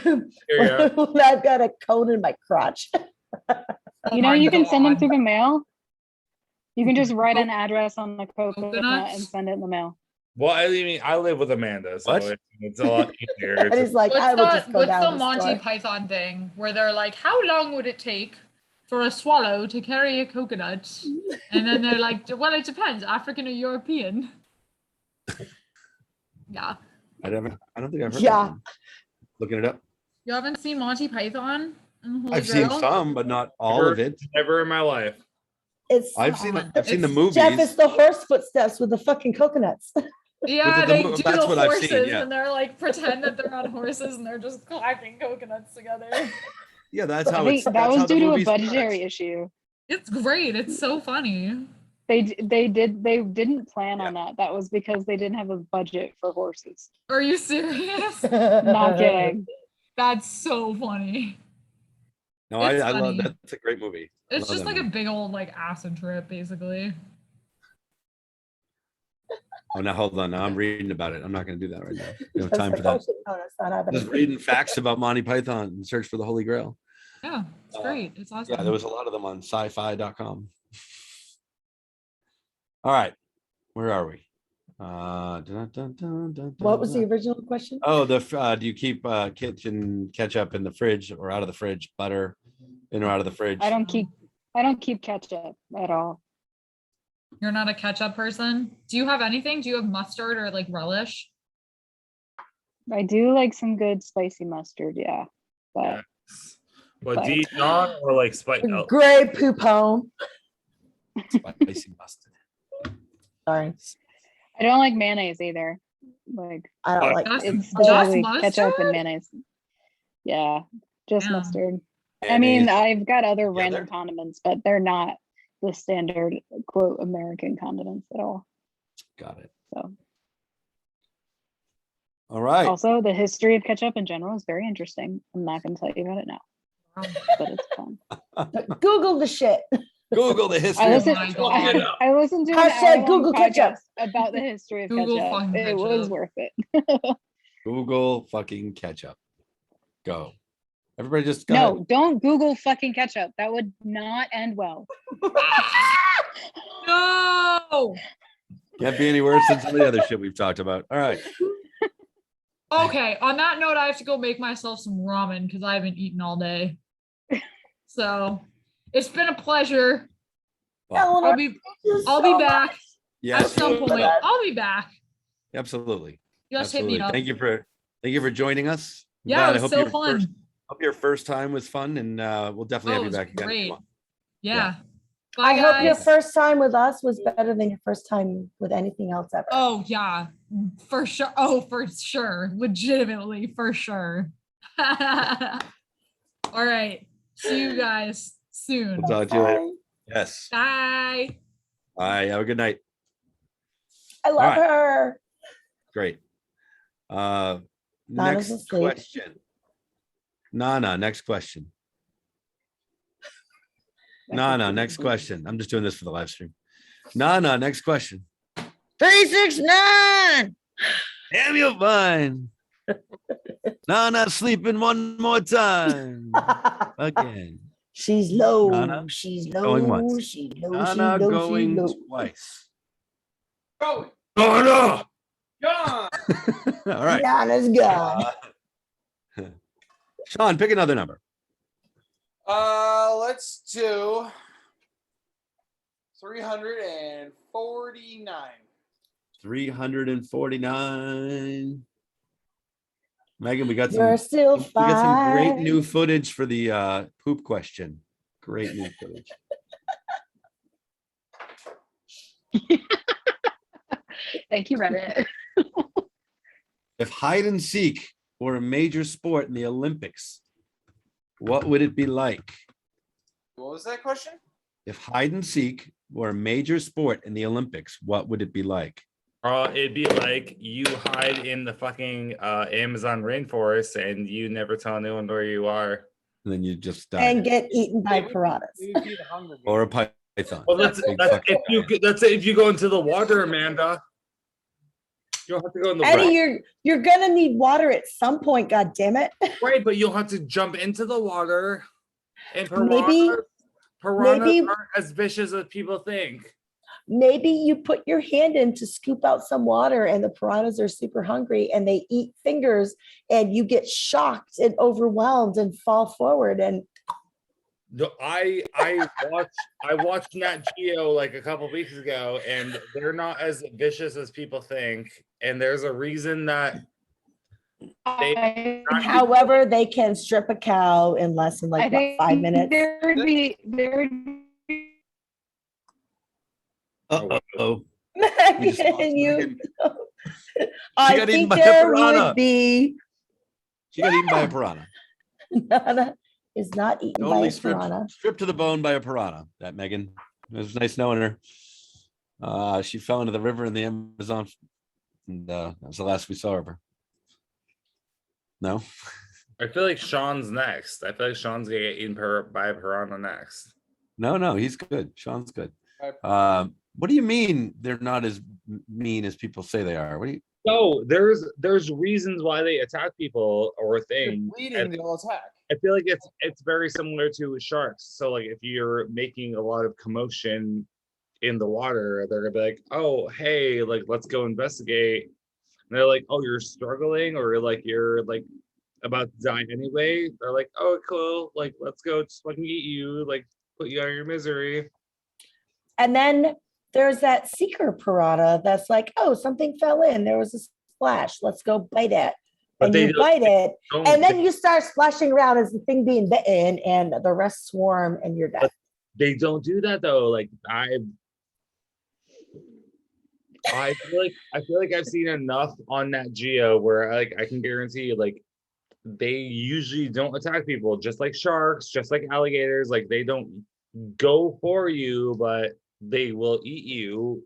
Here you go. I've got a cone in my crotch. Oh You know, my you can send them God. through the mail. You can just write an address on the coconut Coconuts? and send it in the mail. Well, I mean, I live with Amanda, so What? it's a lot easier. And he's like, I What's will the just go what's down the the Monty store. Python thing where they're like, how long would it take for a swallow to carry a coconut? And then they're like, well, it depends, African or European. Yeah. I don't think I've heard. Yeah. That one. Looking it up. You haven't seen Monty Python and the Holy I've seen Grail? some, but not all of it. Never in my It's I've seen on. I've seen the It's- movies. Jeff, it's the horse footsteps with the fucking coconuts. Yeah, they do that's the what I've horses seen, yeah. and they're like pretend that they're on horses and they're just clacking coconuts together. Yeah, that's I how think it's. that That's was how the due to a movie budgetary starts. issue. It's great. It's so funny. They didn't plan on that. That was because they didn't have a budget for horses. Are you serious? Not kidding. That's so funny. No, It's I love funny. that. It's a great movie. I It's love just that like a movie. big old like acid trip, basically. Oh, now hold on. Now I'm reading about it. I'm not going to do that right now. We don't have I was time like, for that. oh, shit, no, that's not happening. Just reading facts about Monty Python and Search for the Holy Grail. Yeah, it's great. It's awesome. Yeah, there was a lot of them on sci-fi.com. All right, where are we? What was the original question? Oh, do you keep kitchen ketchup in the fridge or out of the fridge? Butter in or out of the fridge? I don't keep ketchup at all. You're not a ketchup person? Do you have anything? Do you have mustard or like relish? I do like some good spicy mustard, yeah. But What, Dijon or like spice? Oh, Grey poupon. Spicy mustard. Sorry, I don't like mayonnaise either. Like I don't like. Just- it's just basically ketchup and mustard? mayonnaise. Yeah, just Yeah. mustard. I mean, I've got other Yeah, random they're- condiments, but they're not the standard quote American condiments at all. Got it. So All right. also the history of ketchup in general is very interesting. I'm not gonna tell you about it now, Wow. but it's fun. Google the shit. Google the history. I of listened, my God. I listened to an Hashtag hour-long Google ketchup. podcast about the history of Google ketchup. fucking It was ketchup. worth it. Google fucking ketchup. Go. Everybody just go. No, don't Google fucking ketchup. That would not end well. No. Can't be any worse than some of the other shit we've talked about. All right. Okay, on that note, I have to go make myself some ramen because I haven't eaten all day. So it's been a pleasure. Well, I'll be back yes, at some you- point. I'll be back. Absolutely. Just hit me Absolutely. up. Thank you for joining us. I'm Yeah, glad. it was so your fun. hope your first time was fun, and we'll definitely Oh, have it you was back again. if you great. want. Yeah. I Bye, hope your guys. first time with us was better than your first time with anything else ever. Oh yeah, for sure. Oh, for sure. Legitimately, for sure. All right. See you guys soon. We'll talk to you later. Bye. Yes. Bye. Bye. Have a good night. I love right. her. Great. Nana's Next asleep. question. Nana, next question. Nana, next question. I'm just doing this for the live stream. Nana, next question. 369. Damn, you're fine. Nana, sleeping one more time. Again. She's low. Nana, She's low. going once. She's low. Nana she's low. going she's low. twice. Going. Nana! Gone. All right. Nana's gone. Sean, pick another number. Let's do 349. 349. Megan, we got You're still we got some great fine. new footage for the poop question. Great new footage. Thank you, Reddit. If hide and seek were a major sport in the Olympics, what would it be like? What was that question? If hide and seek were a major sport in the Olympics, what would it be like? It'd be like you hide in the fucking Amazon rainforest and you never tell anyone where you are. And then you just die. And get eaten by piranhas. We would be the Hunger Games. Or a python. Well, that's Big that's fucking if you go into the water, Amanda. You'll have to go in the Eddie, water. you're gonna need water at some point. God damn it! Right, but you'll have to jump into the water. And Maybe- piranhas maybe- aren't as vicious as people think. Maybe you put your hand in to scoop out some water, and the piranhas are super hungry, and they eat fingers, and you get shocked and overwhelmed and fall forward. And No, I watched Nat Geo like a couple weeks ago, and they're not as vicious as people think. And there's a reason that however, they can strip a cow in less than I like what, think 5 minutes. Uh-oh. We just lost And you, Megan. I got eaten think by a there piranha. would be. She got eaten by a piranha. Nana is not eaten by Totally a piranha. stripped to the bone by a piranha. That Megan. It was nice knowing her. She fell into the river in the Amazon, and that was the last we saw of her. No, I feel like Sean's next. I feel like Sean's gonna get eaten by a piranha next. no, he's good. Sean's good. What do you mean they're not as mean as people say they are? What do you? No, there's reasons why they attack people or They're things. bleeding, and they'll attack. I feel like it's very similar to sharks. So like if you're making a lot of commotion in the water, they're gonna be like, oh hey, like let's go investigate. And they're like, oh, you're struggling, or like you're like about to die anyway. They're like, oh cool, like let's go just fucking eat you, like put you out of your misery. And then there's that seeker piranha that's like, oh, something fell in. There was a splash. Let's go bite it. But And they you bite it. don't- And then you start splashing around as the thing being bitten, and the rest swarm, and you're dead. they don't do that though. Like I feel like I've seen enough on Nat Geo where like I can guarantee like they usually don't attack people, just like sharks, just like alligators. Like they don't go for you, but they will eat you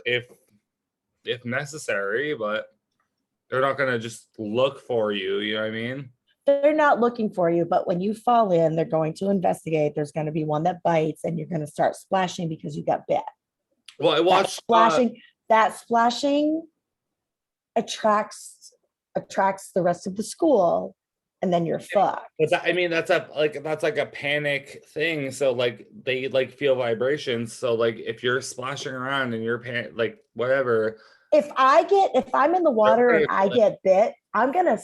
if necessary, but they're not gonna just look for you, you know what I mean? They're not looking for you, but when you fall in, they're going to investigate. There's going to be one that bites, and you're going to start splashing because you got bit. Well, I watched That splashing attracts the rest of the school, and then you're fucked. but I mean that's like a panic thing. So like they like feel vibrations. So like if you're splashing around and you're like whatever. If I'm in the water and I Like- get bit, I'm gonna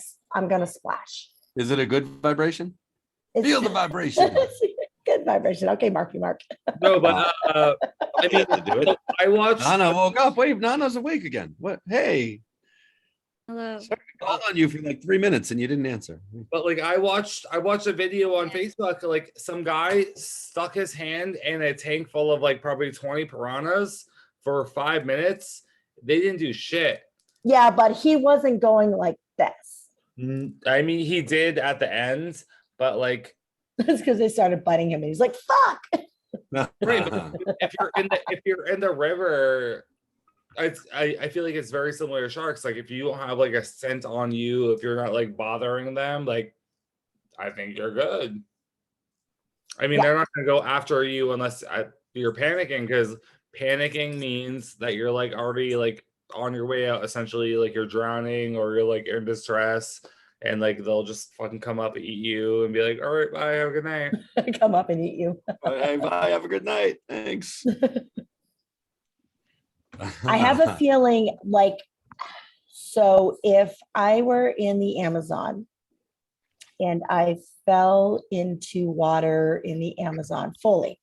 splash. Is it a good vibration? It's Feel the vibration. good vibration. Okay, Marky Mark. No, but I mean To do it. I watched Nana woke up. Wait, Nana's awake again. What? Hey, Hello. sorry, I called on you for like 3 minutes and you didn't answer. But like I watched a video on Facebook, like some guy stuck his hand in a tank full of like probably 20 piranhas for 5 minutes. They didn't do shit. Yeah, but he wasn't going like this. I mean, he did at the end, but like That's because they started biting him, and he's like, "Fuck!" right, but if you're in the river, I feel like it's very similar to sharks. Like if you don't have like a scent on you, if you're not like bothering them, like I think you're good. I mean, Yeah. they're not gonna go after you unless you're panicking, because panicking means that you're like already like on your way out, essentially, like you're drowning or you're like in distress, and like they'll just fucking come up and eat you and be like, all right, bye, have a good night. Come up and eat you. Hey, bye. Have a good night. Thanks. I have a feeling like, so if I were in the Amazon and I fell into water in the Amazon fully,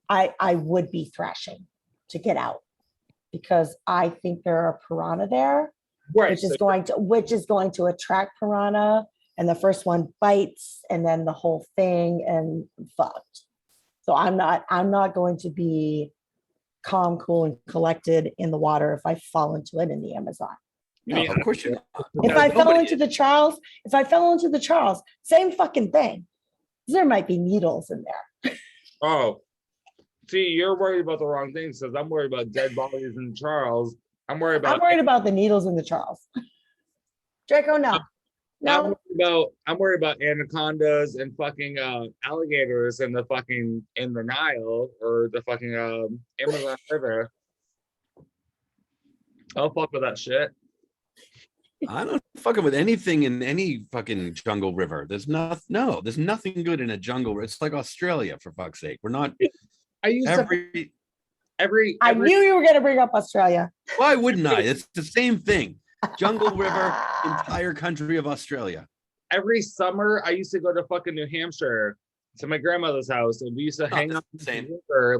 I would be thrashing to get out, because I think there are piranha there, Right. which is going to attract piranha, and the first one bites, and then the whole thing, and fucked. So I'm not going to be calm, cool, and collected in the water if I fall into it in the Amazon. No, of course you're not. If I fell Nobody into the Charles, same fucking thing. There might be needles in there. Oh, see, you're worried about the wrong things, because I'm worried about dead bodies in Charles. I'm worried about the needles in the Charles. Draco, no. I'm worried about anacondas and fucking alligators in the Nile or the fucking Amazon River. I'll fuck with that shit. I don't fucking with anything in any fucking jungle river. There's nothing good in a jungle. It's like Australia, for fuck's sake. We're not I used every. I knew you were going to bring up Australia. Why wouldn't I? It's the same thing. Jungle river, entire country of Australia. every summer I used to go to fucking New Hampshire to my grandmother's house, and we used to hang out insane.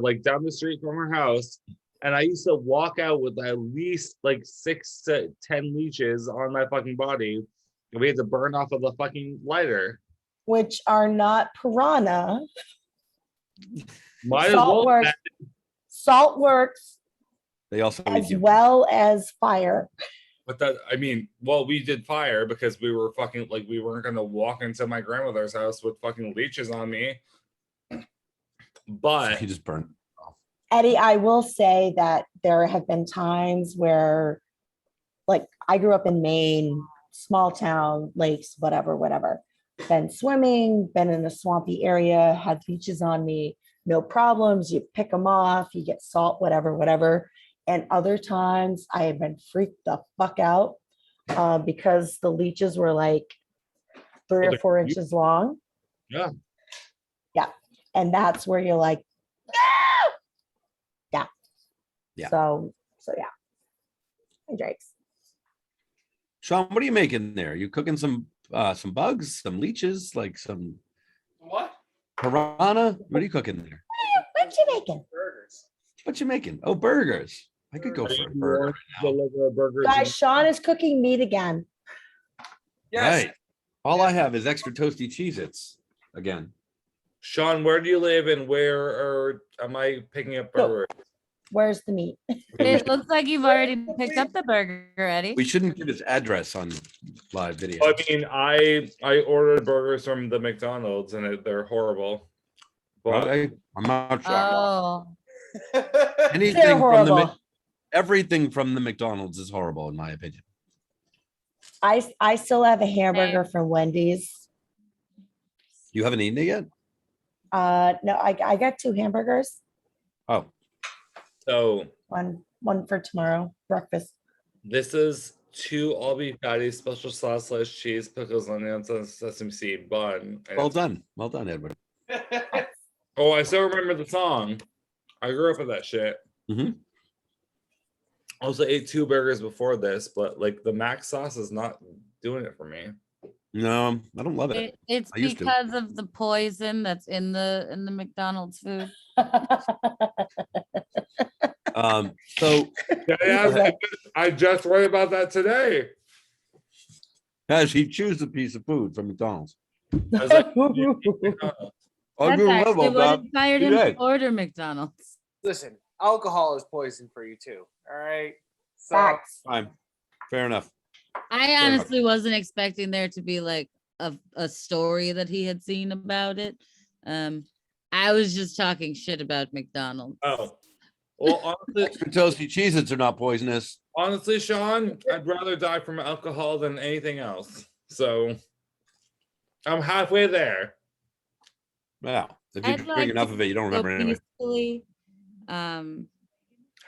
like down the street from her house. And I used to walk out with at least like 6 to 10 leeches on my fucking body. And we had to burn off of the fucking lighter. Which are not piranha. Might as Salt well. works. Salt works They also as eat you. well as fire. But that, I mean, well, we did fire because we were fucking like we weren't gonna walk into my grandmother's house with fucking leeches on me. But He just burned. Eddie, I will say that there have been times where, like, I grew up in Maine, small town, lakes, whatever. Been swimming, been in a swampy area, had leeches on me, no problems. You pick them off, you get salt, whatever. And other times I have been freaked the fuck out because the leeches were like 3 or 4 inches long. yeah, And that's where you're like, no! Yeah. So yeah. Hey, Drakes. Sean, what are you making there? You cooking some bugs, some leeches, like some What? piranha? What are you cooking there? What you making? Burgers. What you making? Oh, burgers. I could go for a burger. deliver a burger. Guys, Sean is cooking meat again. Yes. Right. All I have is extra toasty Cheez-Its again. Sean, where do you live and where or am I picking up Go. burgers? Where's the meat? It looks like you've already picked up the burger, Eddie. We shouldn't give his address on live video. I mean, I ordered burgers from the McDonald's and they're horrible. But I'm not shocked. Oh, Anything They're from the horrible. everything from the McDonald's is horrible in my opinion. I still have a hamburger from Wendy's. You haven't eaten it yet? No, I got 2 hamburgers. Oh, so One for tomorrow breakfast. this is 2 all beef patties, special sauce, sliced cheese, pickles, onions, and sesame seed bun. And well done. Well done, Edward. oh, I still remember the song. I grew up with that shit. Mhm. I also ate 2 burgers before this, but like the mac sauce is not doing it for me. No, I don't love it. it's I used to. because of the poison that's in the McDonald's food. So Yeah, I just read about that today. as he chews a piece of food from McDonald's. I was like, I That's grew up actually on what that. inspired him to today. order McDonald's. Listen, alcohol is poison for you too. All right. So Facts. Fine. Fair enough. I enough. honestly wasn't expecting there to be like a story that he had seen about it. I was just talking shit about McDonald's. oh, well, Extra toasty Cheez-Its are not poisonous. honestly, Sean, I'd rather die from alcohol than anything else. So I'm halfway there. Wow. If you I'd drink like enough to of it, you don't go remember anyway. peacefully. Hashtag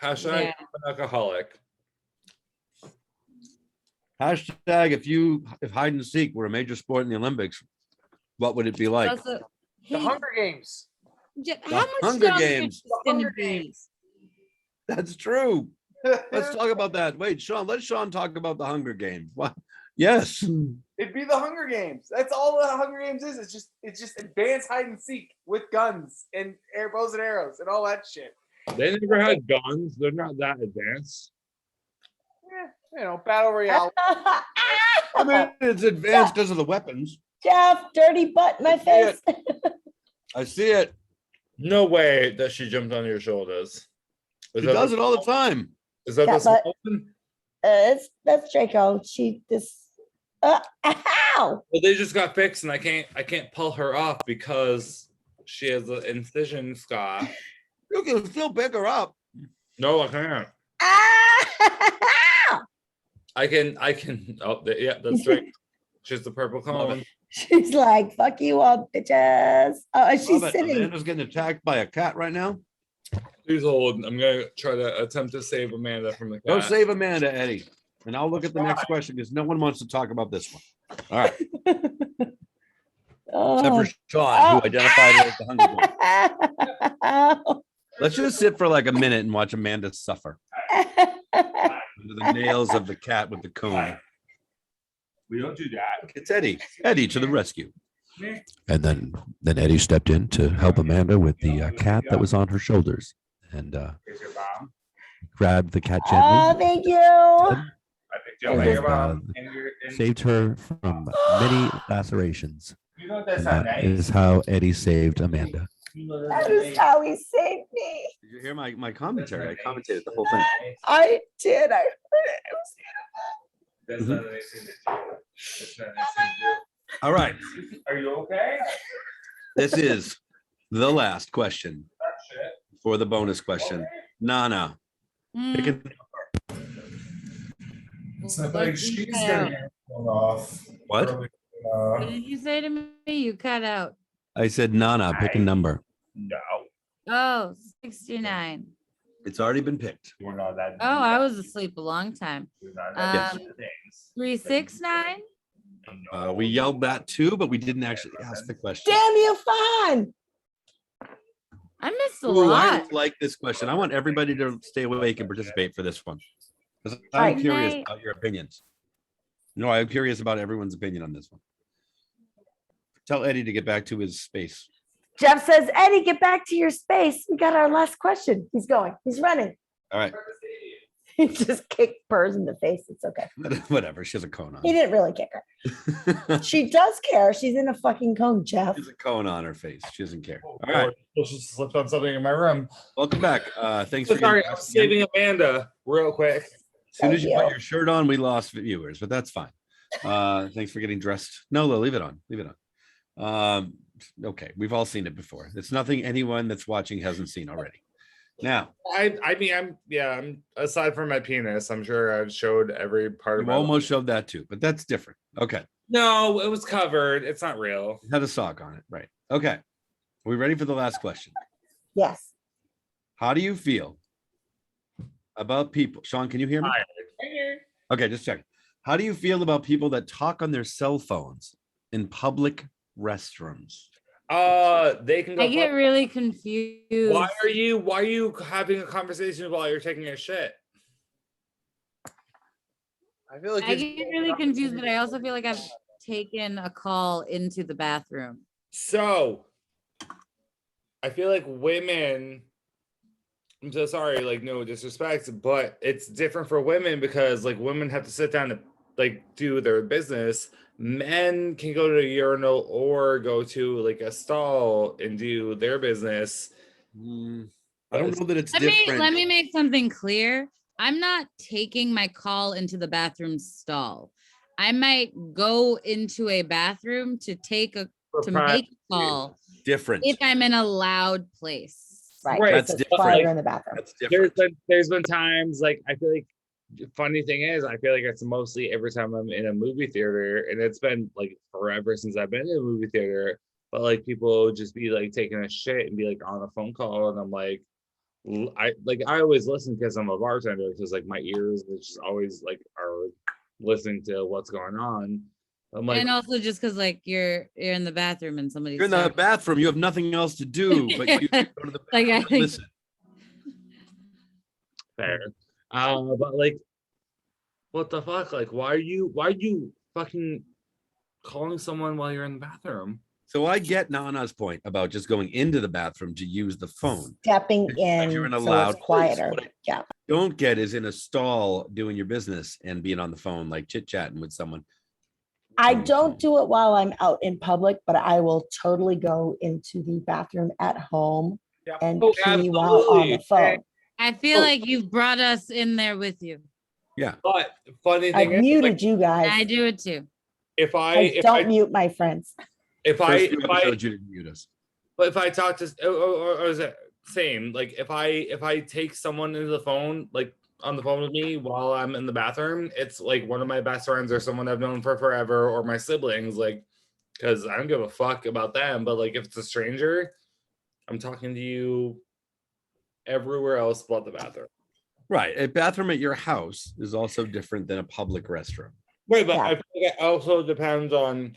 Yeah. I'm an alcoholic. Hashtag if hide and seek were a major sport in the Olympics, what would it be like? Also, the hey, Hunger Games. how much Hunger longer Games. is this gonna Hunger be? Games. That's true. Let's talk about that. Wait, Sean, let Sean talk about the Hunger Games. What? Yes. It'd be the Hunger Games. That's all the Hunger Games is. It's just advanced hide and seek with guns and bows and arrows and all that shit. They never had guns. They're not that advanced. Yeah, battle royale. I mean, it's advanced because of the weapons. Jeff, dirty butt in my face. I see it. No way that she jumped on your shoulders. He does it all the time. Is that Yeah, the but- small one? That's Draco. Ow! Well, they just got fixed, and I can't pull her off because she has an incision scar. You can still pick her up. No, I can't. Ow! I can. Oh, yeah, that's right. She's the purple Love cone. it. She's like, fuck you all, bitches. Oh, she's Love it. sitting. Amanda's getting attacked by a cat right now. Please hold. I'm gonna try to attempt to save Amanda from the Go cat. save Amanda, Eddie. And I'll look at the next question because no one wants to talk about this one. All right. Except Oh. for Sean, who identified her as the Hunger Games. Let's just sit for like a minute and watch Amanda suffer under the nails of the cat with the cone. We don't do that. It's Eddie. Eddie to the rescue. And then Eddie stepped in to help Amanda with the cat that was on her shoulders and Is your mom? grabbed the cat Oh, gently, thank you. I picked you up. Right, Your mom. And saved her from many lacerations. you know And that's that not is how Eddie saved Amanda. That is how he saved me. Did you hear my commentary? I commentated the whole thing. I did. I heard it. It was That's Mhm. not a nice thing to do. That's not a nice thing to All right. do. Are you okay? This is the last question Shit. for the bonus question. Nana, pick Mm, a It's what did you cut out? off. What? What did you say to me? You cut out. I said Nana, pick a number. No, Oh, 69. It's already been picked. we're not that. Oh, I was asleep a long time. We're not Yes. that things. 369. We yelled that too, but we didn't actually ask the question. Damn you, Fawn. I missed a Ooh, I lot. like this question. I want everybody to stay awake and participate for this one. Because I'm Right. curious Night. about your opinions. No, I'm curious about everyone's opinion on this one. Tell Eddie to get back to his space. Jeff says, Eddie, get back to your space. We got our last question. He's going. He's running. All right. He just kicked Purrs in the face. It's okay. Whatever. She has a cone He on. didn't really kick her. She does care. She's in a fucking cone, Jeff. She has a cone on her face. She doesn't care. All All right. Just slipped on something in my room. Welcome back. Thanks So for sorry, getting I was saving Amanda real quick. As soon as Thank you put you. your shirt on, we lost viewers, but that's fine. Thanks for getting dressed. No, leave it on. Leave it on. Okay, we've all seen it before. It's nothing anyone that's watching hasn't seen already. Now, I mean, I'm aside from my penis, I'm sure I've showed every part of you my almost showed that too, but that's different. Okay, No, it was covered. It's not real. it had a sock on it, right? Okay, are we ready for the last question? Yes. How do you feel about people? Sean, can you hear me? Okay, just check. How do you feel about people that talk on their cell phones in public restrooms? They can go. I get really confused. Why are you having a conversation while you're taking a shit? I feel like I it's- get really confused, but I also feel like I've taken a call into the bathroom. So I feel like women, I'm so sorry, like no disrespect, but it's different for women because like women have to sit down and like do their business. Men can go to a urinal or go to like a stall and do their business. I don't know that it's Let different. me make something clear. I'm not taking my call into the bathroom stall. I might go into a bathroom to take a For to privacy. make a call Different. if I'm in a loud place. Right. Right, that's It's different. quieter in the bathroom. That's different. There's been times like I feel like funny thing is I feel like it's mostly every time I'm in a movie theater, and it's been like forever since I've been in a movie theater, but like people just be like taking a shit and be like on a phone call, and I'm like I always listen because I'm a bartender, because like my ears just always like are listening to what's going on. I'm like, And also just because like you're in the bathroom and somebody's You're in the talking. bathroom. You have nothing else to do but you go to the Like, bathroom I and think- listen. fair. But like, what the fuck? Like, why are you fucking calling someone while you're in the bathroom? So I get Nana's point about just going into the bathroom to use the phone. Stepping in, You're in a so loud it's quieter. place. What Yeah. Don't get is in a stall doing your business and being on the phone, like chit chatting with someone. I on the don't phone. do it while I'm out in public, but I will totally go into the bathroom at home and Oh, pee while on the absolutely. phone. I feel Oh. like you've brought us in there with you. But funny I've thing is, muted like, you guys. I do it too. if I don't mute my friends. if First few episodes, you didn't mute us. but if I talk to or is it same? Like if I take someone into the phone, like on the phone with me while I'm in the bathroom, it's like one of my best friends or someone I've known for forever or my siblings, like because I don't give a fuck about them. But like if it's a stranger, I'm talking to you everywhere else but the bathroom. Right. A bathroom at your house is also different than a public restroom. Right, but Yeah. I think it also depends on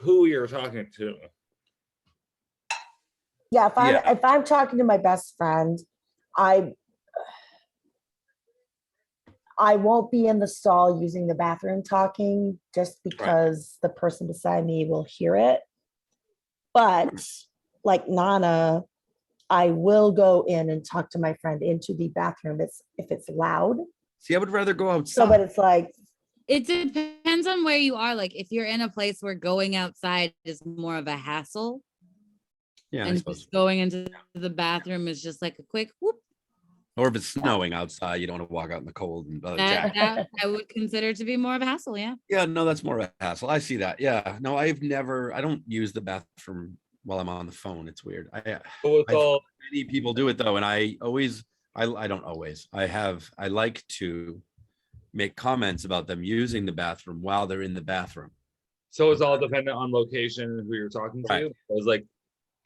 who you're talking to. Yeah, Yeah. if I'm talking to my best friend, I won't be in the stall using the bathroom talking just because the person beside me will hear it. But like Nana, I will go in and talk to my friend into the bathroom if it's loud. See, I would rather go So, outside. but it's like, It depends on where you are. Like if you're in a place where going outside is more of a hassle, Yeah, I and suppose. just going into the bathroom is just like a quick whoop. Or if it's snowing outside, you don't want to walk out in the cold and That I would consider to be more of a hassle. Yeah. yeah, no, that's more of a hassle. I see that. Yeah. No, I don't use the bathroom while I'm on the phone. It's weird. But with I've all many people do it though, and I don't always. I like to make comments about them using the bathroom while they're in the bathroom. so it's all dependent on location and who you're talking to. Right. It was like,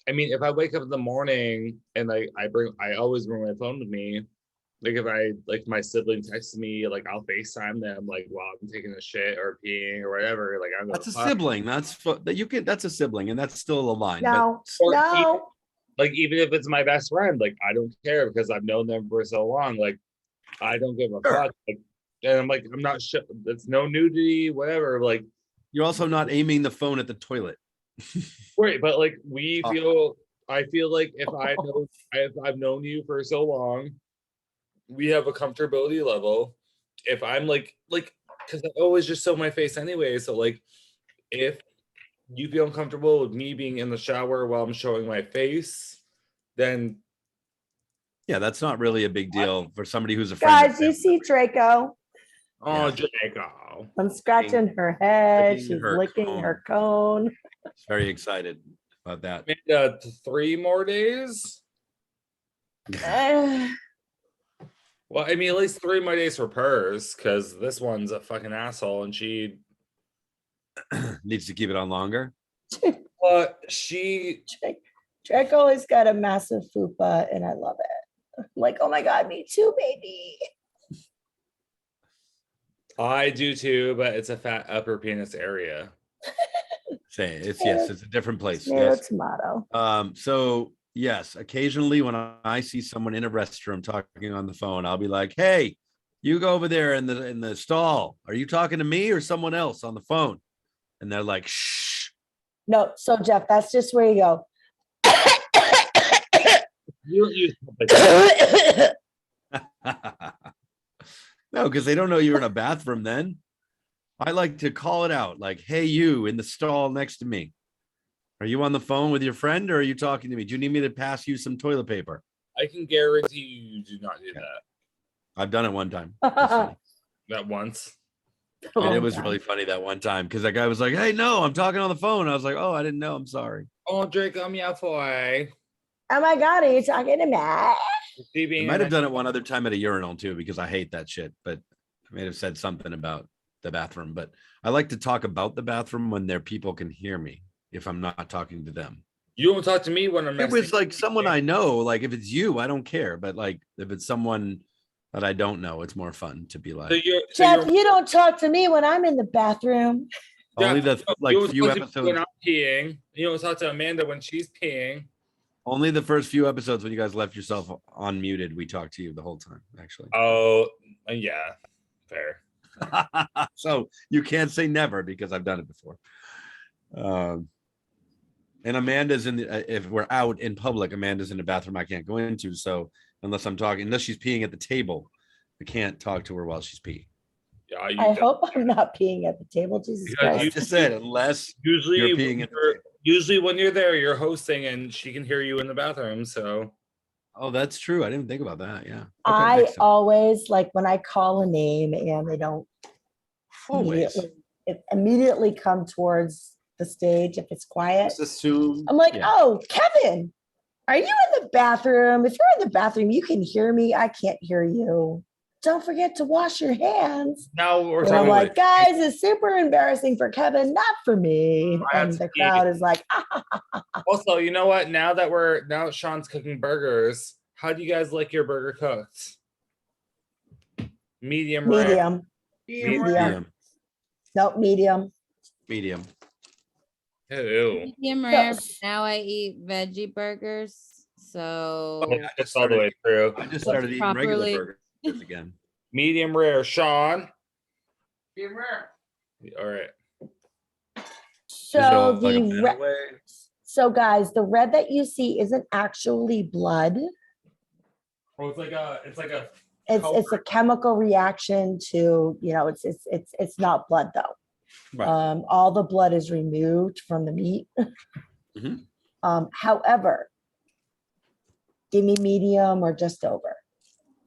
I mean, if I wake up in the morning and I always bring my phone with me. Like if my sibling texts me, like I'll FaceTime them like while I'm taking a shit or peeing or whatever. Like I'm That's a sibling. That's a sibling, and that's still a line. No, Or no. like even if it's my best friend, like I don't care because I've known them for so long. Like I don't give a Sure. fuck. Like, and I'm like, I'm not sure. It's no nudity, whatever. Like, You're also not aiming the phone at the toilet. wait, but like I feel like if I've known you for so long, we have a comfortability level. If I'm like, because I always just show my face anyway. So like, if you feel uncomfortable with me being in the shower while I'm showing my face, then Yeah, that's not really a big deal for somebody who's a friend. Guys, you see Draco? oh, Yeah. Draco. I'm scratching her head. Licking She's her licking cone. her cone. It's very excited about that. 3 more days. Eh, Well, I mean, at least 3 more days for Purrs, because this one's a fucking asshole, and she, Needs to keep it on longer. but she, Draco has got a massive fupa, and I love it. I'm like, oh my god, me too, baby. I do too, but it's a fat upper penis area. Say it's yes, it's a different place. Tomato, Yes. tomato. So yes, occasionally when I see someone in a restroom talking on the phone, I'll be like, "Hey, you go over there in the stall. Are you talking to me or someone else on the phone?" And they're like, "Shh." No, so Jeff, that's just where you go. You don't use public. No, because they don't know you're in a bathroom then. I like to call it out like, "Hey, you in the stall next to me. Are you on the phone with your friend or are you talking to me? Do you need me to pass you some toilet paper?" I can guarantee you do not do that. I've done it one time. That's funny. That once. And it was really funny that one time because that guy was like, "Hey, no, I'm talking on the phone." I was like, "Oh, I didn't know. I'm sorry." Oh, Draco, meow boy. Oh my god, are you talking to me? I might have done it one other time at a urinal too because I hate that shit. But I may have said something about the bathroom. But I like to talk about the bathroom when people can hear me if I'm not talking to them. You don't talk to me when I'm. It next was to like someone I know. Like if it's you, I don't care. But like if it's someone that I don't know, it's more fun to be like. So Jeff, you don't talk to me when I'm in the bathroom. Only the like you few don't talk to me when episodes. I'm peeing. You don't talk to Amanda when she's peeing. Only the first few episodes when you guys left yourself unmuted, we talked to you the whole time, actually. Oh, yeah, fair. So you can't say never because I've done it before. And Amanda's if we're out in public, Amanda's in the bathroom I can't go into. So unless she's peeing at the table, I can't talk to her while she's peeing. Yeah, I hope I'm not peeing at the table. Jesus Because Christ. I just said unless usually you're peeing at the table. usually when you're there, you're hosting and she can hear you in the bathroom. So Oh, that's true. I didn't think about that. Yeah. Okay, I next time. always like when I call a name and they don't Always. immediately come towards the stage if it's quiet. Just assume. I'm like, yeah. oh, Kevin, are you in the bathroom? If you're in the bathroom, you can hear me. I can't hear you. Don't forget to wash your hands. now we're And I'm talking like, guys, it's super embarrassing for Kevin, not for me. And That's the crowd is like, Also, you know what? Now that Sean's cooking burgers, how do you guys like your burger cooked? Medium rare. medium. Medium. Nope, medium. Medium. Ew. Medium rare. Yes. But now I eat veggie burgers. So Yeah, That's all the way through. I just started eating regular Properly. burgers again. Medium rare, Sean. Medium rare. All right. So Like a the better red, way? so guys, the red that you see isn't actually blood. Oh, it's like a It's a chemical reaction to, it's not blood though. Right. All the blood is removed from the meat. Mhm. However, give me medium or just over.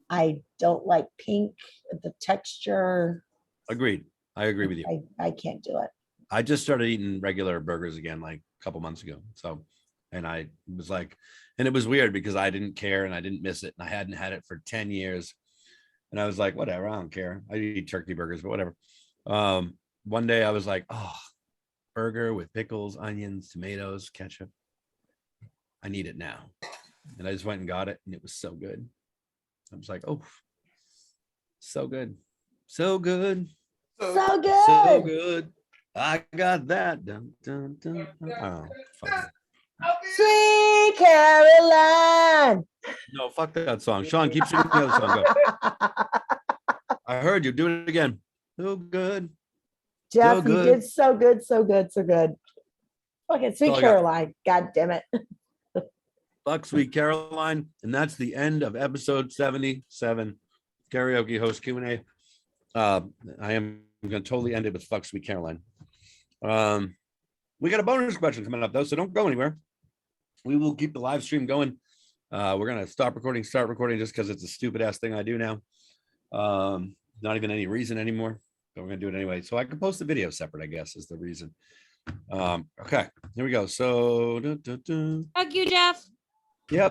I don't like pink, the texture. Agreed. I agree with you. I can't do it. I just started eating regular burgers again like a couple months ago. So, and I was like, and it was weird because I didn't care and I didn't miss it. And I hadn't had it for 10 years. And I was like, whatever, I don't care. I eat turkey burgers, but whatever. One day I was like, oh, burger with pickles, onions, tomatoes, ketchup. I need it now. And I just went and got it and it was so good. I was like, oh, so good. So good. So good. So good. I got that. Dun, dun, dun, dun. Oh, fuck it. Sweet Caroline. No, fuck that song. Sean, keep singing the other song. Go. I heard you. Do it again. So good. Jeff, you good. did so good, so good, so good. Fucking Sweet all I got. Caroline. God damn it. Fuck Sweet Caroline. And that's the end of episode 77. Karaoke host Q&A. I am going to totally end it with Fuck Sweet Caroline. We got a bonus question coming up though, so don't go anywhere. We will keep the live stream going. We're going to start recording just because it's a stupid ass thing I do now. Not even any reason anymore, but we're going to do it anyway. So I can post the video separate, I guess, is the reason. Okay, here we go. So, Fuck you, Jeff.